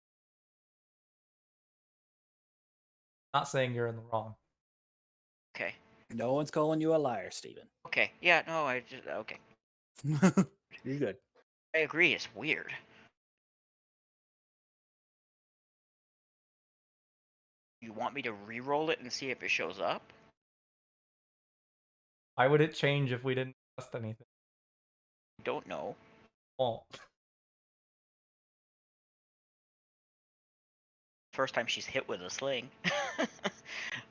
not saying you're in the wrong. Okay. No one's calling you a liar, Steven. Okay. Yeah. No. Okay. You're good. I agree. It's weird. You want me to re-roll it and see if it shows up? Why would it change if we didn't test anything? Don't know. Well, First time she's hit with a sling.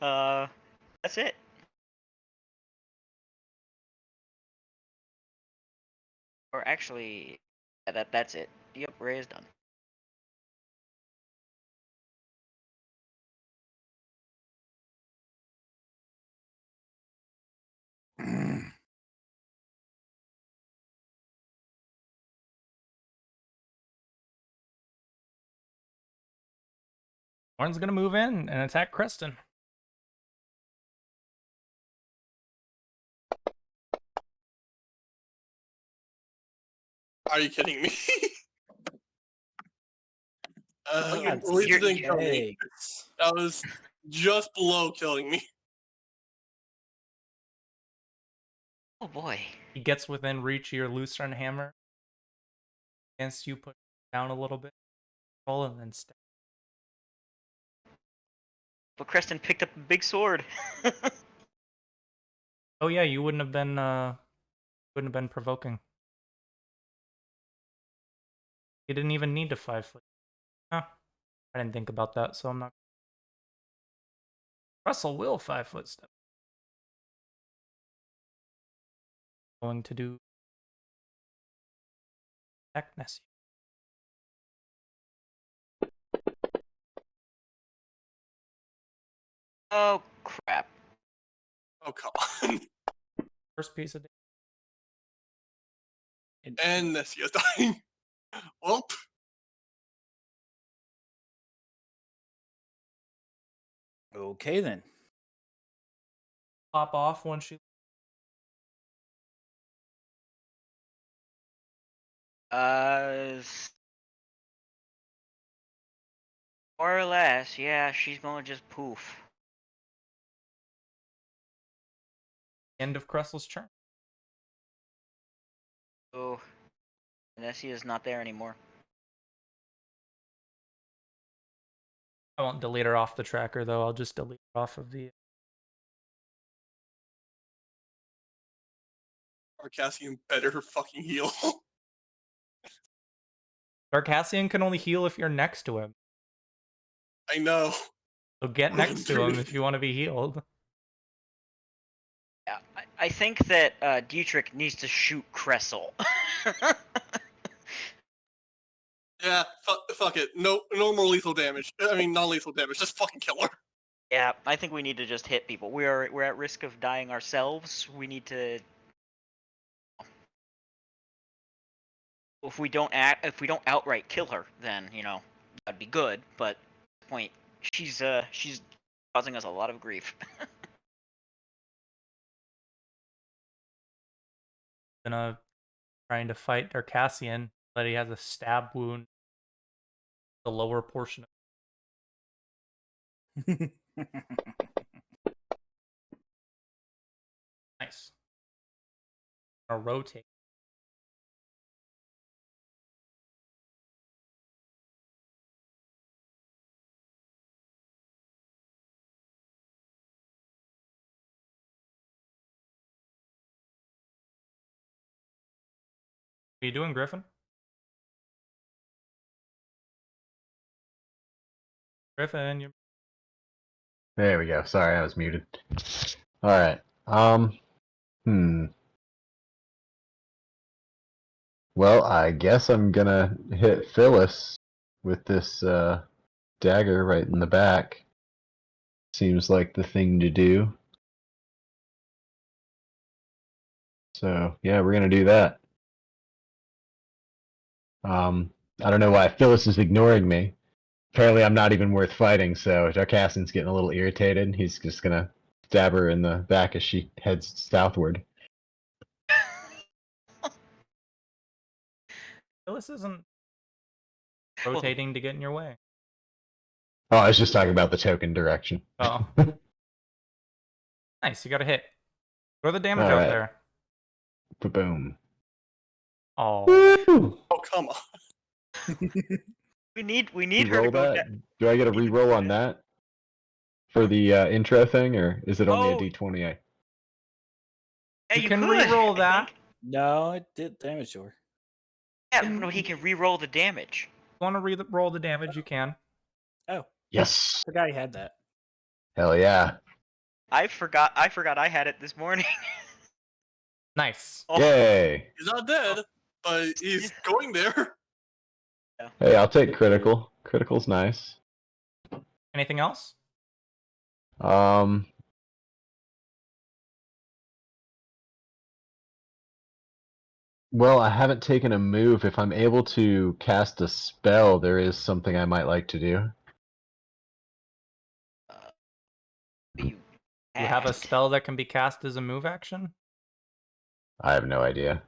That's it. Or actually, yeah, that's it. Yep, Ray is done. Warren's gonna move in and attack Creston. Are you kidding me? God, At least it didn't kill me. eggs. That was just below killing me. Oh boy. He gets within reach of your Lucerne hammer. Against you, put it down a little bit. Roll and then stab. But Creston picked up a big sword. Oh yeah, you wouldn't have been provoking. You didn't even need to 5-foot. Huh. I didn't think about that, so I'm not. Russell will 5-foot step. Going to do Nessie. Oh crap. Oh, come on. First piece of And Nessia's dying. Well. Okay then. pop off when she. More or less, yeah, she's gonna just poof. End of Cressel's turn. Oh, Nessie is not there anymore. I won't delete her off the tracker though. I'll just delete her off of the. Cassian better fucking heal. Darkassian can only heal if you're next to him. I know. So get next to him if you want to be healed. Yeah, I think that Dietrich needs to shoot Cressel. Yeah, fuck it. No more lethal damage. I mean, non-lethal damage. Just fucking kill her. Yeah, I think we need to just hit people. We're at risk of dying ourselves. We need to. If we don't outright kill her, then that'd be good. But at this point, she's causing us a lot of grief. Trying to fight Darkassian, but he has a stab wound. The lower portion. Nice. I'll rotate. What are you doing, Griffin? Griffin, you. There we go. Sorry, I was muted. All right. Well, I guess I'm gonna hit Phyllis with this dagger right in the back. Seems like the thing to do. So yeah, we're gonna do that. I don't know why Phyllis is ignoring me. Apparently, I'm not even worth fighting. So Darkassian's getting a little irritated. He's just gonna stab her in the back as she heads southward. Phyllis isn't rotating to get in your way. Oh, I was just talking about the token direction. Oh. Nice, you got a hit. Throw the damage All out right. there. Boom. Oh. Oh, come on. we need her to go down. Do I get a reroll on that for the intro thing, or is it only a D20? Yeah, you can could, reroll that. No, it did damage to her. Yeah, no, he can re-roll the damage. If you want to re-roll the damage, you can. Oh. Yes. The guy had that. Hell yeah. I forgot I had it this morning. Nice. Oh. Yay. He's not dead, but he's going there. Hey, I'll take critical. Critical's nice. Anything else? Well, I haven't taken a move. If I'm able to cast a spell, there is something I might like to do. You have a spell that can be cast as a move action? I have no idea.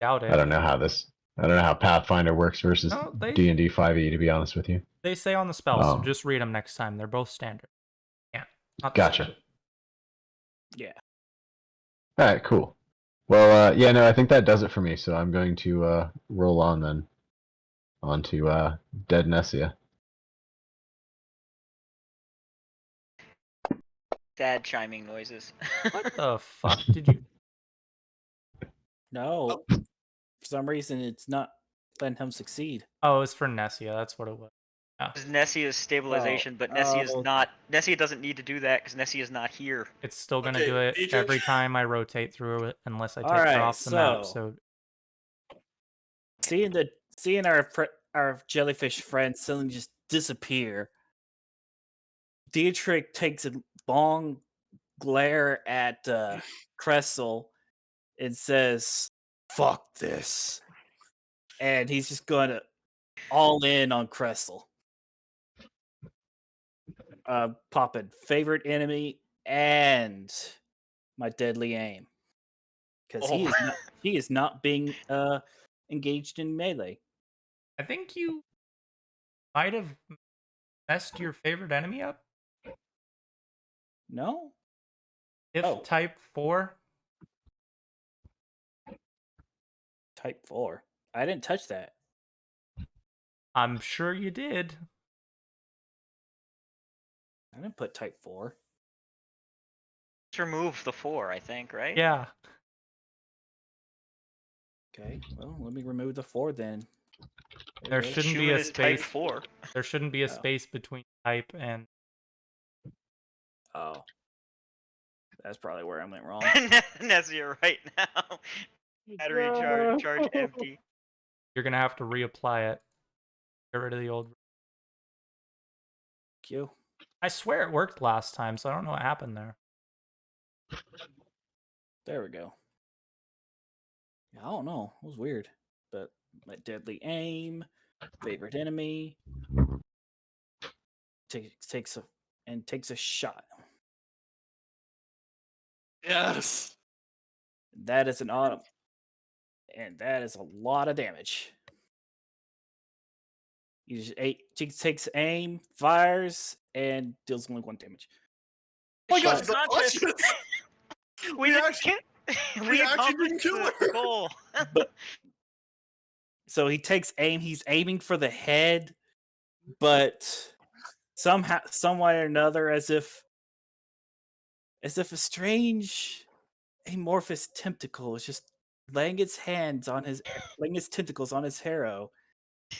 Doubt it. I don't know how Pathfinder works versus D&D 5e, to be honest with you. They say on the spell, so just read them next time. They're both standard. Yeah. Gotcha. Yeah. All right, cool. Well, yeah, no, I think that does it for me. So I'm going to roll on then, onto Dead Nessia. Dad chiming noises. What the fuck did you? No. For some reason, it's not letting him succeed. Oh, it's for Nessia. That's what it was. Yeah. Nessia's stabilization, but Nessia is not. Nessia doesn't need to do that because Nessia is not here. It's still gonna do it every time I rotate through it, unless I take her off the map. So, seeing our jellyfish friend suddenly just disappear, Dietrich takes a long glare at Cressel and says, "Fuck this," and he's just going to all in on Cressel. Popping favorite enemy and my deadly aim, because he is not being engaged in melee. I think you might have messed your favorite enemy up. No. If type 4. Type 4. I didn't touch that. I'm sure you did. I didn't put type 4. Just remove the 4, I think, right? Yeah. Okay, well, let me remove the 4 then. There shouldn't be a space. There shouldn't be a space between type and. Oh. That's probably where I went wrong. Nessia right now. Battery charge empty. You're gonna have to reapply it. Get rid of the old. Q. I swear it worked last time, so I don't know what happened there. There we go. I don't know. It was weird. But my deadly aim, favorite enemy, takes a shot. Yes. That is an auto, and that is a lot of damage. He just takes aim, fires, and deals only 1 damage. Oh my gosh, we actually didn't kill her. Goal. So he takes aim. He's aiming for the head, but somehow, some way or another, as if a strange amorphous tentacle is just laying its tentacles on his arrow.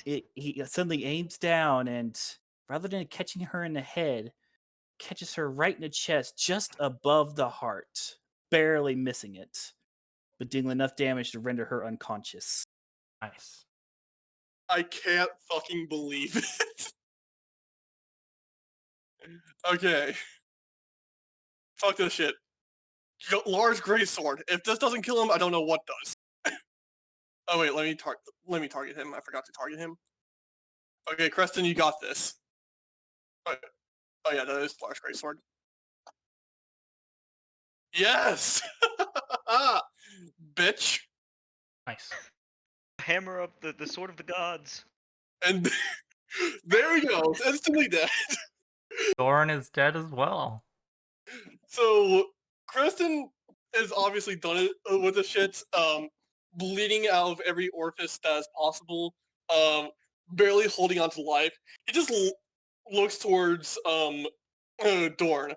He suddenly aims down, and rather than catching her in the head, catches her right in the chest, just above the heart, barely missing it, but dealing enough damage to render her unconscious. Nice. I can't fucking believe it. Okay. Fuck this shit. Large greatsword. If this doesn't kill him, I don't know what does. Oh wait, let me target him. I forgot to target him. Okay, Creston, you got this. Oh yeah, that is large greatsword. Yes! Bitch. Nice. Hammer up the sword of the gods. And there he goes, instantly dead. Doran is dead as well. So Creston is obviously done it with the shit, bleeding out of every orifice that is possible, barely holding on to life. He just looks towards Dorn,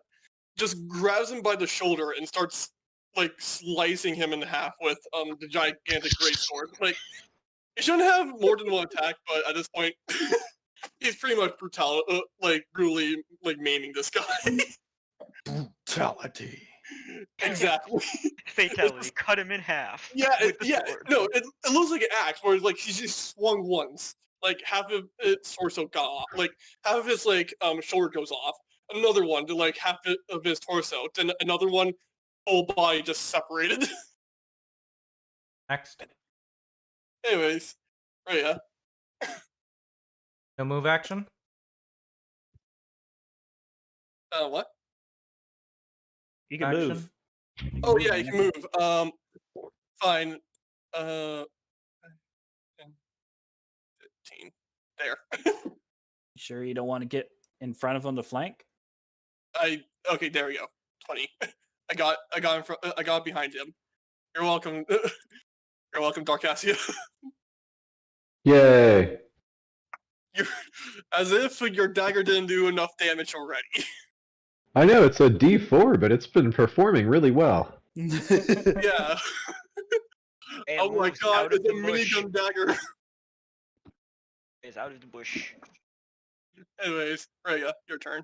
just grabs him by the shoulder and starts like slicing him in half with the gigantic greatsword. Like, he shouldn't have more than one attack, but at this point, he's pretty much brutally like maiming this guy. Brutality. Exactly. Fatality. Cut him in half. Yeah, with the yeah. sword. No, it looks like an axe, where like he's just swung once. Like half of its torso got off. Like half of his shoulder goes off. Another one to like half of his torso. Then another one, whole body just separated. Next. Anyways, right, yeah. No move action? What? You can Action? move. Oh yeah, you can move. Fine. 15. There. Sure you don't want to get in front of him to flank? Okay, there we go. 20. I got behind him. You're welcome. You're welcome, Darkassia. Yay! As if your dagger didn't do enough damage already. I know it's a D4, but it's been performing really well. Yeah. It Oh my moves god, out of it's a the bush. minigun dagger. It's out of the bush. Anyways, Rhea, your turn.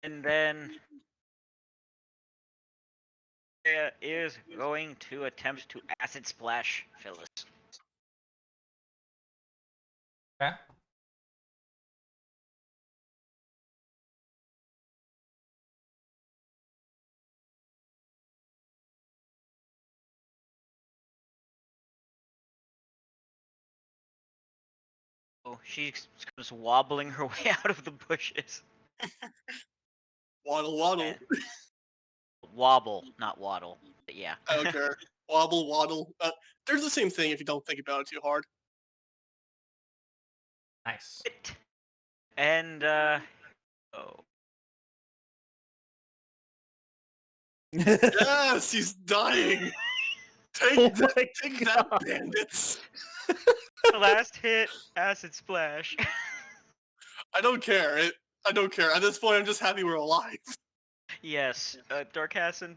And then Rhea is going to attempt to acid splash Phyllis. Okay. Oh, she's just wobbling her way out of the bushes. Waddle, waddle. And wobble, not waddle. But yeah. I don't care. Wobble, waddle. They're the same thing if you don't think about it too hard. Nice. And oh. Yes, he's dying. Take that, bandits. Last hit, acid splash. I don't care. I don't care. At this point, I'm just happy we're alive. Yes, Darkassin.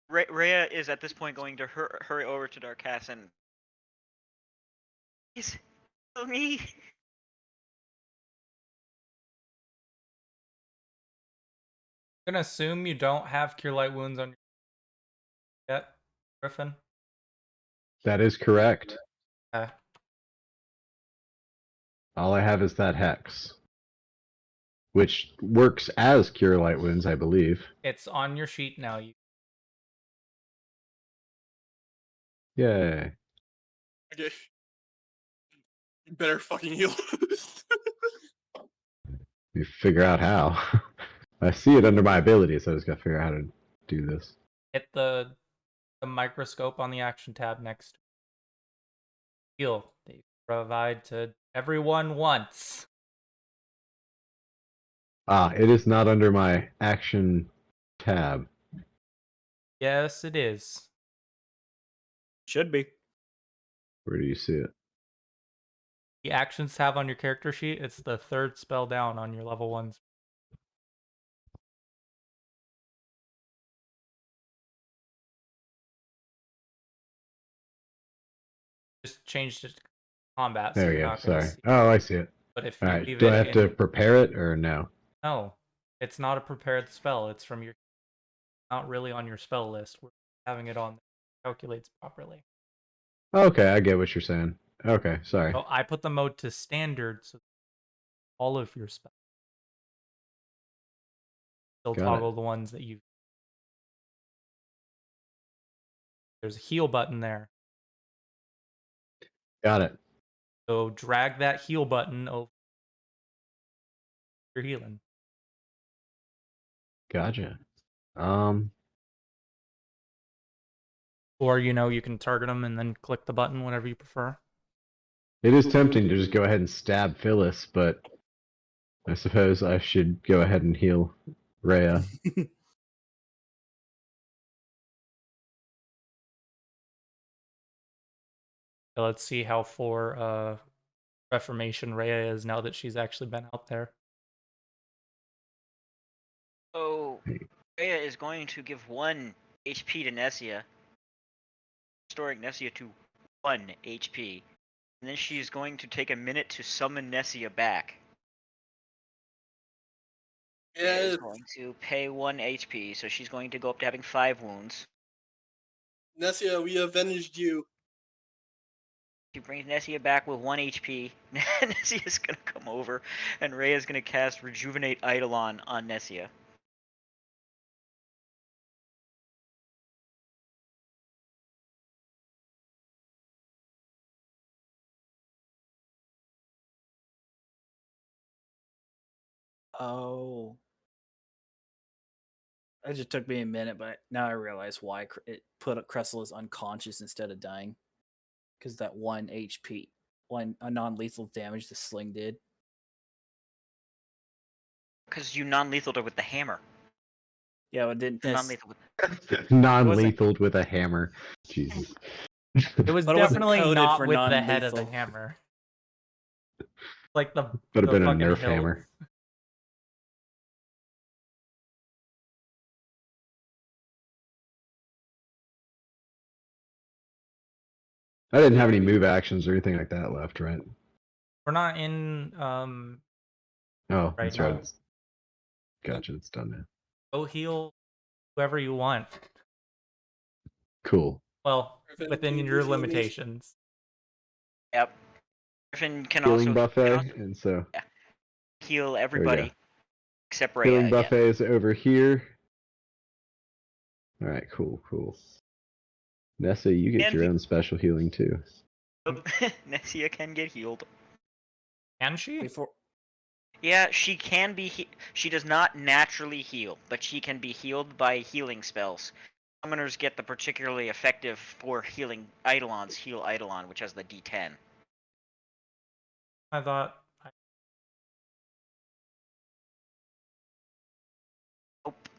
Rhea is at this point going to hurry over to Darkassin. Please, kill me. I'm gonna assume you don't have Cure Light Wounds on your yet, Griffin. That is correct. Okay. All I have is that hex, which works as Cure Light Wounds, I believe. It's on your sheet now. Yay. Okay. You better fucking heal. You figure out how. I see it under my abilities, so I just gotta figure out how to do this. Hit the microscope on the action tab next. Heal that you provide to everyone once. It is not under my action tab. Yes, it is. Should be. Where do you see it? The actions tab on your character sheet, it's the third spell down on your level 1s. Just changed it to combat. There so we you're go. not gonna Sorry. see it. Oh, I see it. But if All you right. leave Do it I have in... to prepare it or no? No, it's not a prepared spell. It's from your... Not really on your spell list. We're having it on calculates properly. Okay, I get what you're saying. Okay, sorry. So I put the mode to standard, so all of your spells still Got toggle it. the ones that you... There's a heal button there. Got it. So drag that heal button over your healing. Gotcha. Or, you can target them and then click the button, whatever you prefer. It is tempting to just go ahead and stab Phyllis, but I suppose I should go ahead and heal Rhea. So let's see how for Reformation Rhea is now that she's actually been out there. So Rhea is going to give 1 HP to Nessia, restoring Nessia to 1 HP. And then she's going to take a minute to summon Nessia back. Yeah. Is going to pay 1 HP, so she's going to go up to having 5 wounds. Nessia, we avenged you. She brings Nessia back with 1 HP. Nessia's gonna come over, and Rhea's gonna cast Rejuvenate Eidolon on Nessia. Oh. It just took me a minute, but now I realize why it put Cressel as unconscious instead of dying. Because that 1 HP, a non-lethal damage the sling did. Because you non-lethaled her with the hammer. Yeah, but didn't Non-lethal with... Non-lethal with a hammer. Jesus. It was But it wasn't definitely coded not for with the head of the non-lethal. hammer. Like the Would have been a fucking Nerf hilt. hammer. I didn't have any move actions or anything like that left, right? We're not in Oh, right that's now. right. Gotcha, it's done now. Go heal whoever you want. Cool. Well, Griffin, within can you your please heal me? limitations. Yep. Griffin can Healing also, buffet, and so heal go. everybody except Rhea healing again. buffet is over here. Alright, cool. Nessa, you get And your own special healing too. Nessia can get healed. Can she? Before Yeah, she can be. She does not naturally heal, but she can be healed by healing spells. Summoners get the particularly effective for healing Eidolons, Heal Eidolon, which has the D10. I thought. Nope.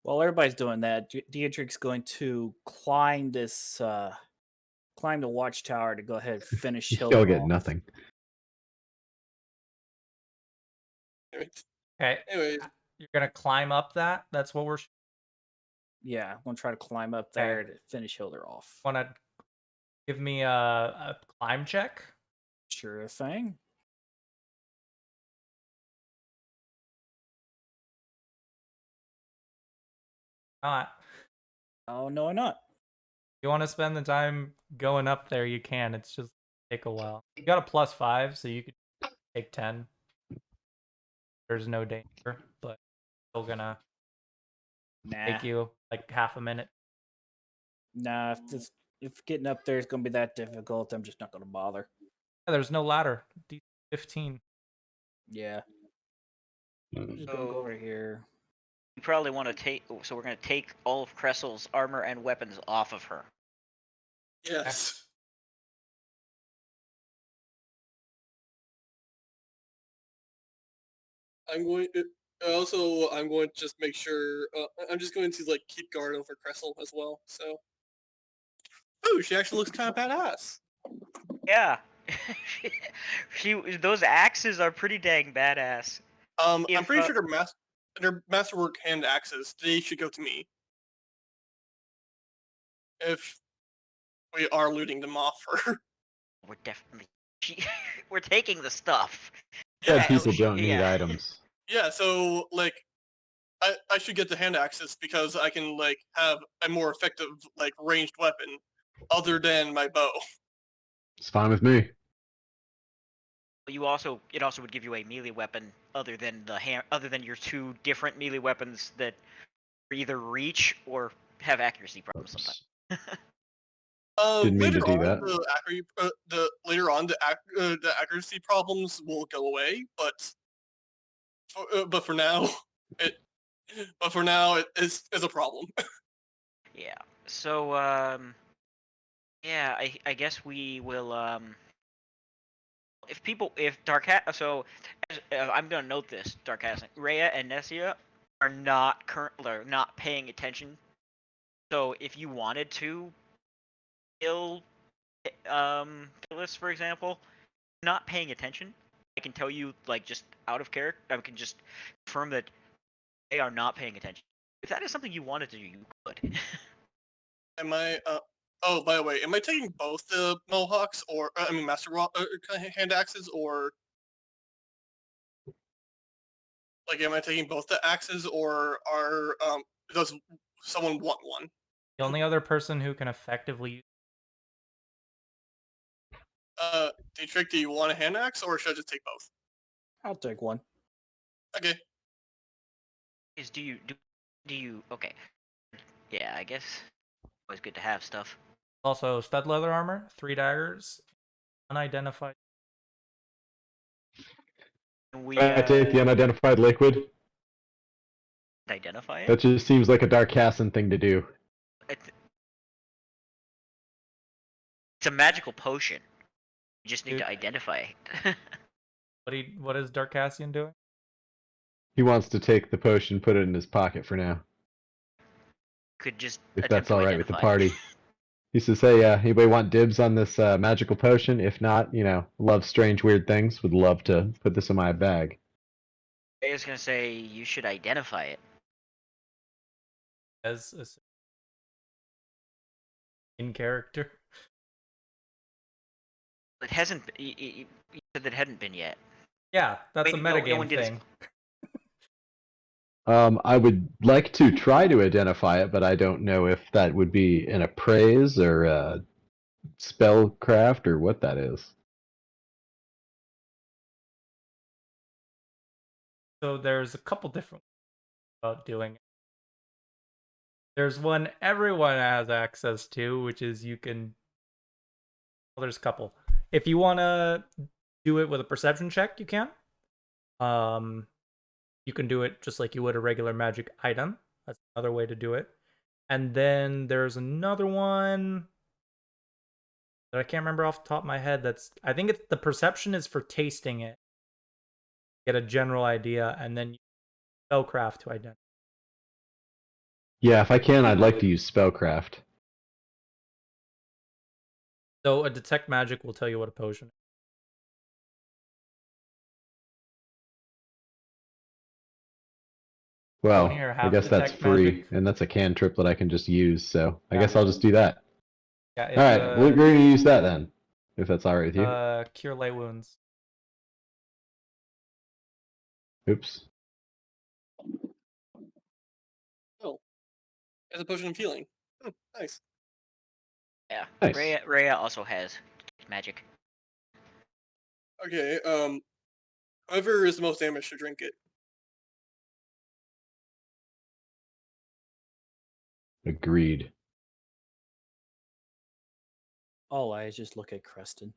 while everybody's doing that, Dietrich's going to climb the watchtower to go ahead and finish You Hilda still get off. nothing. Okay. Anyways, You're gonna climb up that? That's what we're. Yeah, I'm gonna try to climb up Okay. there to finish Hilda off. Wanna give me a climb check? Sure thing. Not. Oh no, I'm not. If you want to spend the time going up there, you can. It's just take a while. You got a +5, so you could take 10. There's no danger, but still gonna Nah, take you like half a minute. nah. If getting up there is gonna be that difficult, I'm just not gonna bother. Yeah, there's no ladder. D15. Yeah. I'm just gonna go over here. You probably want to take. So we're going to take all of Cressel's armor and weapons off of her. yes. I'm going to just make sure. I'm just going to like keep guard over Cressel as well. So. Ooh, she actually looks kind of badass. Yeah. Those axes are pretty dang badass. I'm pretty sure their masterwork hand axes, they should go to me. If we are looting them off her. We're definitely. We're taking the stuff. Dead Yeah, people don't need yeah. items. Yeah, so like I should get the hand axes because I can like have a more effective like ranged weapon other than my bow. It's fine with me. It also would give you a melee weapon other than your 2 different melee weapons that either reach or have accuracy problems sometimes. Didn't mean to do that. Later on, the accuracy problems will go away, but for now, it is a problem. Yeah. So yeah, I guess we will if I'm gonna note this, Darkhat, Rhea and Nessia are not paying attention. So if you wanted to kill Phyllis, for example, not paying attention, I can tell you like just out of character, I can just confirm that they are not paying attention. If that is something you wanted to do, you could. Am I Oh, by the way, am I taking both the mohawks or I mean hand axes, or like am I taking both the axes, or does someone want one? The only other person who can effectively Dietrich, do you want a hand axe, or should I just take both? I'll take one. Okay. Do you okay? Yeah, I guess always good to have stuff. also stud leather armor, 3 daggers, unidentified. We I take the unidentified liquid. identify it. That just seems like a Dark Casson thing to do. It's a magical potion. You just need to identify it. What is Dark Cassian doing? He wants to take the potion, put it in his pocket for now. Could just If attempt that's to all right with the identify it. party. He says, "Hey, anybody want dibs on this magical potion? If not, love strange, weird things. Would love to put this in my bag." I was gonna say you should identify it. As in character. It hasn't. You said that it hadn't been yet. Yeah, that's a Wait, no metagame one did thing. I would like to try to identify it, but I don't know if that would be an appraise or a spellcraft or what that is. So there's a couple different ways about doing it. There's one everyone has access to, which is you can. Well, there's a couple. If you want to do it with a perception check, you can. You can do it just like you would a regular magic item. That's another way to do it. And then there's another one that I can't remember off the top of my head. I think it's the perception is for tasting it. Get a general idea, and then spellcraft to identify. Yeah, if I can, I'd like to use spellcraft. So a detect magic will tell you what a potion is. Well, Here, I guess that's detect free, magic. and that's a cantrip that I can just use, so I Yeah. guess I'll just do that. Yeah, it's Alright, we're going to use that then, if that's alright with you. Cure lay wounds. Oops. Oh, as a potion of healing. Oh, nice. Yeah. Nice. Rhea also has magic. Okay. Whoever is the most damaged should drink it. Agreed. All eyes just look at Creston.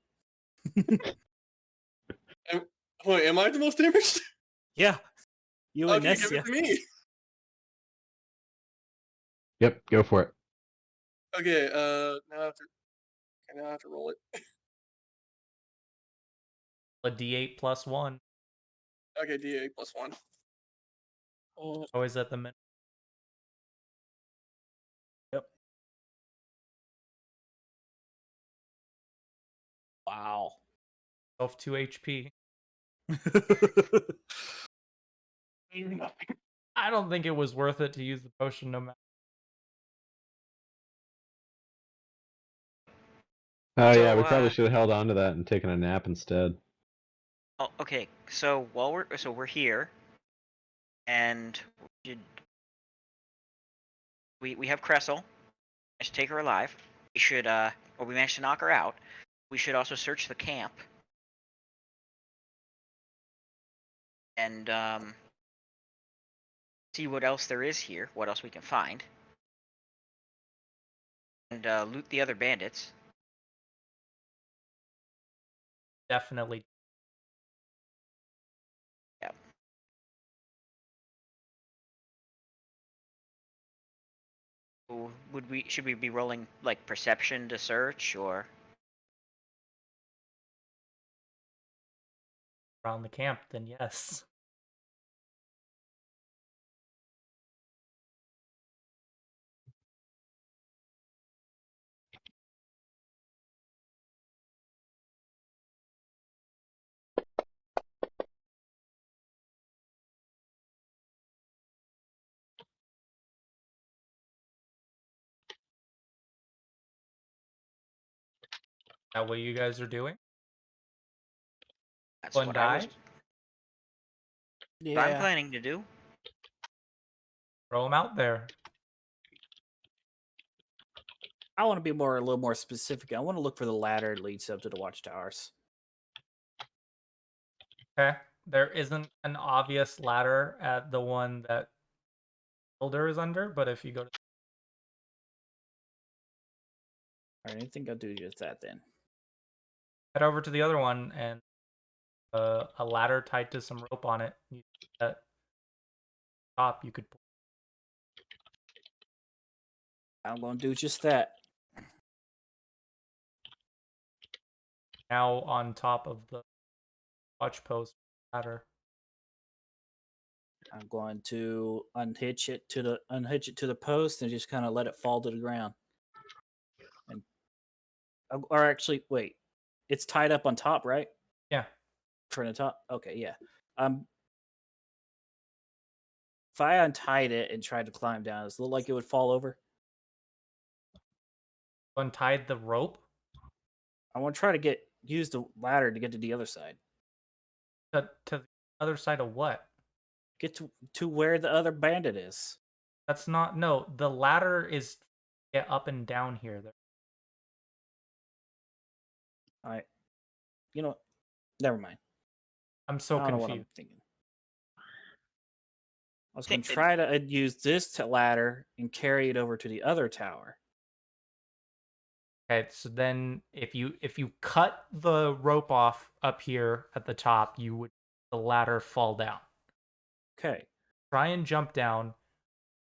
Wait, am I the most damaged? Yeah. You and Okay, give Nessia. it to me. Yep, go for it. Okay, now I have to roll it. A D8 plus 1. Okay, D8 plus 1. Always at the minute. Yep. Wow. Self 2 HP. I don't think it was worth it to use the potion no matter. Oh yeah, we So, probably should have held on to that and taken a nap instead. Oh, okay. So we're here, and we have Cressel. I should take her alive. We should or we managed to knock her out. We should also search the camp and see what else there is here. What else we can find, and loot the other bandits. Definitely. Yeah. Should we be rolling like perception to search or Around the camp, then yes. that what you guys are doing? That's One what die? I'm Yeah. planning to do. Throw them out there. I want to be a little more specific. I want to look for the ladder that leads up to the watchtowers. Okay. There isn't an obvious ladder at the one that Builder is under, but if you go to All right, I think I'll do just that then. head over to the other one and a ladder tied to some rope on it. At top, you could pull. I'm going to do just that. Now on top of the watch post ladder. I'm going to unhitch it to the post and just kind of let it fall to the ground. And or actually, wait, it's tied up on top, right? Yeah. For the top. Okay, yeah. If I untied it and tried to climb down, does it look like it would fall over? Untied the rope. I want to try to use the ladder to get to the other side. To the other side of what? Get to where the other bandit is. That's not no. The ladder is up and down here. All right. You know, never mind. I'm so I don't know what I'm confused. thinking. I was going to try to use this ladder and carry it over to the other tower. Okay, so then if you cut the rope off up here at the top, you would the ladder fall down. Okay. Try and jump down,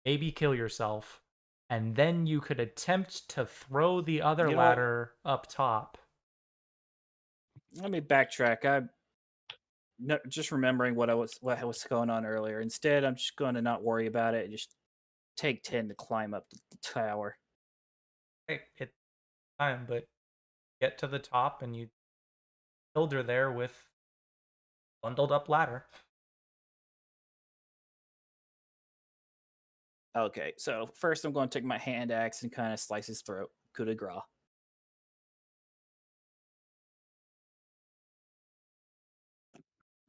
maybe kill yourself, and then you could attempt to throw the other ladder up top. Let me backtrack. I'm just remembering what was going on earlier. Instead, I'm just going to not worry about it and just take 10 to climb up the tower. It's time, but get to the top and you build her there with bundled up ladder. Okay, so first I'm going to take my hand axe and kind of slice his throat. Coup de grace.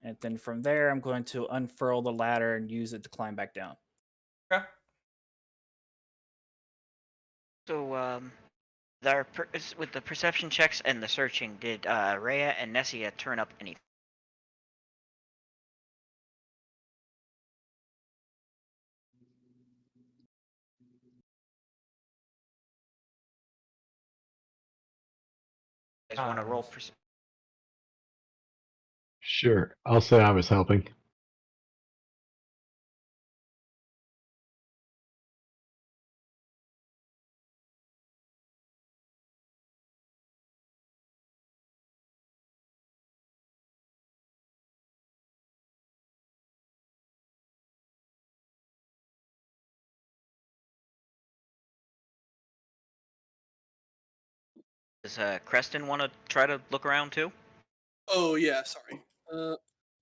And then from there, I'm going to unfurl the ladder and use it to climb back down. Okay. So, with the perception checks and the searching, did Rhea and Nessia turn up anything? You guys want to roll Sure, I'll say I was helping. Does Creston want to try to look around too? Oh yeah, sorry.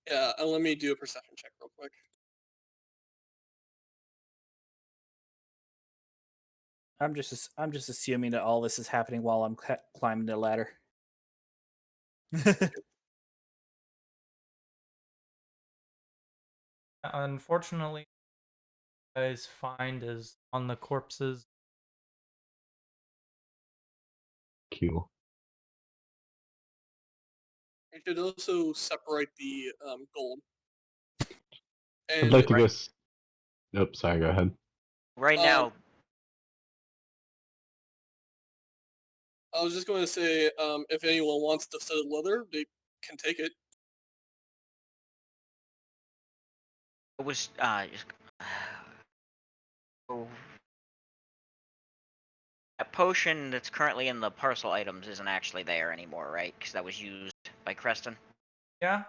Yeah, let me do a perception check real quick. I'm just assuming that all this is happening while I'm climbing the ladder. Unfortunately, what you guys find is on the corpses. Q. I should also separate the gold. I'd like to go. Nope, sorry, go ahead. Right now, I was just going to say, if anyone wants the studded leather, they can take it. it was oh, that potion that's currently in the parcel items isn't actually there anymore, right? Because that was used by Creston. Yeah.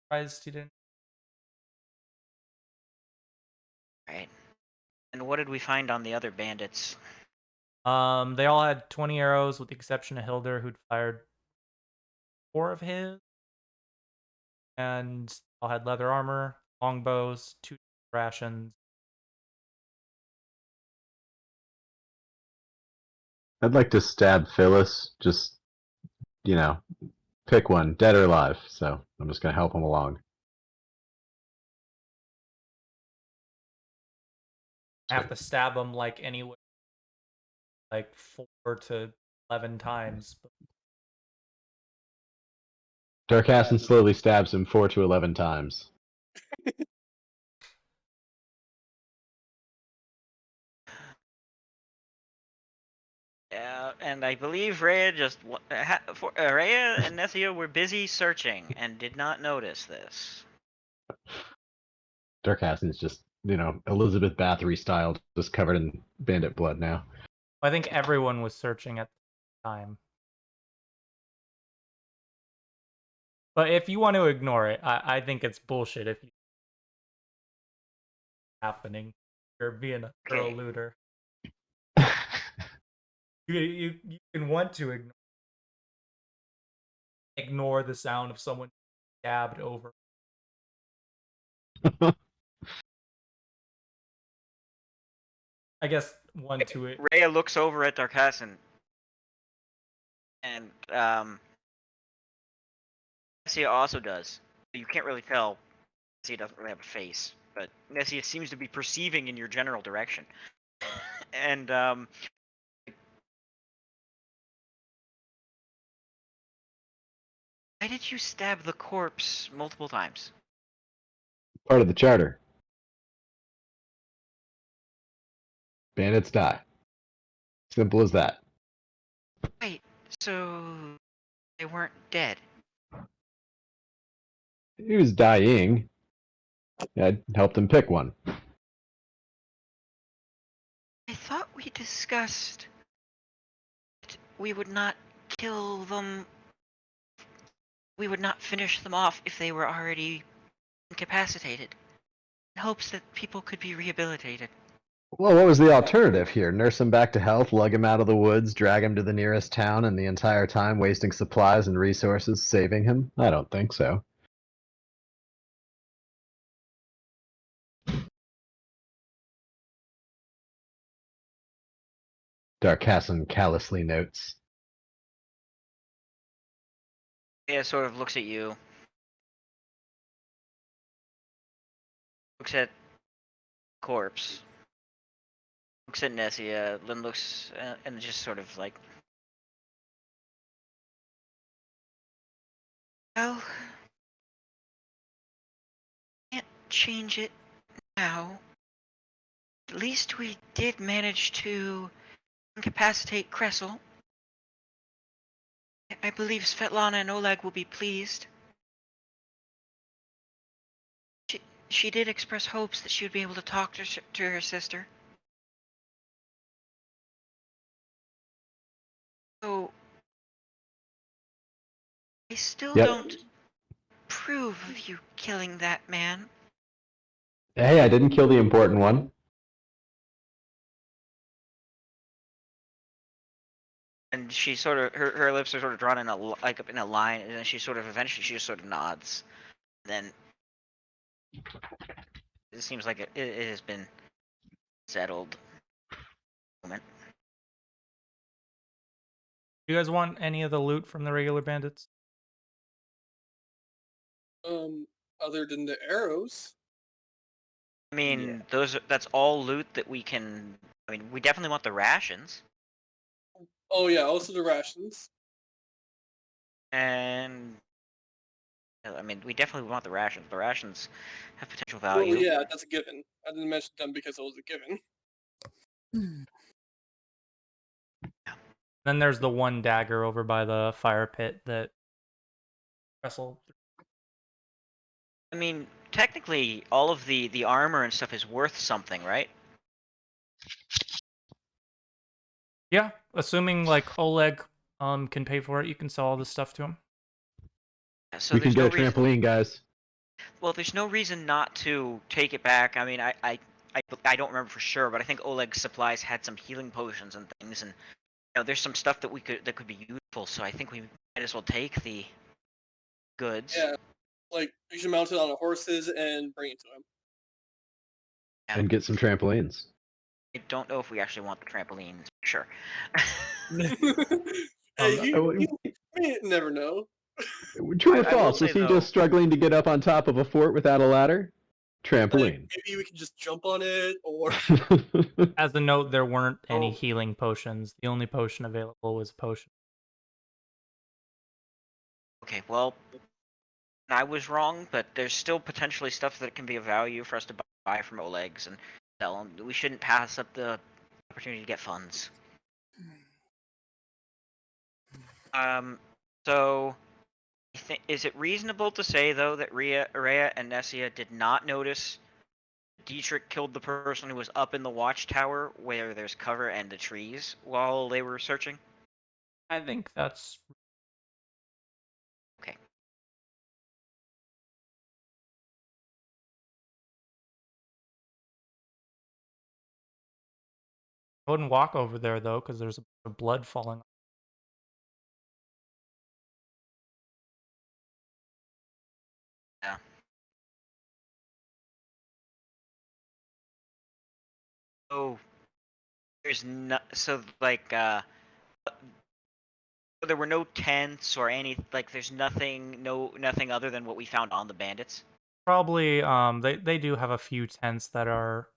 Surprised you didn't. Right. And what did we find on the other bandits? They all had 20 arrows, with the exception of Hilder, who'd fired 4 of his. And all had leather armor, longbows, 2 rations. I'd like to stab Phyllis, just you know, pick one, dead or alive. So I'm just gonna help him along. I have to stab him like anywhere, like 4 to 11 times. Darkassin slowly stabs him 4 to 11 times. Yeah, and I believe Rhea Rhea and Nessia were busy searching and did not notice this. Darkassin's just, Elizabeth Bathory style, just covered in bandit blood now. I think everyone was searching at the time. But if you want to ignore it, I think it's bullshit if you happening. You're being a girl looter. You can want to ignore the sound of someone stabbed over. I guess one to it. Rhea looks over at Darkassin, and Nessia also does. You can't really tell. Nessia doesn't really have a face, but Nessia seems to be perceiving in your general direction. And why did you stab the corpse multiple times? Part of the charter. Bandits die. Simple as that. Wait, so they weren't dead? He was dying. I helped him pick one. I thought we discussed that we would not kill them. We would not finish them off if they were already incapacitated, in hopes that people could be rehabilitated. Well, what was the alternative here? Nurse him back to health, lug him out of the woods, drag him to the nearest town, and the entire time wasting supplies and resources saving him? I don't think so. Darkassin callously notes. Yeah, sort of looks at you. Looks at corpse. Looks at Nessia, then looks and just sort of like, Well, can't change it now. At least we did manage to incapacitate Kressel. I believe Svetlana and Oleg will be pleased. She did express hopes that she would be able to talk to her sister. So, I still don't approve of you killing that man. Hey, I didn't kill the important one. and she sort of her lips are sort of drawn in up in a line, and then she sort of eventually she just sort of nods. Then it seems like it has been settled. Moment. Do you guys want any of the loot from the regular bandits? Other than the arrows. I mean, that's all loot that we can. I mean, we definitely want the rations. Oh yeah, also the rations. And I mean, we definitely want the rations. The rations have potential value. Well, yeah, that's a given. I didn't mention them because it was a given. Then there's the one dagger over by the fire pit that wrestled. I mean, technically, all of the armor and stuff is worth something, right? Yeah, assuming like Oleg can pay for it, you can sell all this stuff to him. Yeah, so we can get no a trampoline, guys. Well, there's no reason not to take it back. I mean, I don't remember for sure, but I think Oleg's supplies had some healing potions and things, and there's some stuff that that could be useful. So I think we might as well take the goods. Yeah, like we should mount it on the horses and bring it to him. Yeah. And get some trampolines. I don't know if we actually want the trampolines. Sure. Hey, he You never know. True or I will false? Was say, he though- just struggling to get up on top of a fort without a ladder? Trampoline. Like, maybe we can just jump on it, or As a note, there weren't any Oh. healing potions. The only potion available was a potion. Okay, well, I was wrong, but there's still potentially stuff that can be of value for us to buy from Oleg's and sell them. We shouldn't pass up the opportunity to get funds. So, is it reasonable to say, though, that Rhea and Nessia did not notice Dietrich killed the person who was up in the watchtower where there's cover and the trees while they were searching? I think that's okay. I wouldn't walk over there though, because there's a bit of blood falling. Yeah. Oh, there's no. So like, there were no tents or any like. There's nothing. Nothing other than what we found on the bandits. Probably, they do have a few tents that are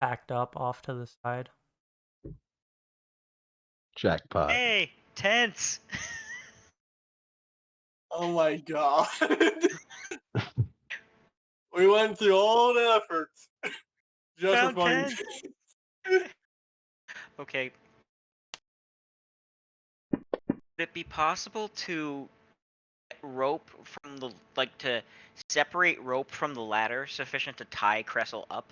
packed up off to the side. Jackpot. Hey, tents. oh my god, we went through all the efforts just Found for finding. Okay. Would it be possible to rope from the to separate rope from the ladder sufficient to tie Cressel up?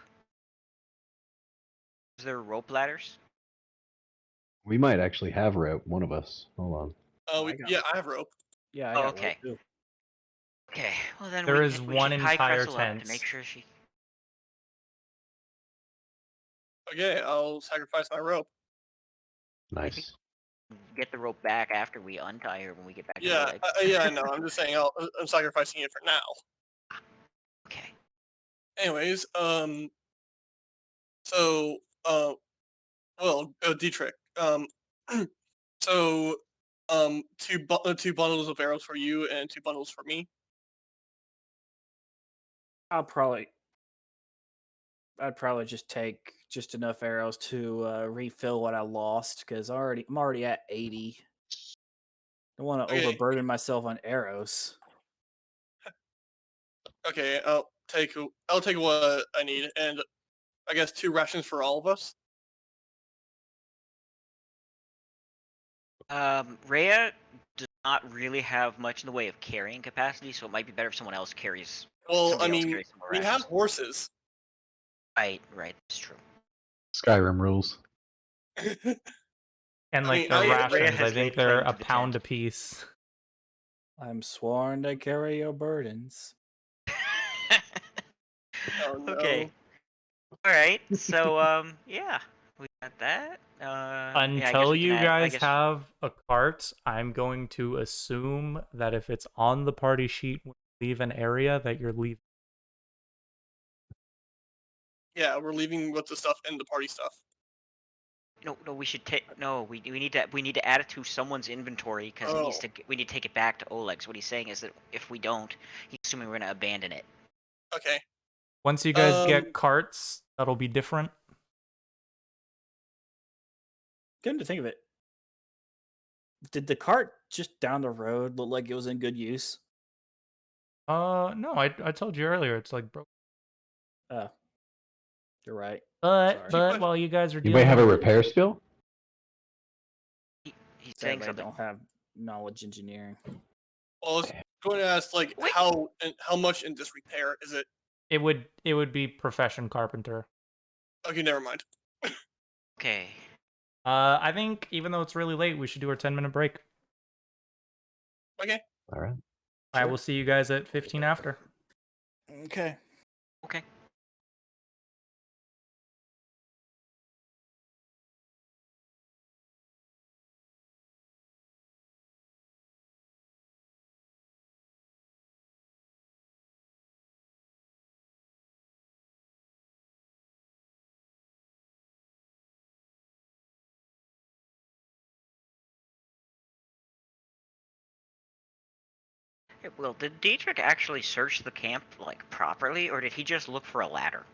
Is there rope ladders? We might actually have rope, one of us. Hold on. Oh, yeah, I have rope. Yeah, I Oh, got okay. rope too. Okay, well then There we is can, one we should tie entire Cressel up tent. to make sure she. Okay, I'll sacrifice my rope. Nice. Get the rope back after we untie her when we get back to Yeah, Oleg. yeah, I know. I'm just saying I'm sacrificing it for now. Okay. Anyways, so, Dietrich, so, two bundles of arrows for you and 2 bundles for me. I'd probably just take just enough arrows to refill what I lost because I'm already at 80. I don't want to Okay. overburden myself on arrows. Okay, I'll take what I need, and I guess 2 rations for all of us. Rhea does not really have much in the way of carrying capacity, so it might be better if someone else carries. Well, I somebody else mean, carries some more we have rations. horses. Right, that's true. Skyrim rules. And I like mean, their Rhea rations, has I think laid they're claim a to the pound tent. a piece. I'm sworn to carry your burdens. Oh, no. Okay. All right. So yeah, we got that. Yeah, I guess Until we can you add, guys have a cart, I'm going to assume that if it's on the party sheet when you leave an area, that you're leaving. Yeah, we're leaving with the stuff and the party stuff. No, we should take. No, we need to add it to someone's inventory because it needs Oh. to. We need to take it back to Oleg. So what he's saying is that if we don't, he's assuming we're gonna abandon it. Okay. Once you guys get carts, that'll be different. Come to think of it, did the cart just down the road look like it was in good use? No, I told you earlier, it's like broke. Oh, you're right. But Sorry. while you guys are You dealing, may have a repair skill? He's saying Sadly, I something. don't have knowledge engineering. Well, I was going to ask, like, how much in disrepair is it? it would be profession carpenter. Okay, never mind. Okay. I think even though it's really late, we should do our 10-minute break. Okay. All right. I will see you guys at 15 after. Okay. Okay. Hey, Will, did Dietrich actually search the camp, like, properly, or did he just look for a ladder?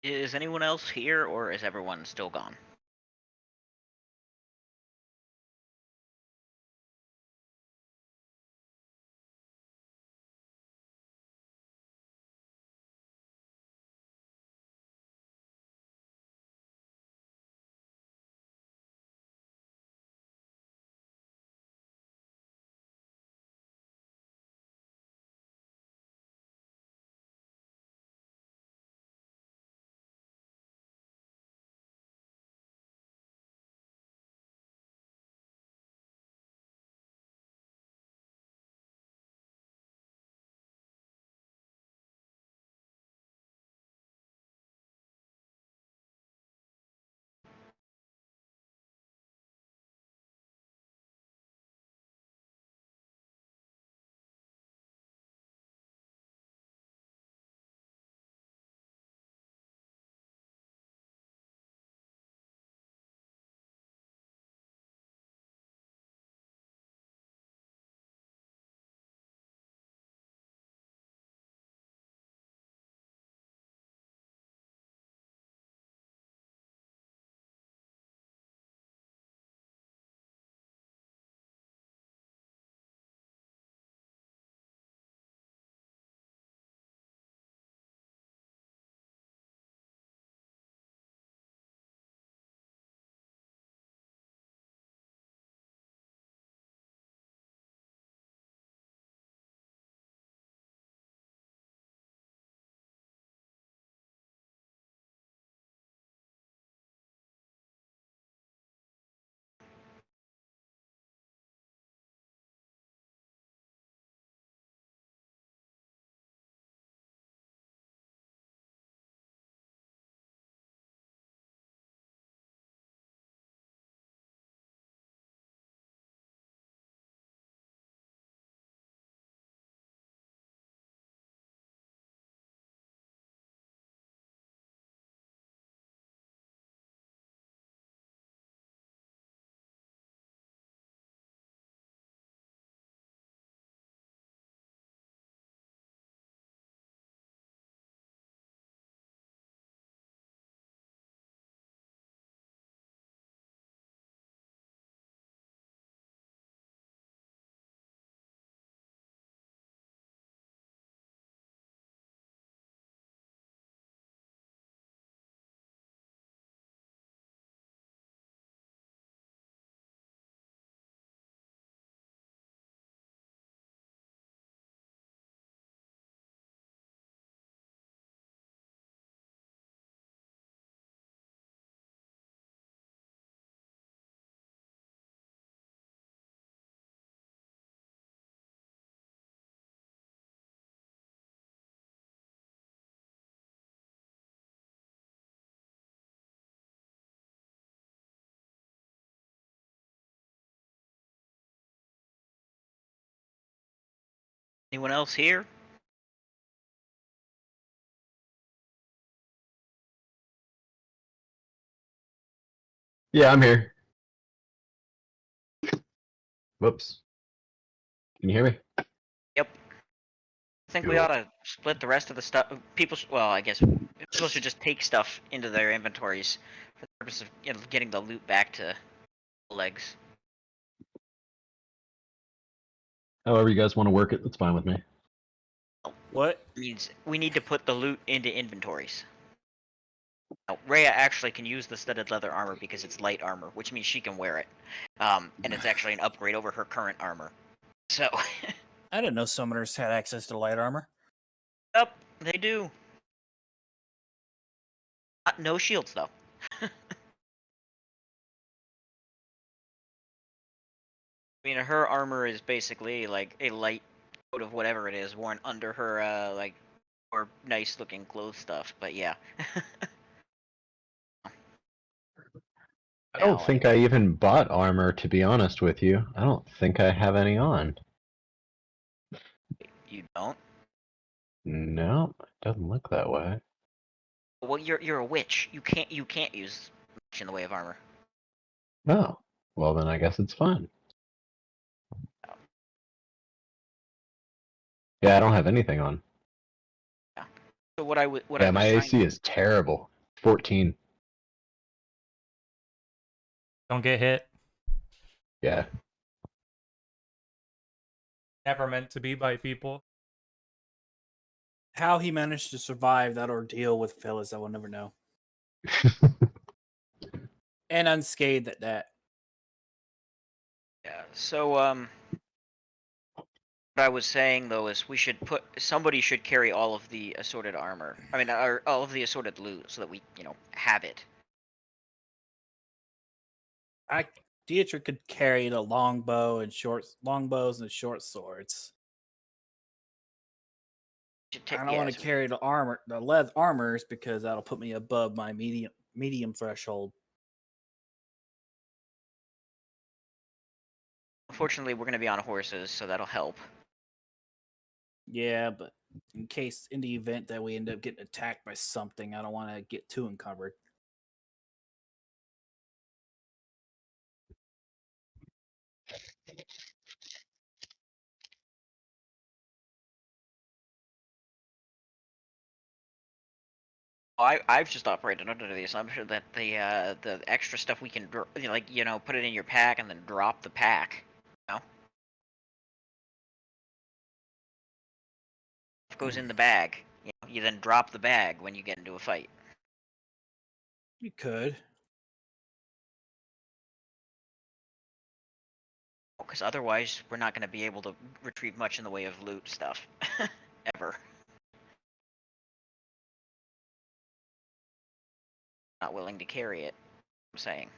Is anyone else here, or is everyone still gone? Anyone else here? Yeah, I'm here. Whoops. Can you hear me? Yep. I think we Cool. ought to split the rest of the stuff. Well, I guess people should just take stuff into their inventories for the purpose of getting the loot back to legs. However you guys want to work it, that's fine with me. What? Means we need to put the loot into inventories. Now, Rhea actually can use the studded leather armor because it's light armor, which means she can wear it. And it's actually an upgrade over her current armor. So. I didn't know summoners had access to light armor. Yep, they do. No shields, though. I mean, her armor is basically like a light coat of whatever it is worn under her, like, or nice-looking clothes stuff. But yeah. I don't think I even bought armor, to be honest with you. I don't think I have any on. You don't? No, it doesn't look that way. Well, you're a witch. You can't use much in the way of armor. Oh, well then I guess it's fine. Yeah, I don't have anything on. Yeah. So what I was My AC is terrible. 14. Don't get hit. Yeah. Never meant to be by people. How he managed to survive that ordeal with Phyllis, I will never know. And unscathed at that. Yeah. So what I was saying though is somebody should carry all of the assorted armor. I mean, all of the assorted loot so that we have it. Dietrich could carry the longbows and short swords. I don't want to carry the leather armors because that'll put me above my medium threshold. Unfortunately, we're going to be on horses, so that'll help. Yeah, but in the event that we end up getting attacked by something, I don't want to get too encumbered. I've just operated under the assumption that the extra stuff we can put it in your pack and then drop the pack. It goes in the bag. You then drop the bag when you get into a fight. You could. Because otherwise, we're not going to be able to retrieve much in the way of loot stuff. Ever. Not willing to carry it, I'm saying.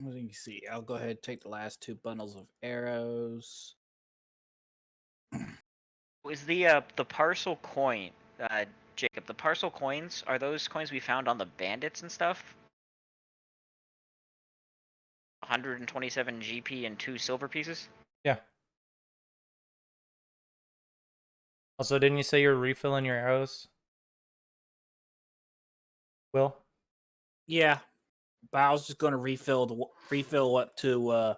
Let me see. I'll go ahead and take the last 2 bundles of arrows. Was the parcel coin, Jacob? The parcel coins, are those coins we found on the bandits and stuff? 127 GP and 2 silver pieces. Yeah. Also, didn't you say you're refilling your arrows? Will? Yeah, but I was just going to refill up to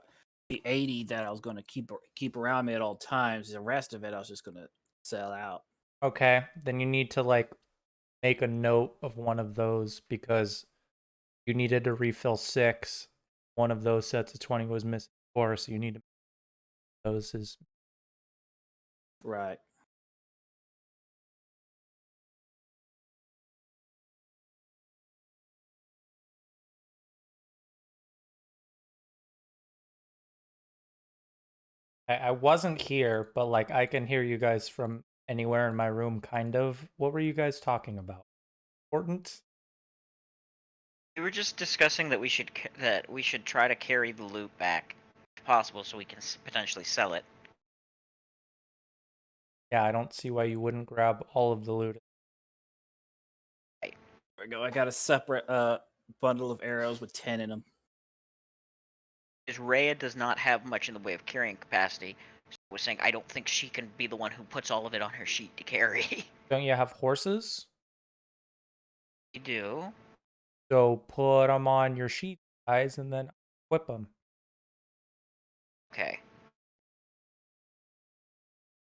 the 80 that I was going to keep around me at all times. The rest of it, I was just going to sell out. Okay, then you need to like make a note of one of those because you needed to refill 6. One of those sets of 20 was missing 4, so you need to those is right. I wasn't here, but like I can hear you guys from anywhere in my room, kind of. What were you guys talking about? Important? We were just discussing that we should try to carry the loot back, if possible, so we can potentially sell it. Yeah, I don't see why you wouldn't grab all of the loot. There we go. I got a separate bundle of arrows with 10 in them. Because Rhea does not have much in the way of carrying capacity. So I was saying I don't think she can be the one who puts all of it on her sheet to carry. Don't you have horses? You do. So put them on your sheet, guys, and then whip them. Okay.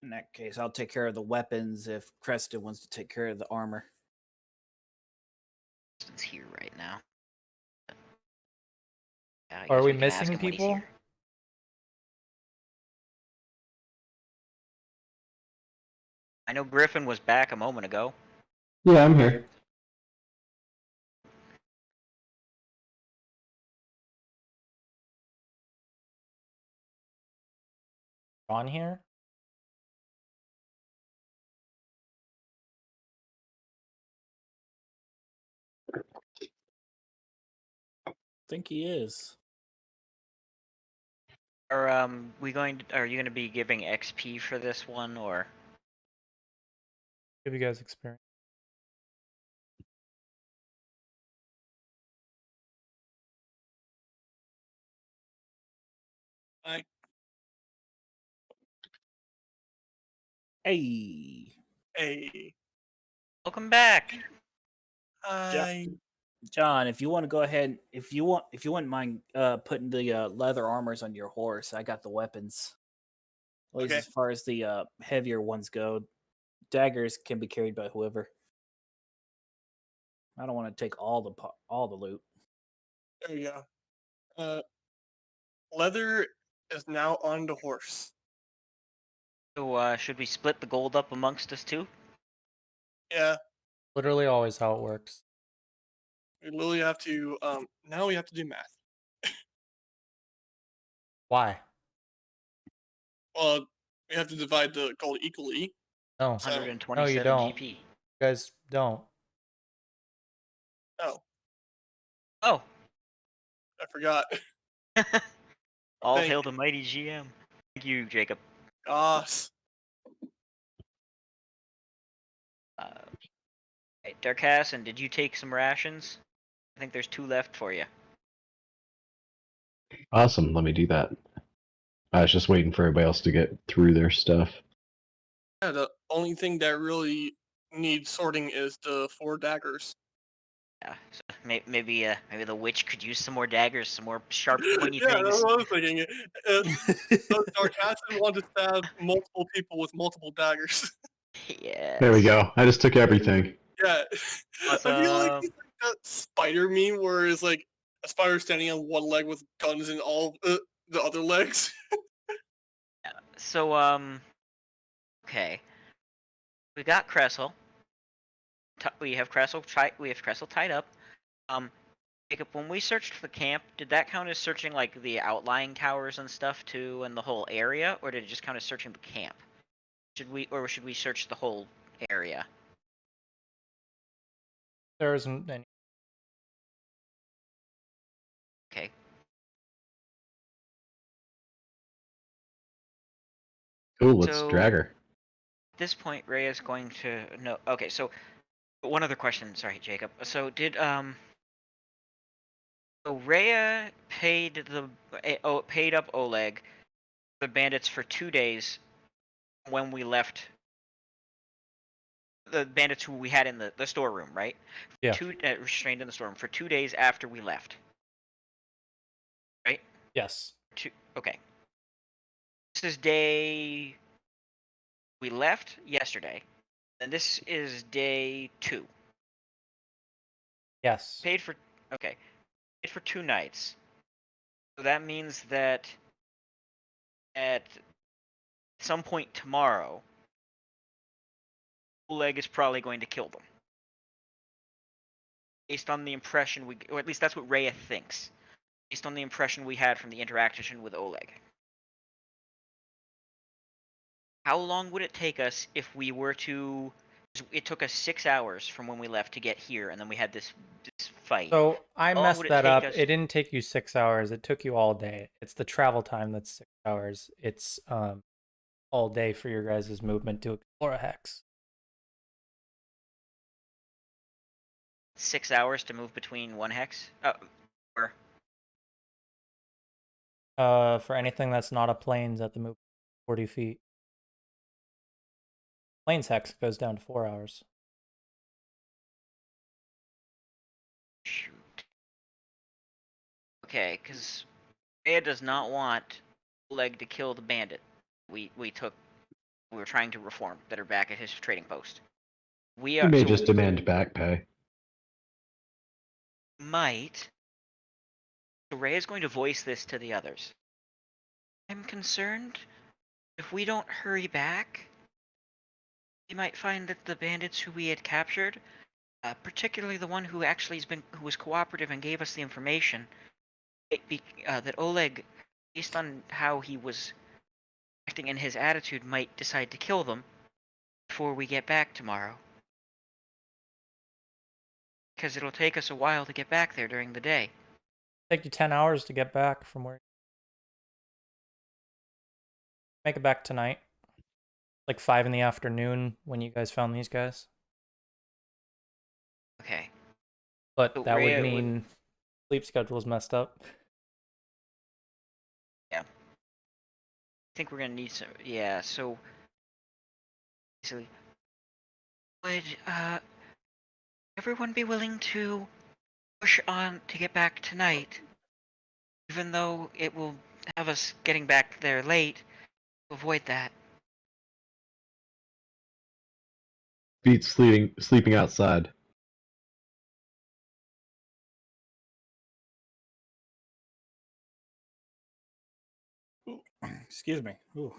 In that case, I'll take care of the weapons if Cresta wants to take care of the armor. It's here right now. Yeah, I Are guess we can ask missing him when he's people? here. I know Griffin was back a moment ago. Yeah, I'm here. On here? I think he is. Are are you going to be giving XP for this one, or? Give you guys experience. Hey. Hey. Welcome back. Hi. John, if you want to go ahead, if you wouldn't mind putting the leather armors on your horse, I got the weapons. At least Okay. as far as the heavier ones go, daggers can be carried by whoever. I don't want to take all the loot. There you go. Leather is now on the horse. So, should we split the gold up amongst us too? Yeah. Literally always how it works. We literally have to. Now we have to do math. Why? Well, we have to divide the gold equally. No. So, 127 No, you don't. GP. You guys don't. oh, Oh. I forgot. All Thank hail the mighty GM. Thank you, Jacob. Gosh. Right, Darkass, and did you take some rations? I think there's 2 left for you. Awesome. Let me do that. I was just waiting for everybody else to get through their stuff. Yeah, the only thing that really needs sorting is the 4 daggers. Yeah, so maybe the witch could use some more daggers, some more sharp, pointy Yeah, things. that's what I was thinking. So Darkassin wanted to stab multiple people with multiple daggers. Yeah. There we go. I just took everything. Yeah. Awesome. I feel like it's like that spider meme where it's like a spider standing on one leg with guns in all the other legs. Yeah. So, okay. We got Cressel. We have Cressel tied up. Jacob, when we searched the camp, did that count as searching like the outlying towers and stuff too, and the whole area, or did it just count as searching the camp? Should we search the whole area? There isn't any. Okay. Cool, let's So- drag her. At this point, Ray is going to no. Okay, so one other question. Sorry, Jacob. So so Rhea paid paid up Oleg, the bandits, for 2 days when we left. The bandits who we had in the storeroom, right? Yeah. Restrained in the storeroom for 2 days after we left. Right? Yes. Okay. This is day. We left yesterday, and this is day 2. Yes. Paid for. Okay. Paid for 2 nights. So that means that at some point tomorrow, Oleg is probably going to kill them. Based on the impression or at least that's what Rhea thinks. Based on the impression we had from the interaction with Oleg. How long would it take us if we were to... It took us 6 hours from when we left to get here, and then we had this fight. So I How long messed would it that take up. us- It didn't take you 6 hours. It took you all day. It's the travel time that's 6 hours. It's all day for your guys' movement to explore a hex. 6 hours to move between one hex? Or For anything that's not a plains at the move 40 feet. Plains hex goes down to 4 hours. shoot. Okay, because Rhea does not want Oleg to kill the bandit we were trying to reform that are back at his trading post. We You are may so just demand back pay. might. So Rhea is going to voice this to the others. I'm concerned if we don't hurry back, we might find that the bandits who we had captured, particularly the one who who was cooperative and gave us the information, that Oleg, based on how he was acting and his attitude, might decide to kill them before we get back tomorrow. Because it'll take us a while to get back there during the day. Take you 10 hours to get back from where. Make it back tonight. Like 5 in the afternoon when you guys found these guys. Okay. But So that would Rhea mean sleep schedule's messed up. Yeah. I think we're gonna need some. Yeah. So basically, would everyone be willing to push on to get back tonight, even though it will have us getting back there late? To avoid that. Beats sleeping outside. Excuse me. Ooh.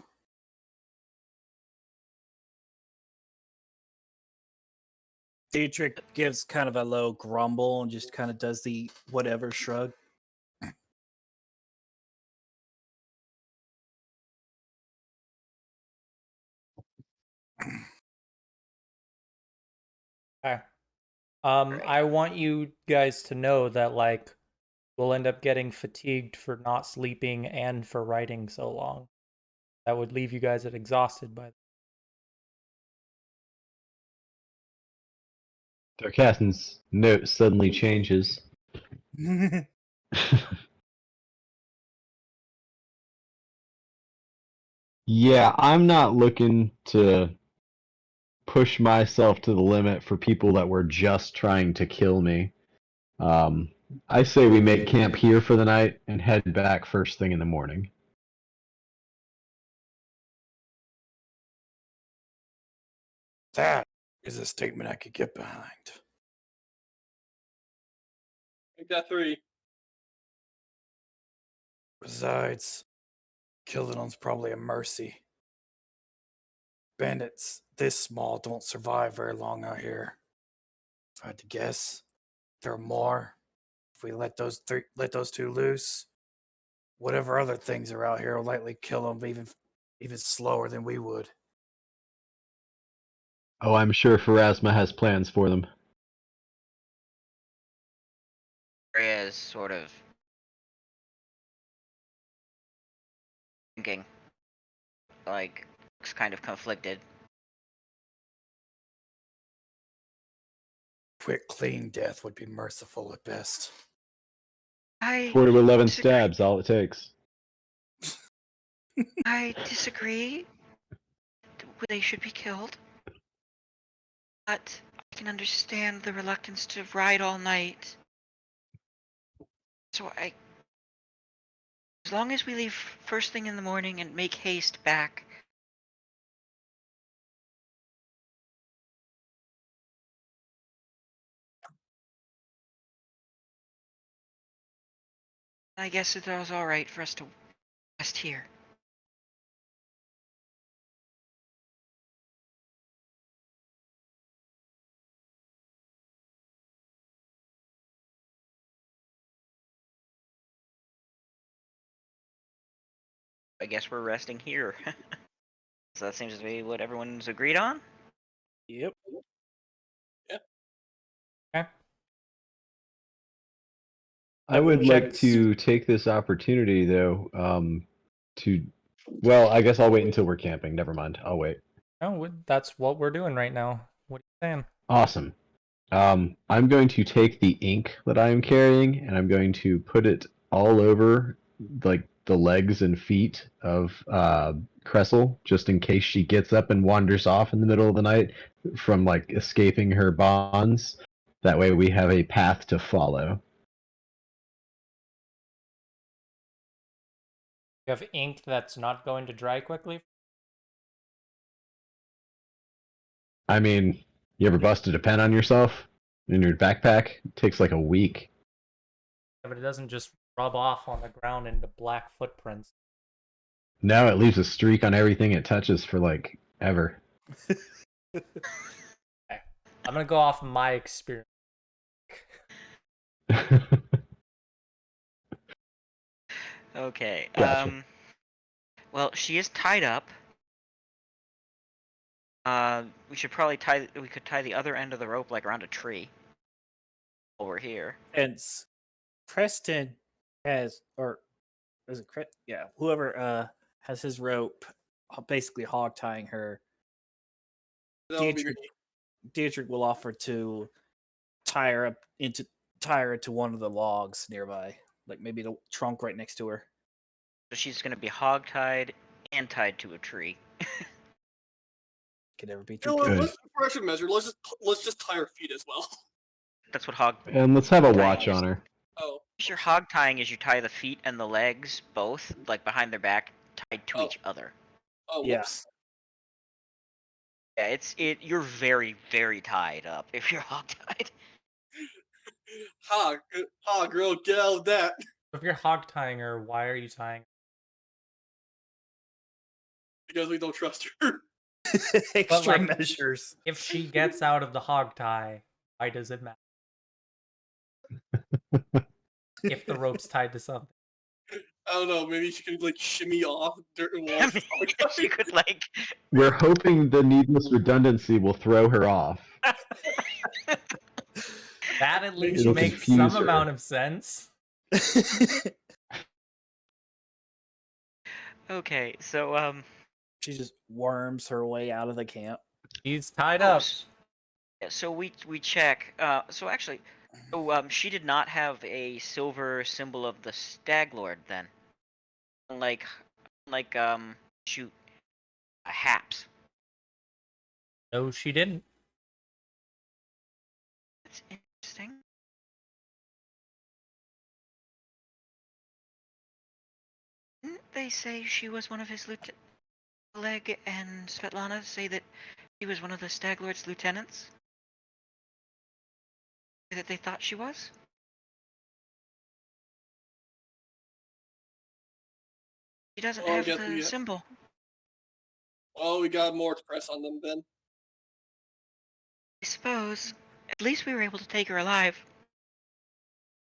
Dietrich gives kind of a low grumble and just kind of does the whatever shrug. Okay. I want you guys to know that, like, we'll end up getting fatigued for not sleeping and for writing so long. That would leave you guys at exhausted by. Darkassen's note suddenly changes. Yeah, I'm not looking to push myself to the limit for people that were just trying to kill me. I say we make camp here for the night and head back first thing in the morning. That is a statement I could get behind. Make that 3. Besides, killing them's probably a mercy. Bandits this small don't survive very long out here. If I had to guess, there are more. If we let those two loose, whatever other things are out here will likely kill them even slower than we would. Oh, I'm sure Pharasma has plans for them. Rhea is sort of thinking, like, looks kind of conflicted. Quick, clean death would be merciful at best. 4 to 11 stabs, all it takes. I disagree. They should be killed. But I can understand the reluctance to ride all night. So as long as we leave first thing in the morning and make haste back. I guess it was all right for us to rest here. I guess we're resting here. So that seems to be what everyone's agreed on. Yep. Okay. I would like to take this opportunity, though, well, I guess I'll wait until we're camping. Never mind. I'll wait. No, that's what we're doing right now. What are you saying? Awesome. I'm going to take the ink that I am carrying and I'm going to put it all over like the legs and feet of Cressel, just in case she gets up and wanders off in the middle of the night from like escaping her bonds. That way we have a path to follow. You have ink that's not going to dry quickly? I mean, you ever busted a pen on yourself in your backpack? It takes like a week. Yeah, but it doesn't just rub off on the ground into black footprints. No, it leaves a streak on everything it touches for like ever. Okay. I'm gonna go off my experience. Okay. Gotcha. Well, she is tied up. We should probably we could tie the other end of the rope like around a tree. Over here. And Preston has, or is it yeah, whoever has his rope, basically hog tying her. Dietrich will offer to tie her to one of the logs nearby, like maybe the trunk right next to her. So she's gonna be hog tied and tied to a tree. Can never be too too good. Let's for extra measure. Let's just tie her feet as well. That's what hog. And let's have a watch on her. Oh. Your hog tying is you tie the feet and the legs both, like behind their back, tied to each other. Oh, yes. Yeah, you're very, very tied up if you're hog tied. Ha, girl, get out of that. If you're hog tying her, why are you tying? Because we don't trust her. Extra measures. If she gets out of the hog tie, why does it matter? If the rope's tied to something. I don't know, maybe she could like shimmy off dirt and walls. She could like. We're hoping the needless redundancy will throw her off. That at least It'll makes confuse some her. amount of sense. Okay, so she just worms her way out of the camp. She's tied up. Yeah, so we check. So actually, she did not have a silver symbol of the Stag Lord then. Like shoot, Haps. No, she didn't. That's interesting. Didn't they say she was one of his lieutenants? Leg and Svetlana say that she was one of the Stag Lord's lieutenants? That they thought she was? She doesn't have the symbol. Well, we got more to press on them then. I suppose. At least we were able to take her alive.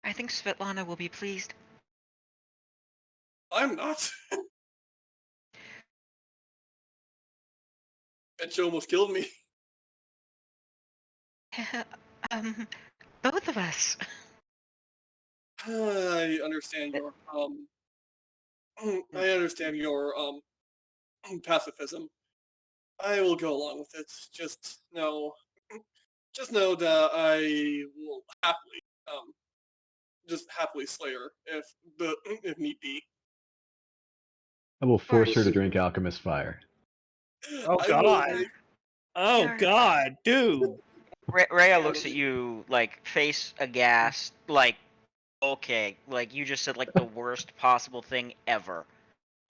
I think Svetlana will be pleased. I'm not. And she almost killed me. Both of us. I understand your I understand your pacifism. I will go along with it. Just know that I will happily slay her if need be. I will force her to drink alchemist fire. Oh god! Oh god, dude! Rhea looks at you like face aghast, like okay, like you just said like the worst possible thing ever.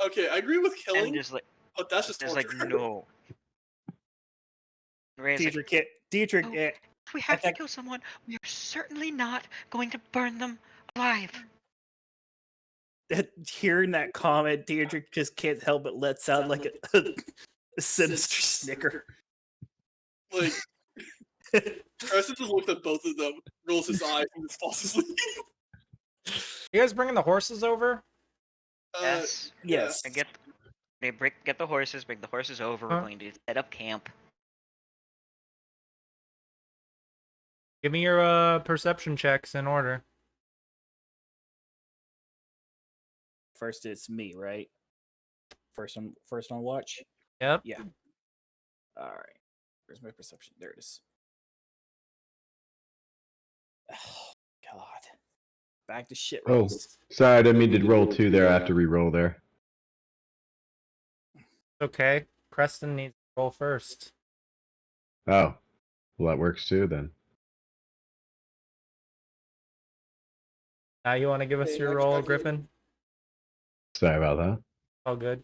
Okay, I agree with killing, and just like, but that's just like no. Dietrich, if we have to kill someone, we are certainly not going to burn them alive. Hearing that comment, Deirdre just can't help but let out like a sinister snicker. Like, Preston just looks at both of them, rolls his eyes, and just falls asleep. You guys bringing the horses over? Yes. Yes. Get the horses. Bring the horses over. We're going to set up camp. Give me your perception checks in order. First, it's me, right? First on watch. Yep. Yeah. All right. Where's my perception? There it is. Oh, God. Back to shit Oh, rolls. sorry, I didn't mean to roll 2 there. I have to re-roll there. Okay, Preston needs to roll first. Oh, well, that works too then. Now you want to give us your roll, Griffin? Sorry about that. All good.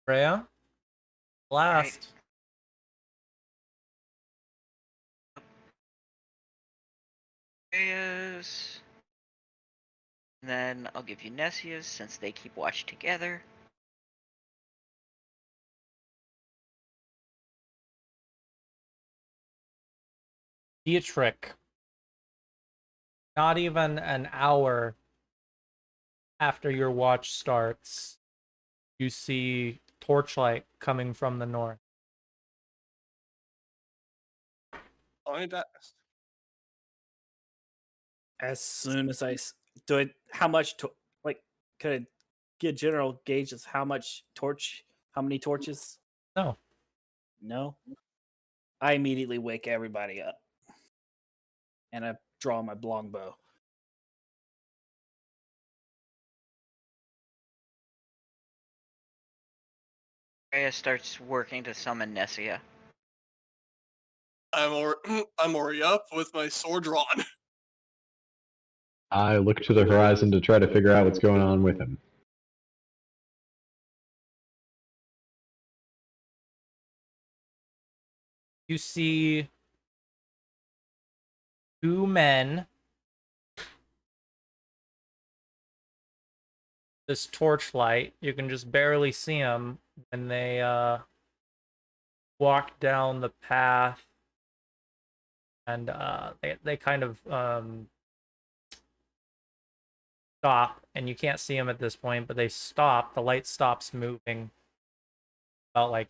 Freya? Last. Freya's. And then I'll give you Nessia's since they keep watch together. Dietrich. Not even an hour after your watch starts, you see torchlight coming from the north. As soon as do it, how much could I get a general gauge of how many torches? No. I immediately wake everybody up, and I draw my longbow. Freya starts working to summon Nessia. I'm already up with my sword drawn. I look to the horizon to try to figure out what's going on with him. You see 2 men. This torchlight, you can just barely see them when they walk down the path, and they kind of stop, and you can't see them at this point, but they stop. The light stops moving about like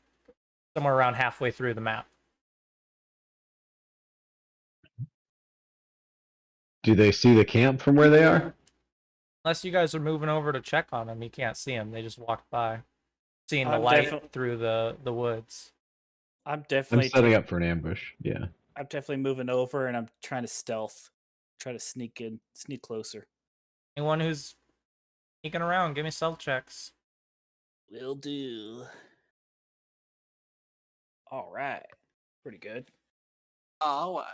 somewhere around halfway through the map. Do they see the camp from where they are? Unless you guys are moving over to check on them, you can't see them. They just walked by, seeing the light through the woods. I'm setting up for an ambush. Yeah. I'm definitely moving over, and I'm trying to try to sneak closer. Anyone who's sneaking around, give me stealth checks. Will do. All right. Pretty good. All right.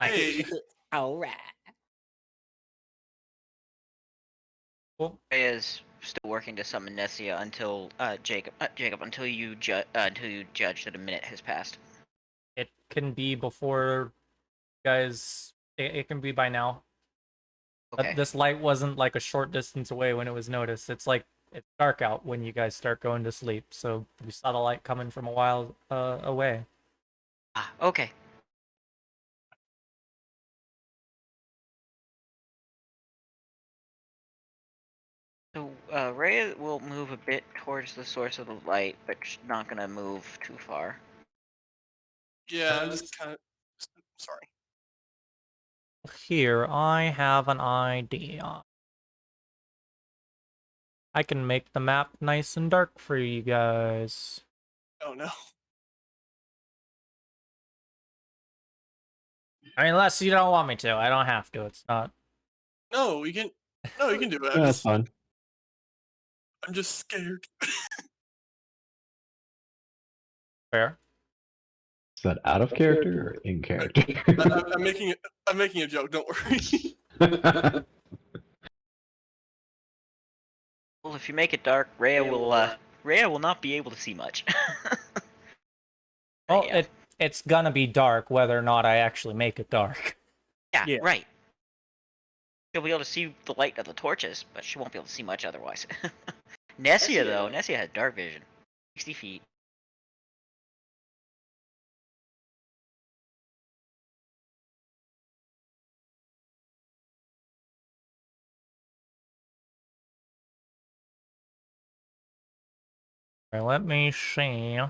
Hey. All right. Cool. Freya's still working to summon Nessia until Jacob, until you judge that a minute has passed. It can be before you guys. It can be by now. Okay. This light wasn't like a short distance away when it was noticed. It's like it's dark out when you guys start going to sleep, so you saw the light coming from a while away. Ah, okay. So Rhea will move a bit towards the source of the light, but she's not gonna move too far. Yeah, I'm just kind of sorry. Here, I have an idea. I can make the map nice and dark for you guys. Oh no. I mean, unless you don't want me to. I don't have to. It's not. No, you can. No, you can do it. Yeah, that's fine. I'm just scared. Fair. Is that out of character or in character? I'm making a joke. Don't worry. Well, if you make it dark, Rhea will not be able to see much. Well, yeah. It's gonna be dark whether or not I actually make it dark. Yeah, right. She'll be able to see the light of the torches, but she won't be able to see much otherwise. Nessia, though, Nessia had dark vision. 60 feet. All right, let me see.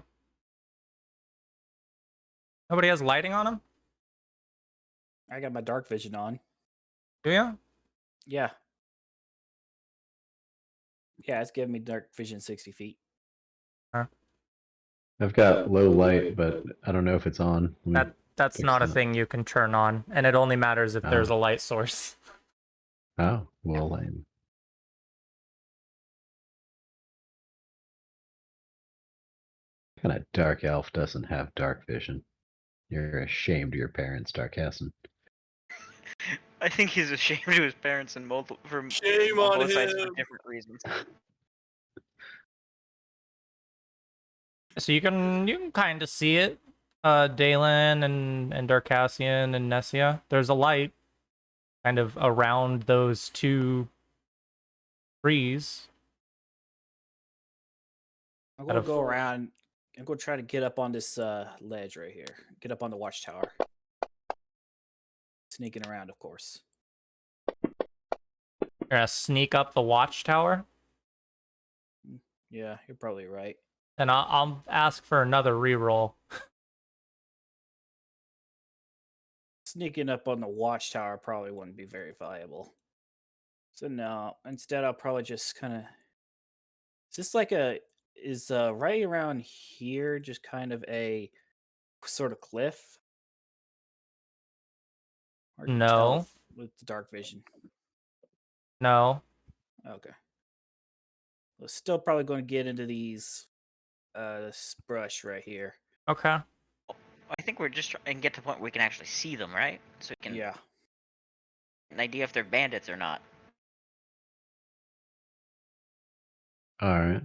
Nobody has lighting on them? I got my dark vision on. Do you? Yeah. Yeah, it's giving me dark vision 60 feet. Huh. I've got low light, but I don't know if it's on. That's not a thing you can turn on, and it only matters if there's a light source. Oh, well, lame. What kind of dark elf doesn't have dark vision? You're ashamed of your parents, Darkasson. I think he's ashamed of his parents and Shame on on both sides for him. different reasons. So you can kind of see it, Dalen and Darkassian and Nessia. There's a light kind of around those two trees. I'm gonna go around. I'm gonna try to get up on this ledge right here. Get up on the watchtower. Sneaking around, of course. You're gonna sneak up the watchtower, Yeah, you're probably right. and I'll ask for another reroll. Sneaking up on the watchtower probably wouldn't be very viable. So no, instead I'll probably just kind of. Is this like is right around here just kind of a sort of cliff? Hard to tell No, with the dark vision. no. Okay. We're still probably going to get into these this brush right here. Okay. I think we're just trying to get to the point where we can actually see them, right? So we can Yeah. get an idea if they're bandits or not. Alright.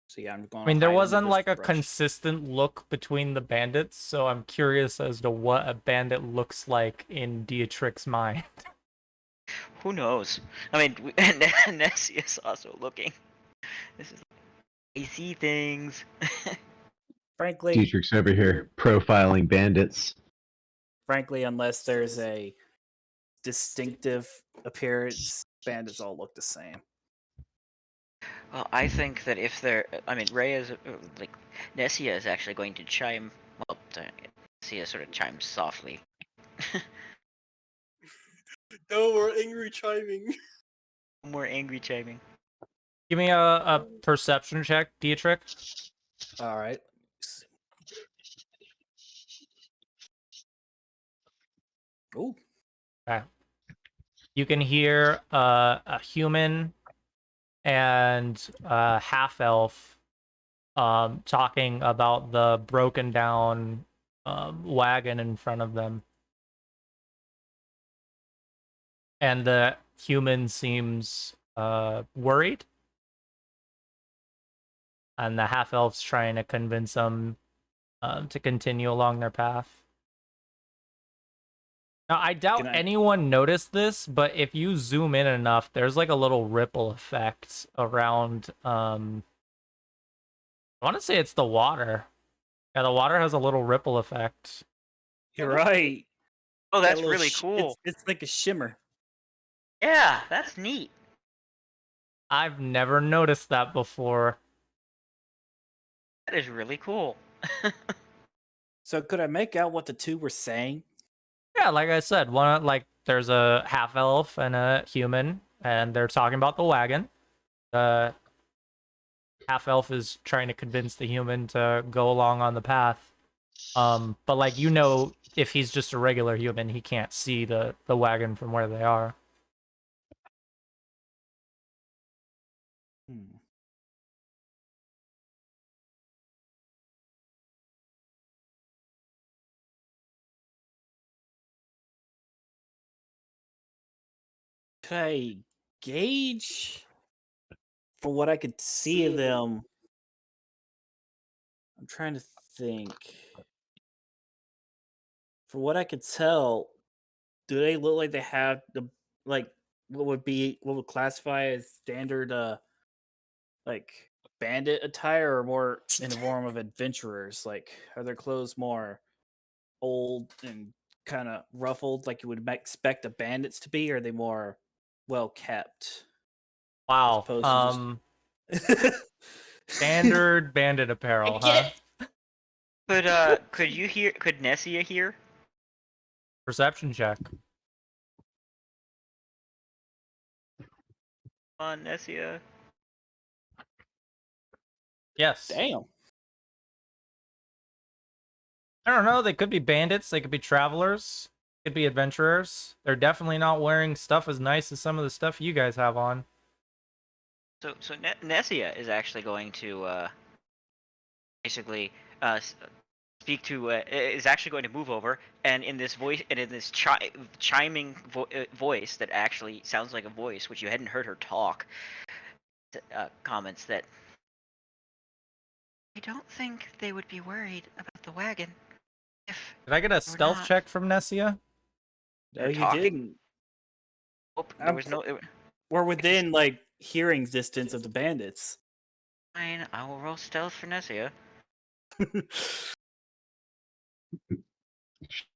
So yeah, I'm going. I mean, there wasn't like a consistent look between the bandits, so I'm curious as to what a bandit looks like in Dietrich's mind. Who knows? I mean, Nessie is also looking. This is. I see things. Frankly, Dietrich's over here profiling bandits. Frankly, unless there's a distinctive appearance, bandits all look the same. Well, I think that if they're, I mean, Rhea is like Nessia is actually going to chime. Well, Nessia sort of chimes softly. No more angry chiming. No more angry chiming. Give me a perception check, Dietrich. All right. Oh. Okay. You can hear a human and a half elf talking about the broken down wagon in front of them. And the human seems worried. And the half elf's trying to convince them to continue along their path. Now, I doubt anyone noticed this, but if you zoom in enough, there's like a little ripple effect around. I want to say it's the water. Yeah, the water has a little ripple effect. You're right. Oh, that's really cool. It's like a shimmer. Yeah, that's neat. I've never noticed that before. That is really cool. So could I make out what the two were saying? Yeah, like I said, there's a half elf and a human, and they're talking about the wagon. The half elf is trying to convince the human to go along on the path. But like if he's just a regular human, he can't see the wagon from where they are. Could I gauge from what I could see of them? I'm trying to think. From what I could tell, do they look like they have the what would classify as standard like bandit attire, or more in the form of adventurers? Like, are their clothes more old and kind of ruffled, like you would expect the bandits to be, or are they more well kept? Wow. Standard bandit apparel, huh? Could Nessia hear? Perception check. On Nessia. Yes. Damn. I don't know. They could be bandits. They could be travelers. Could be adventurers. They're definitely not wearing stuff as nice as some of the stuff you guys have on. So Nessia is actually going to basically speak to is actually going to move over, and in this voice and in this chiming voice that actually sounds like a voice, which you hadn't heard her talk, comments that I don't think they would be worried about the wagon. If Did I get a stealth not. check from Nessia? No, you talking? didn't. oh, there was no. We're within like hearing distance of the bandits. Fine, I will roll stealth for Nessia.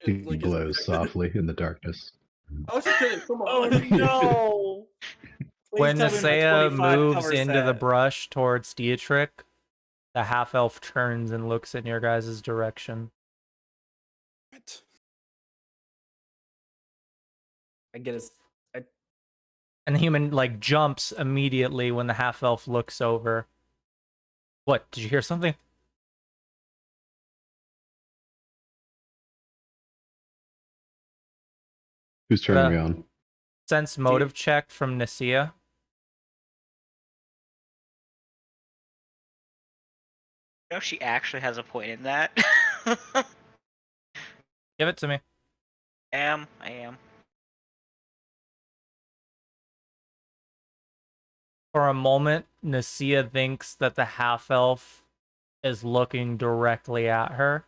She glows softly in the darkness. I was just kidding. Come Oh on. no! Please When tell me my Nessia 25 moves covers into the that. brush towards Dietrich, the half-elf turns and looks in your guys' direction. What? I get it. And the human, like, jumps immediately when the half-elf looks over. What? Did you hear something? Who's turning me on? Sense motive check from Nessia. You know, she actually has a point in that. Give it to me. I am. For a moment, Nessia thinks that the half-elf is looking directly at her.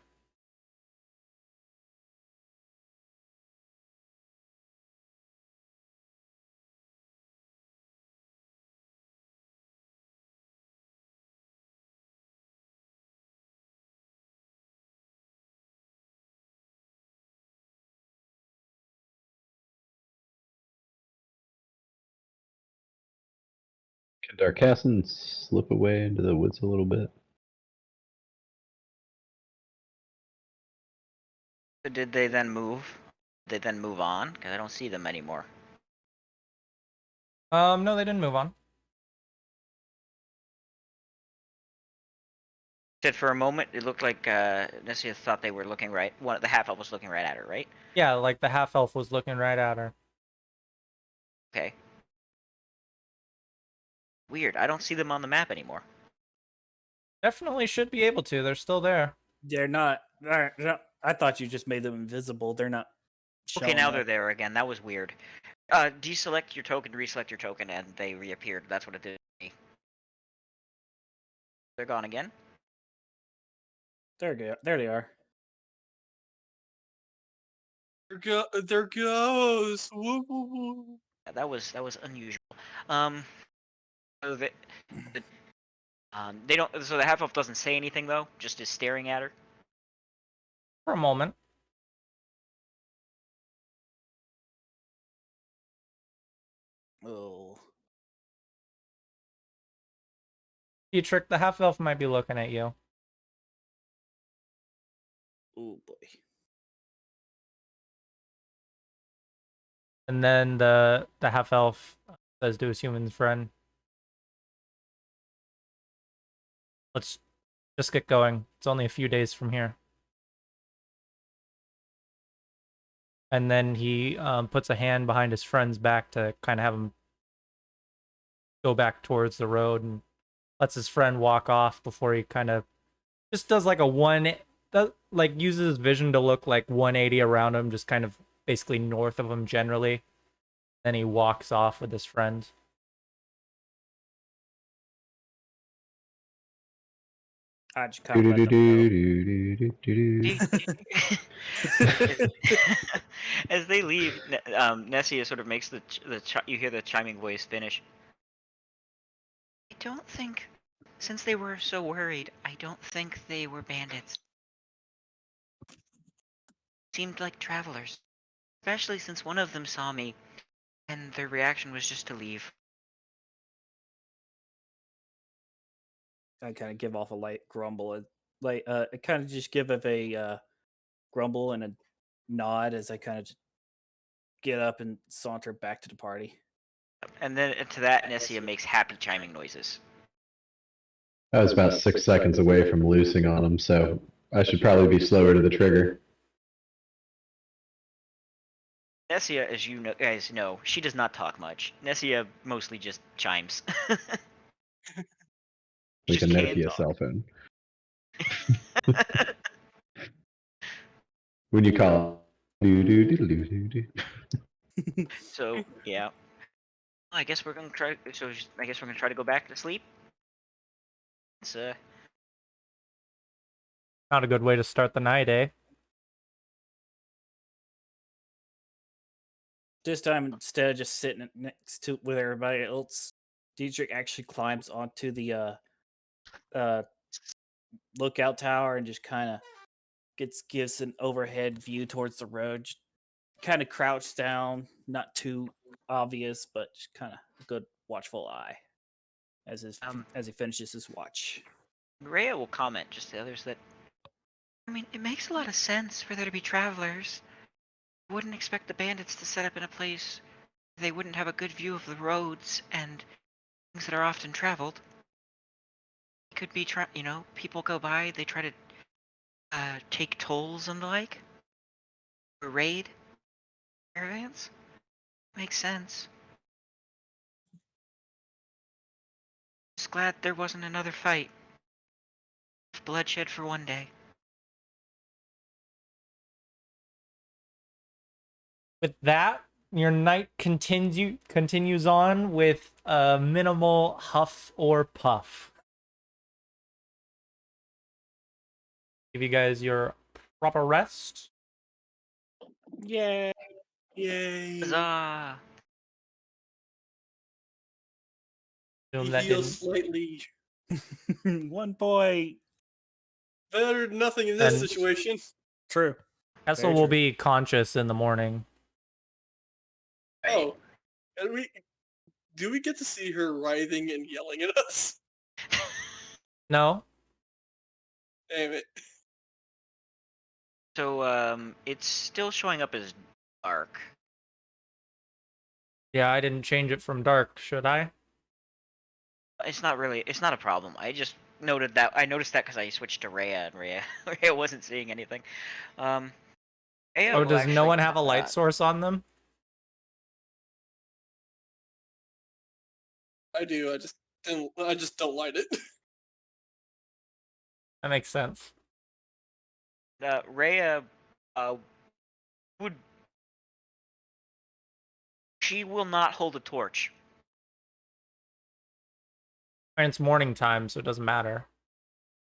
Can Darkassin slip away into the woods a little bit? So did they then move? Did they then move on? Because I don't see them anymore. No, they didn't move on. Said for a moment it looked like Nessia thought they were looking right. The half elf was looking right at her, right? Yeah, like the half-elf was looking right at her. Okay. Weird. I don't see them on the map anymore. Definitely should be able to. They're still there. They're not. I thought you just made them invisible. They're not. Okay, now up. they're there again. That was weird. Deselect your token, reselect your token, and they reappeared. That's what it did to me. They're gone again. There they are. There goes. Woo, woo, woo. Yeah, that was unusual. So they don't. So the half elf doesn't say anything though. Just is staring at her. For a moment. Oh. Dietrich, the half-elf might be looking at you. Oh boy. And then the half-elf says to his human friend, let's just get going. It's only a few days from here. And then he puts a hand behind his friend's back to kind of have him go back towards the road and lets his friend walk off before he kind of just does like like uses his vision to look like 180 around him, just kind of basically north of him generally. Then he walks off with his friend. I just kind of let them As they leave, Nessia sort of makes you hear the chiming voice finish. I don't think, since they were so worried, I don't think they were bandits. Seemed like travelers, especially since one of them saw me, and their reaction was just to leave. I kind of give off a light grumble, I kind of just give a grumble and a nod as I kind of just get up and saunter back to the party. And then to that, Nessia makes happy chiming noises. I was about 6 seconds away from loosing on him, so I should probably be slower to the trigger. Nessia, as you guys know, she does not talk much. Nessia mostly just chimes. Like a Just can't Nokia talk. cell phone. When you call So yeah, I guess we're gonna try. So I guess we're gonna try to go back to sleep. It's Not a good way to start the night, eh? This time, instead of just sitting next to with everybody else, Dietrich actually climbs onto the lookout tower and just kind of gives an overhead view towards the road. Kind of crouched down, not too obvious, but just kind of a good watchful eye as he finishes his watch. Rhea will comment just to others that I mean, it makes a lot of sense for there to be travelers. I wouldn't expect the bandits to set up in a place where they wouldn't have a good view of the roads and things that are often traveled. It could be, people go by, they try to take tolls and the like, or raid caravans. Makes sense. Just glad there wasn't another fight. Bloodshed for one day. With that, your night continues on with a minimal huff or puff. Give you guys your proper rest. Yeah. Yay. huzzah! Assume He that heals didn't. slightly. 1 point. Better than nothing in this And- situation. True. Kessel Very will true. be conscious in the morning. Oh, and do we get to see her writhing and yelling at us? No? Damn it. So it's still showing up as dark. Yeah, I didn't change it from dark, should I? It's not a problem. I just noticed that because I switched to Rhea and Rhea wasn't seeing anything. Rhea Oh, will does no actually, one have a light source on them? I do. I just don't light it. That makes sense. Rhea would. She will not hold a torch. And it's morning time, so it doesn't matter.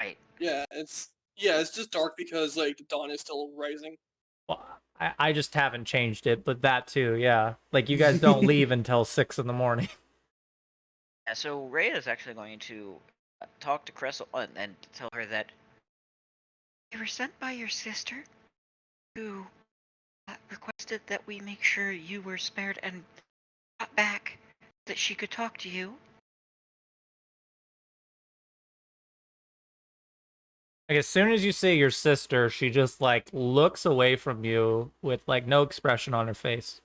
Right. Yeah, it's just dark because like the dawn is still rising. Well, I just haven't changed it, but that too, yeah. Like, you guys don't leave until 6 in the morning. Yeah, so Rhea is actually going to talk to Cressel and tell her that We were sent by your sister, who requested that we make sure you were spared and brought back that she could talk to you. Like, as soon as you say your sister, she just, like, looks away from you with, like, no expression on her face.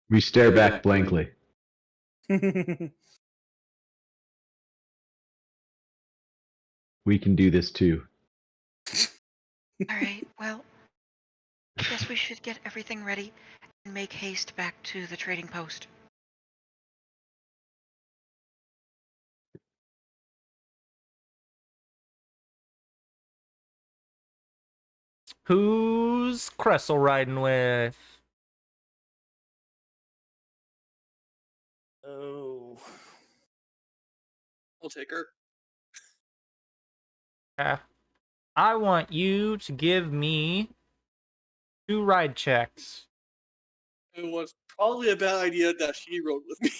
We stare back blankly. We can do this too. All right, well, I guess we should get everything ready and make haste back to the trading post. Who's Cressel riding with? Oh. I'll take her. I want you to give me 2 ride checks. It was probably a bad idea that she rode with me.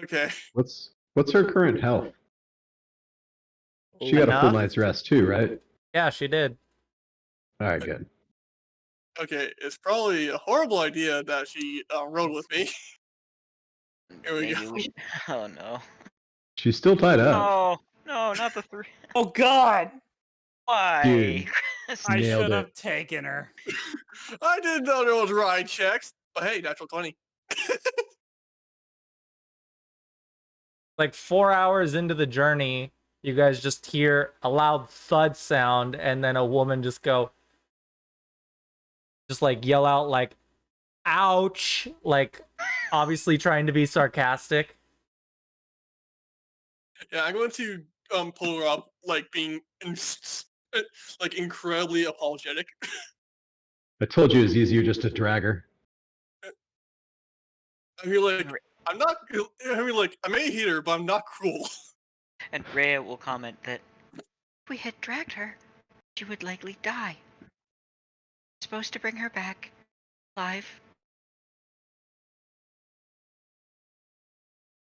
Okay. What's her current health? She got a full Enough? night's rest too, right? Yeah, she did. All right, good. Okay, it's probably a horrible idea that she rode with me. Here we maybe go. we should. Oh no. She's still tied up. Oh No, not the 3. Oh God! Why? Dude. Chris? I Nailed should have it. taken her. I did know there was ride checks, but hey, natural 20. Like 4 hours into the journey, you guys just hear a loud thud sound, and then a woman just like yell out like, ouch, like obviously trying to be sarcastic. Yeah, I'm going to pull her up, like being like incredibly apologetic. I told you it was easier just to drag her. I mean, like, I'm not. I mean, like, I may hit her, but I'm not cruel. And Rhea will comment that If we had dragged her, she would likely die. We're supposed to bring her back alive.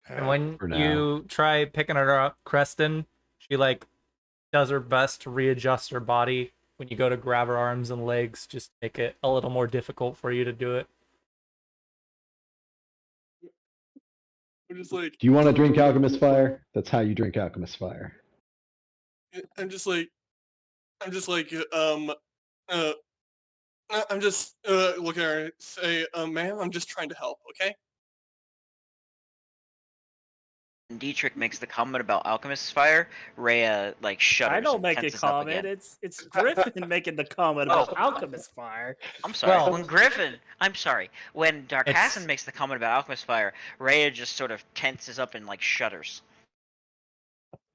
And when For now. you try picking her up, Creston, she like does her best to readjust her body. When you go to grab her arms and legs, just make it a little more difficult for you to do it. I'm just like, Do you want to drink Alchemist Fire? That's how you drink Alchemist Fire. I'm just like, I'm just looking at her and say, ma'am, I'm just trying to help, okay? Dietrich makes the comment about Alchemist's fire, Rhea like shudders. I don't and make a tenses up comment. again. It's Griffin making the comment about Alchemist Fire. I'm sorry. Well- When Dark It's- Hassan makes the comment about Alchemist fire, Rhea just sort of tenses up and like shudders.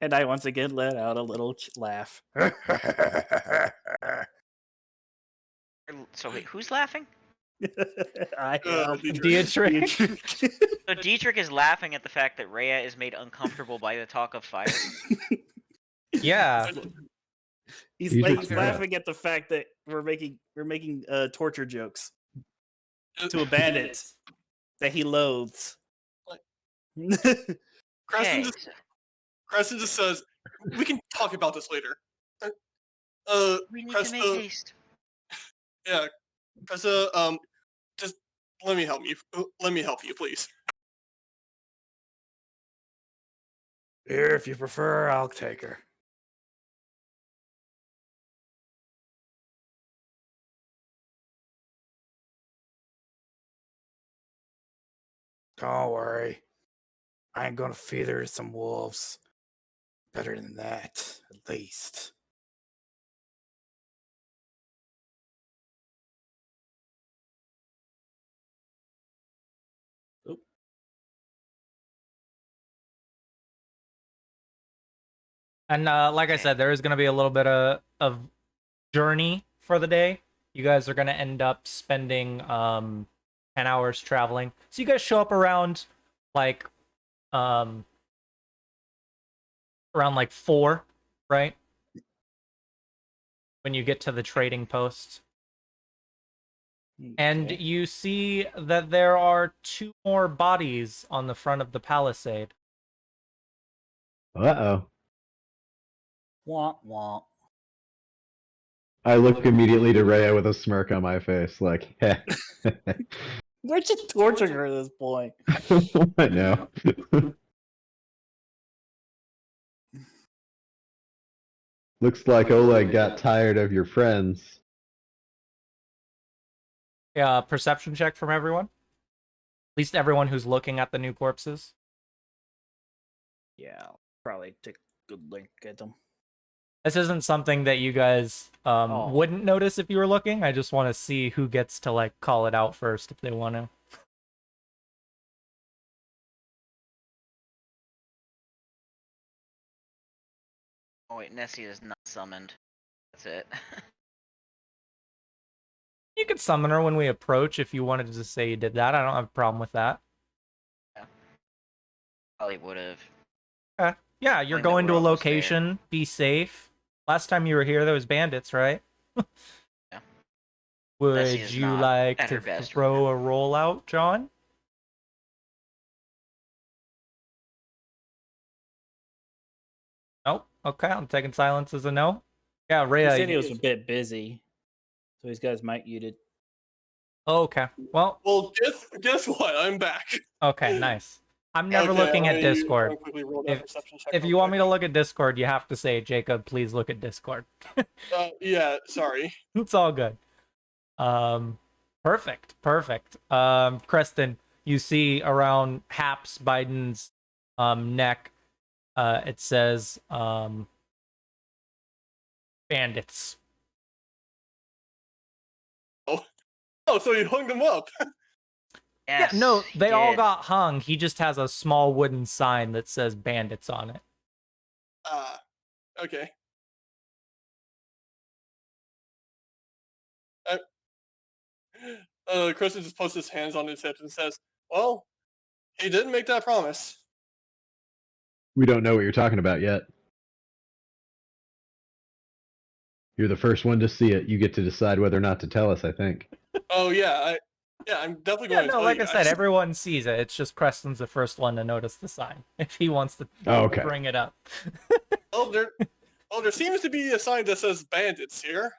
And I once again let out a little laugh. So wait, who's laughing? I am. Dietrich. So Dietrich is laughing at the fact that Rhea is made uncomfortable by the talk of fire. Yeah. He's Dietrich's laughing at the fact that we're making torture jokes to a bandit that he loathes. Creston Okay. just says, we can talk about this later. We need Cresta, to make haste. Yeah, Cresta, just let me help you. Let me help you, please. Here, if you prefer, I'll take her. Don't worry. I ain't gonna feed her to some wolves. Better than that, at least. And like I said, there is going to be a little bit of journey for the day. You guys are going to end up spending 10 hours traveling. So you guys show up around like around like 4, right? When you get to the trading post. And Okay. you see that there are 2 more bodies on the front of the palisade. Uh-oh. Womp womp. I look immediately to Rhea with a smirk on my face, like, heh. We're just torturing her at this point. I know. Looks like Oleg got tired of your friends. Yeah, perception check from everyone. At least everyone who's looking at the new corpses. Yeah, I'll probably take a good look at them. This isn't something that you guys Oh. wouldn't notice if you were looking. I just want to see who gets to like call it out first if they want to. Oh wait, Nessie is not summoned. That's it. You could summon her when we approach if you wanted to say you did that. I don't have a problem with that. Probably would have. Yeah, you're Knowing that going to we're a almost there. location. Be safe. Last time you were here, there was bandits, right? Yeah. Would Nessie is you not like at to her best throw a rollout, John? Nope. Okay, I'm taking silence as a no. Yeah, He Rhea. said he was a bit busy, so he's got his mic muted. Oh, okay. Well, Well, guess what? I'm back. okay, nice. I'm never looking at Discord. If If you want me to look at Discord, you have to say, Jacob, please look at Discord. Yeah, sorry. It's all good. Perfect. Creston, you see around Haps Biden's neck, it says bandits. Oh, so you hung them up. Yes, Yeah, no, they all did. got hung. He just has a small wooden sign that says bandits on it. Okay. Kristen just puts his hands on his hips and says, well, he didn't make that promise. We don't know what you're talking about yet. You're the first one to see it. You get to decide whether or not to tell us, I think. Oh, yeah. I'm definitely going to tell like you I said, everyone sees it. It's just Creston's the first one to notice the sign, if he wants to bring it up. Well, there seems to be a sign that says bandits here.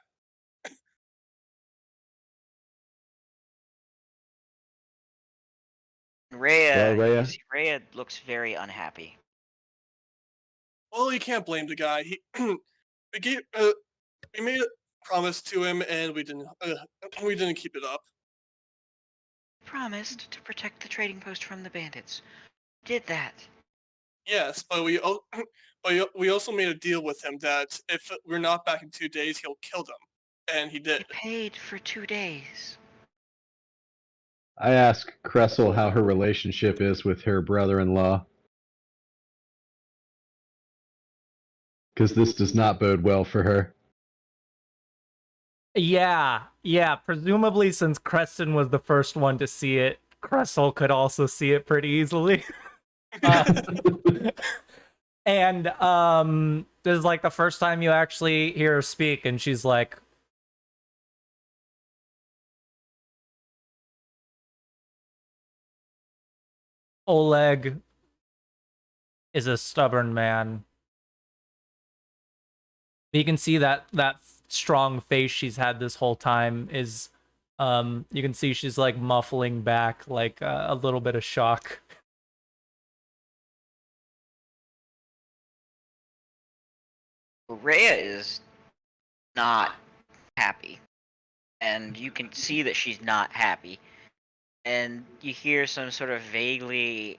Rhea looks very unhappy. Well, you can't blame the guy. We made a promise to him, and we didn't keep it up. Promised to protect the trading post from the bandits. Did that. Yes, but we also made a deal with him that if we're not back in 2 days, he'll kill them, and he did. You paid for 2 days. I ask Cressel how her relationship is with her brother-in-law. Because this does not bode well for her. Yeah. Presumably, since Creston was the first one to see it, Cressel could also see it pretty easily. And this is like the first time you actually hear her speak, and she's like, Oleg is a stubborn man. You can see that strong face she's had this whole time is you can see she's like muffling back like a little bit of shock. Rhea is not happy, and you can see that she's not happy, and you hear some sort of vaguely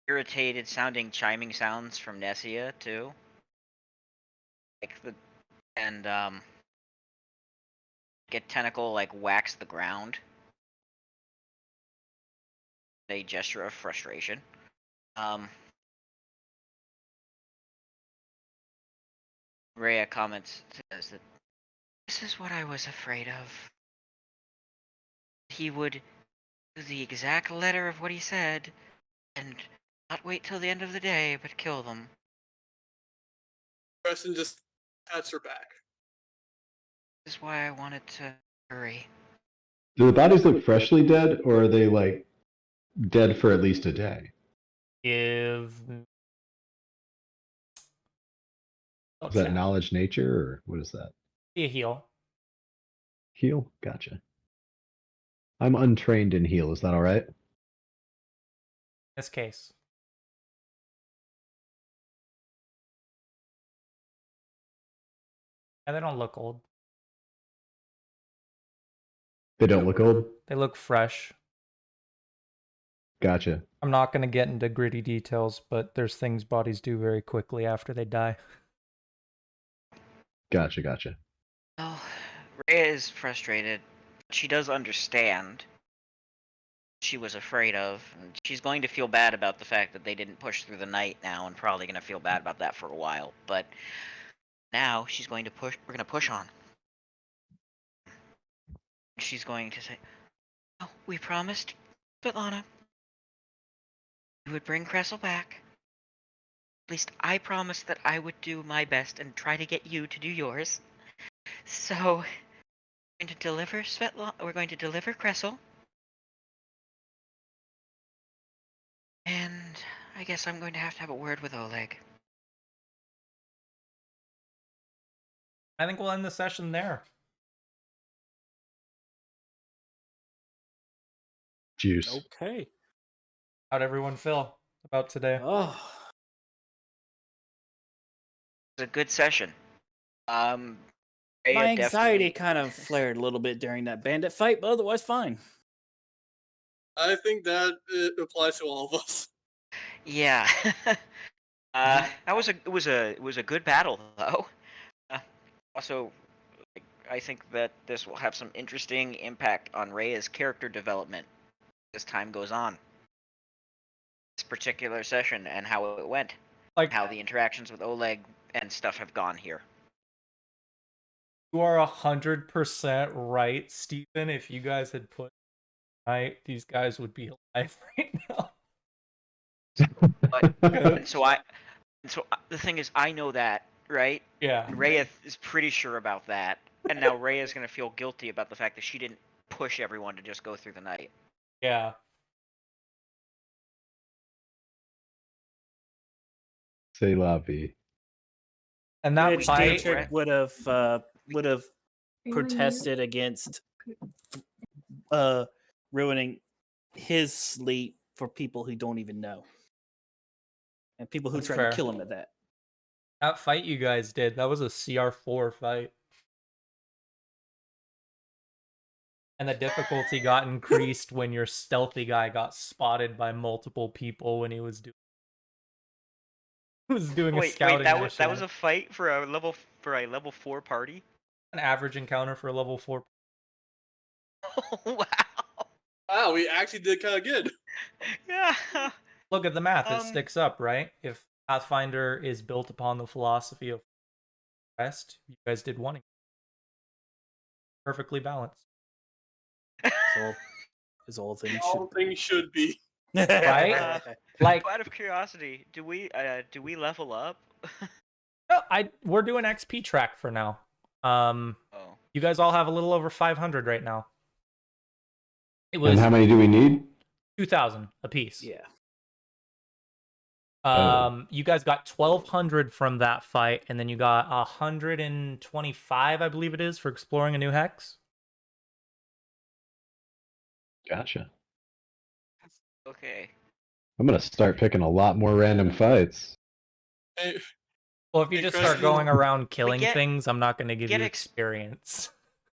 irritated sounding chiming sounds from Nessia too, get tentacle like whacks the ground, a gesture of frustration. Rhea comments, says that this is what I was afraid of. He would do the exact letter of what he said, and not wait till the end of the day, but kill them. Preston just pats her back. This is why I wanted to hurry. Do the bodies look freshly dead, or are they, like, dead for at least a day? Is that knowledge nature, or what is that? Be a heal. Heal? Gotcha. I'm untrained in heal, is that alright? This case. And they don't look old. They don't look old? They look fresh. Gotcha. I'm not going to get into gritty details, but there's things bodies do very quickly after they die. Gotcha. Well, Rhea is frustrated. She does understand she was afraid of, and she's going to feel bad about the fact that they didn't push through the night now, and probably going to feel bad about that for a while. But now she's going to push. We're going to push on. She's going to say, "Oh, we promised, Svetlana, we would bring Cressel back. At least I promised that I would do my best and try to get you to do yours. So, we're going to deliver We're going to deliver Cressel. And I guess I'm going to have a word with Oleg." I think we'll end the session there. Juice. Okay. How'd everyone feel about today? Oh, It was a good session. my Rhea anxiety definitely... kind of flared a little bit during that bandit fight, but otherwise fine. I think that it applies to all of us. Yeah. That was it was a good battle though. Also, I think that this will have some interesting impact on Rhea's character development as time goes on. This particular session and how it went, Like how the interactions with Oleg and stuff have gone here. You are 100% right, Stephen. If you guys had put right, these guys would be alive right now. And so the thing is, I know that, right? Yeah. And Rhea is pretty sure about that, and now Rhea's gonna feel guilty about the fact that she didn't push everyone to just go through the night. Yeah. Say la vie. And that Which fight Dietrich would have protested against ruining his sleep for people who don't even know. And people who That's try fair. to kill him at that. That fight you guys did, that was a CR4 fight. And the difficulty got increased when your stealthy guy got spotted by multiple people when he was doing a scouting mission. That was a fight for a level 4 party? An average encounter for a level 4. Oh, wow. Wow, we actually did kind of good. Yeah. Look at the math, it sticks up, right? If Pathfinder is built upon the philosophy of rest, you guys did one. Perfectly balanced. As all things should be. Right? Like, out of curiosity, do we level up? No, we're doing XP track for now. You guys all have a little over 500 right now. And how many do we need? 2,000 apiece. Yeah. You guys got 1,200 from that fight, and then you got 125, I believe it is, for exploring a new hex. Gotcha. Okay. I'm gonna start picking a lot more random fights. Hey, Well, if you just start going around killing get- things, I'm not going to give get you ex- experience.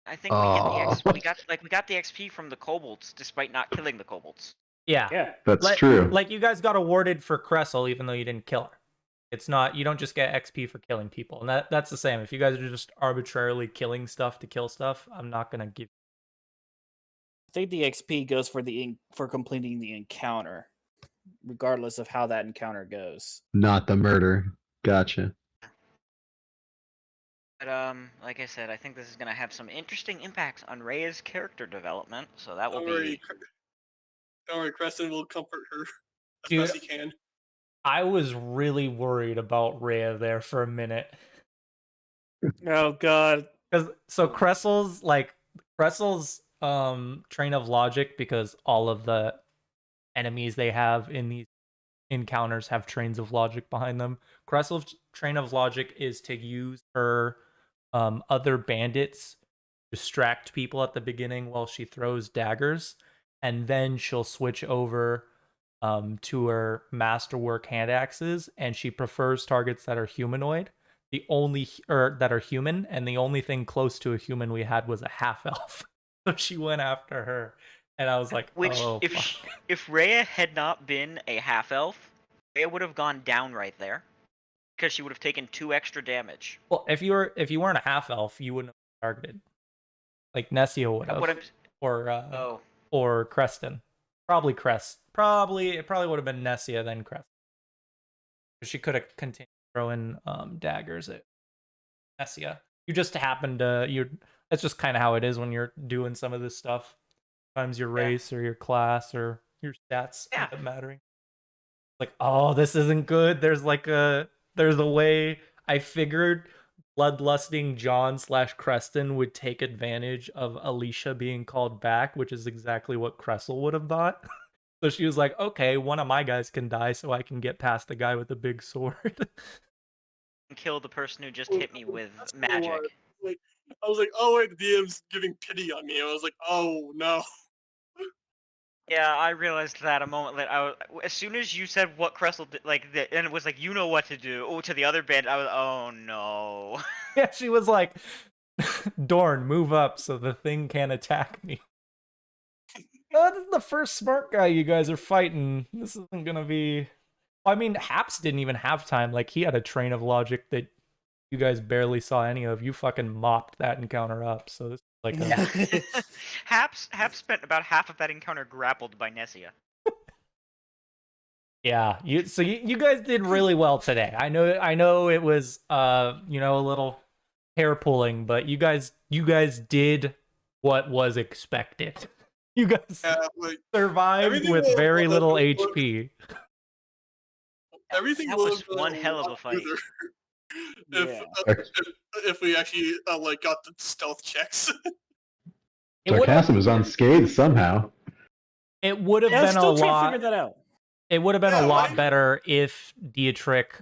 I think we get the we got the XP from the kobolds despite not killing the kobolds. Yeah. That's true. Like, you guys got awarded for Cressel even though you didn't kill her. It's not, you don't just get XP for killing people. And that's the same. If you guys are just arbitrarily killing stuff to kill stuff, I'm not going to give. I think the XP goes for completing the encounter, regardless of how that encounter goes. Not the murder. Gotcha. But like I said, I think this is gonna have some interesting impacts on Rhea's character development. So that will be. Don't worry, Creston will comfort her as Dude, best he can. I was really worried about Rhea there for a minute. Oh God. So Cressel's train of logic, because all of the enemies they have in these encounters have trains of logic behind them. Cressel's train of logic is to use her other bandits distract people at the beginning while she throws daggers, and then she'll switch over to her masterwork hand axes, and she prefers targets that are humanoid. That are human, and the only thing close to a human we had was a half elf. So she went after her, and I was like, if Rhea had not been a half elf, Rhea would have gone down right there, because she would have taken 2 extra damage. Well, if you weren't a half elf, you wouldn't have targeted. Like Nessia would have, or Creston. Probably Crest. It probably would have been Nessia then Crest. She could have continued throwing daggers at Nessia. You just happened to that's just kind of how it is when you're doing some of this stuff. Sometimes your race or your class or your stats end up mattering. Like, oh, this isn't good. There's a way. I figured bloodlusting John / Creston would take advantage of Alicia being called back, which is exactly what Cressel would have thought. So she was like, okay, one of my guys can die so I can get past the guy with the big sword. Kill the person who just hit me with magic. I was like, oh wait, the DM's giving pity on me. I was like, oh no. Yeah, I realized that a moment later. As soon as you said what Cressel did, and it was like, you know what to do. Oh, to the other band, I was, oh no. Yeah, she was like, Dorn, move up so the thing can't attack me. This is the first smart guy you guys are fighting. This isn't gonna be... I mean, Haps didn't even have time. Like, he had a train of logic that you guys barely saw any of. You fucking mopped that encounter up, so this is like a... Haps spent about half of that encounter grappled by Nessia. Yeah, you guys did really well today. I know it was a little hair pulling, but you guys did what was expected. You guys survived with very little HP. Everything that was one hell of a fight. If we actually got the stealth checks. Sarcasm was unscathed somehow. It would have been a lot. Figure that out. It would have been a lot better if Dietrich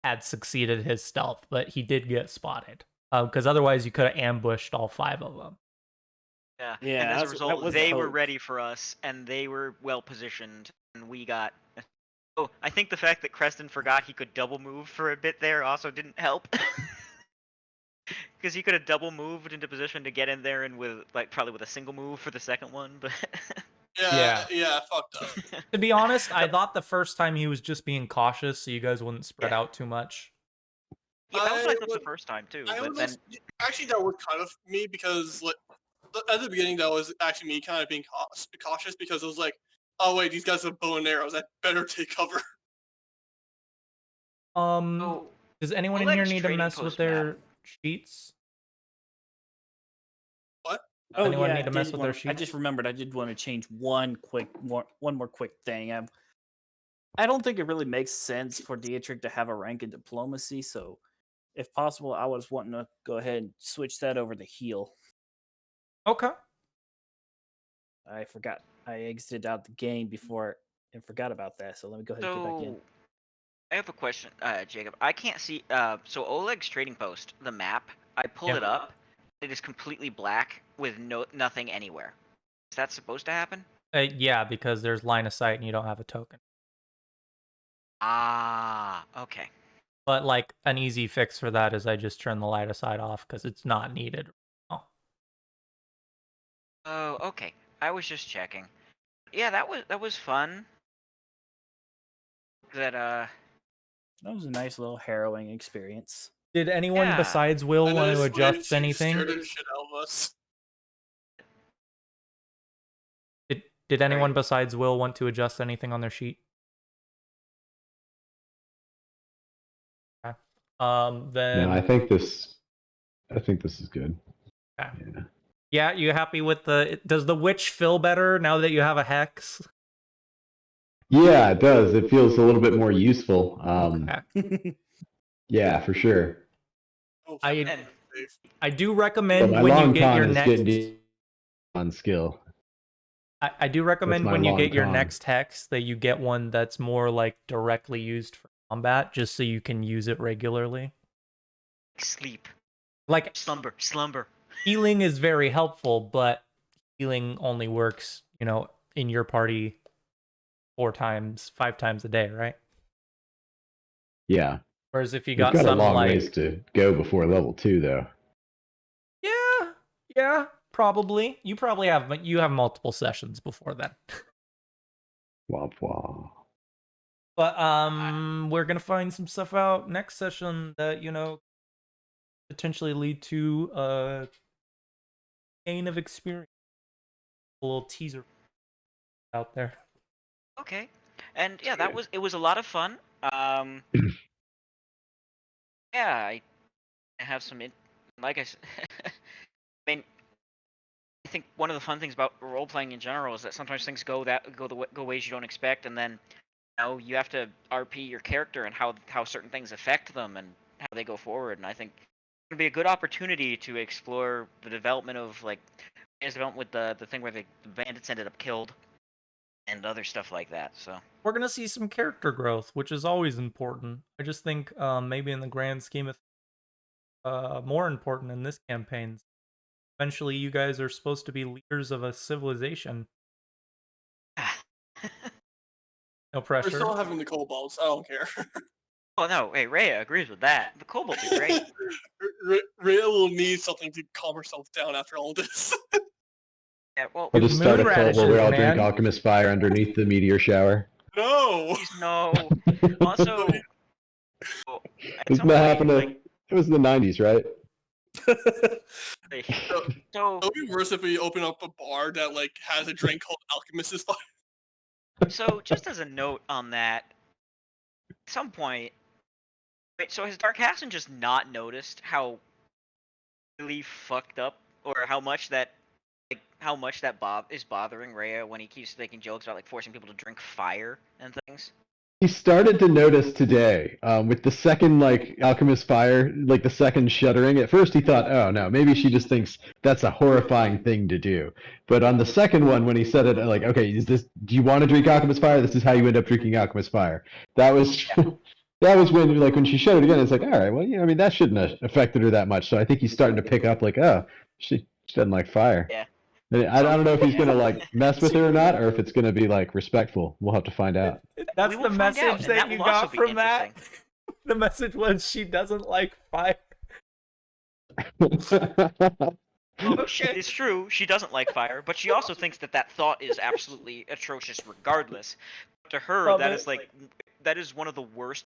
had succeeded his stealth, but he did get spotted. Because otherwise, you could have ambushed all 5 of them. Yeah. Yeah. And as a result, they were ready for us, and they were well positioned, and we got. Oh, I think the fact that Creston forgot he could double move for a bit there also didn't help. Because he could have double moved into position to get in there, and probably with a single move for the second one, but. Yeah, fucked up. To be honest, I thought the first time he was just being cautious so you guys wouldn't spread out too much. Yeah, that was what I thought the first time, too. Actually, that was kind of me, because at the beginning, that was actually me kind of being cautious, because it was like, oh wait, these guys have bow and arrows, I better take cover. Does anyone in here need to mess with their sheets? What? Oh, anyone yeah, need to mess with their sheets? I just remembered I did want to change one more quick thing. I don't think it really makes sense for Dietrich to have a rank in diplomacy, so if possible, I was wanting to go ahead and switch that over to heal. Okay. I forgot. I exited out the game before and forgot about that, so let me go ahead and get back in. I have a question, Jacob. I can't see. So Oleg's trading post, the map. I pulled it up. It is completely black with nothing anywhere. Is that supposed to happen? Yeah, because there's line of sight and you don't have a token. Ah, okay. But like an easy fix for that is I just turn the line of sight off because it's not needed. Oh, okay. I was just checking. Yeah, that was fun. That was a nice little harrowing experience. Did anyone besides Will want to adjust anything? Scared the shit out of us. Did anyone besides Will want to adjust anything on their sheet? Okay. Then No, I think this is good. Okay. Yeah, you happy with does the witch feel better now that you have a hex? Yeah, it does. It feels a little bit more useful. Okay. Yeah, for sure. I do recommend my when long you get con your is next getting on skill. I do recommend when you get your con. next hex that you get one that's more like directly used for combat, just so you can use it regularly. Sleep. Like slumber. Healing is very helpful, but healing only works, in your party 5 times a day, right? Yeah. Whereas if you We've got a some long like ways to go before level 2, though. Yeah, probably. You have multiple sessions before then. Womp womp. But we're gonna find some stuff out next session that potentially lead to a gain of experience. A little teaser out there. Okay, and yeah, it was a lot of fun. Yeah, I have some like I said. I mean, I think one of the fun things about role playing in general is that sometimes things go ways you don't expect, and then you have to RP your character and how certain things affect them and how they go forward. And I think it would be a good opportunity to explore the development of his development with the thing where the bandits ended up killed and other stuff like that. So we're gonna see some character growth, which is always important. I just think maybe in the grand scheme of more important in this campaign. Eventually, you guys are supposed to be leaders of a civilization. No We're pressure. still having the kobolds. I don't care. Oh no, hey, Rhea agrees with that. The kobolds are great. Rhea will need something to calm herself down after all this. Yeah, well, We'll just start a Moon cult where we all radishes, drink man. alchemist fire underneath the meteor shower. No. please no. Also, well, at Doesn't some that point, happen to? like, It was in the 90s, right? so It would be worse if we open up a bar that like has a drink called Alchemist's Fire. So, just as a note on that, at some point, wait, so has Dark Hassan just not noticed how really fucked up, or how much that is bothering Rhea when he keeps making jokes about like forcing people to drink fire and things? He started to notice today, with the second like alchemist fire, like the second shuddering. At first, he thought, "Oh no, maybe she just thinks that's a horrifying thing to do." But on the second one, when he said it, like, "Okay, do you want to drink alchemist fire? This is how you end up drinking alchemist fire." That was that was when she showed it again. It's like, all right, well, I mean, that shouldn't have affected her that much. So I think he's starting to pick up, like, oh, she doesn't like fire. Yeah. I don't know if he's gonna like mess with her or not, or if it's gonna be like respectful. We'll have to find out. That's We the will find out, message and that that you will also got be from that. interesting. The message was she doesn't like fire. Well, it's true, she doesn't like fire, but she also thinks that that thought is absolutely atrocious regardless. To her, Love that it. is like, that is one of the worst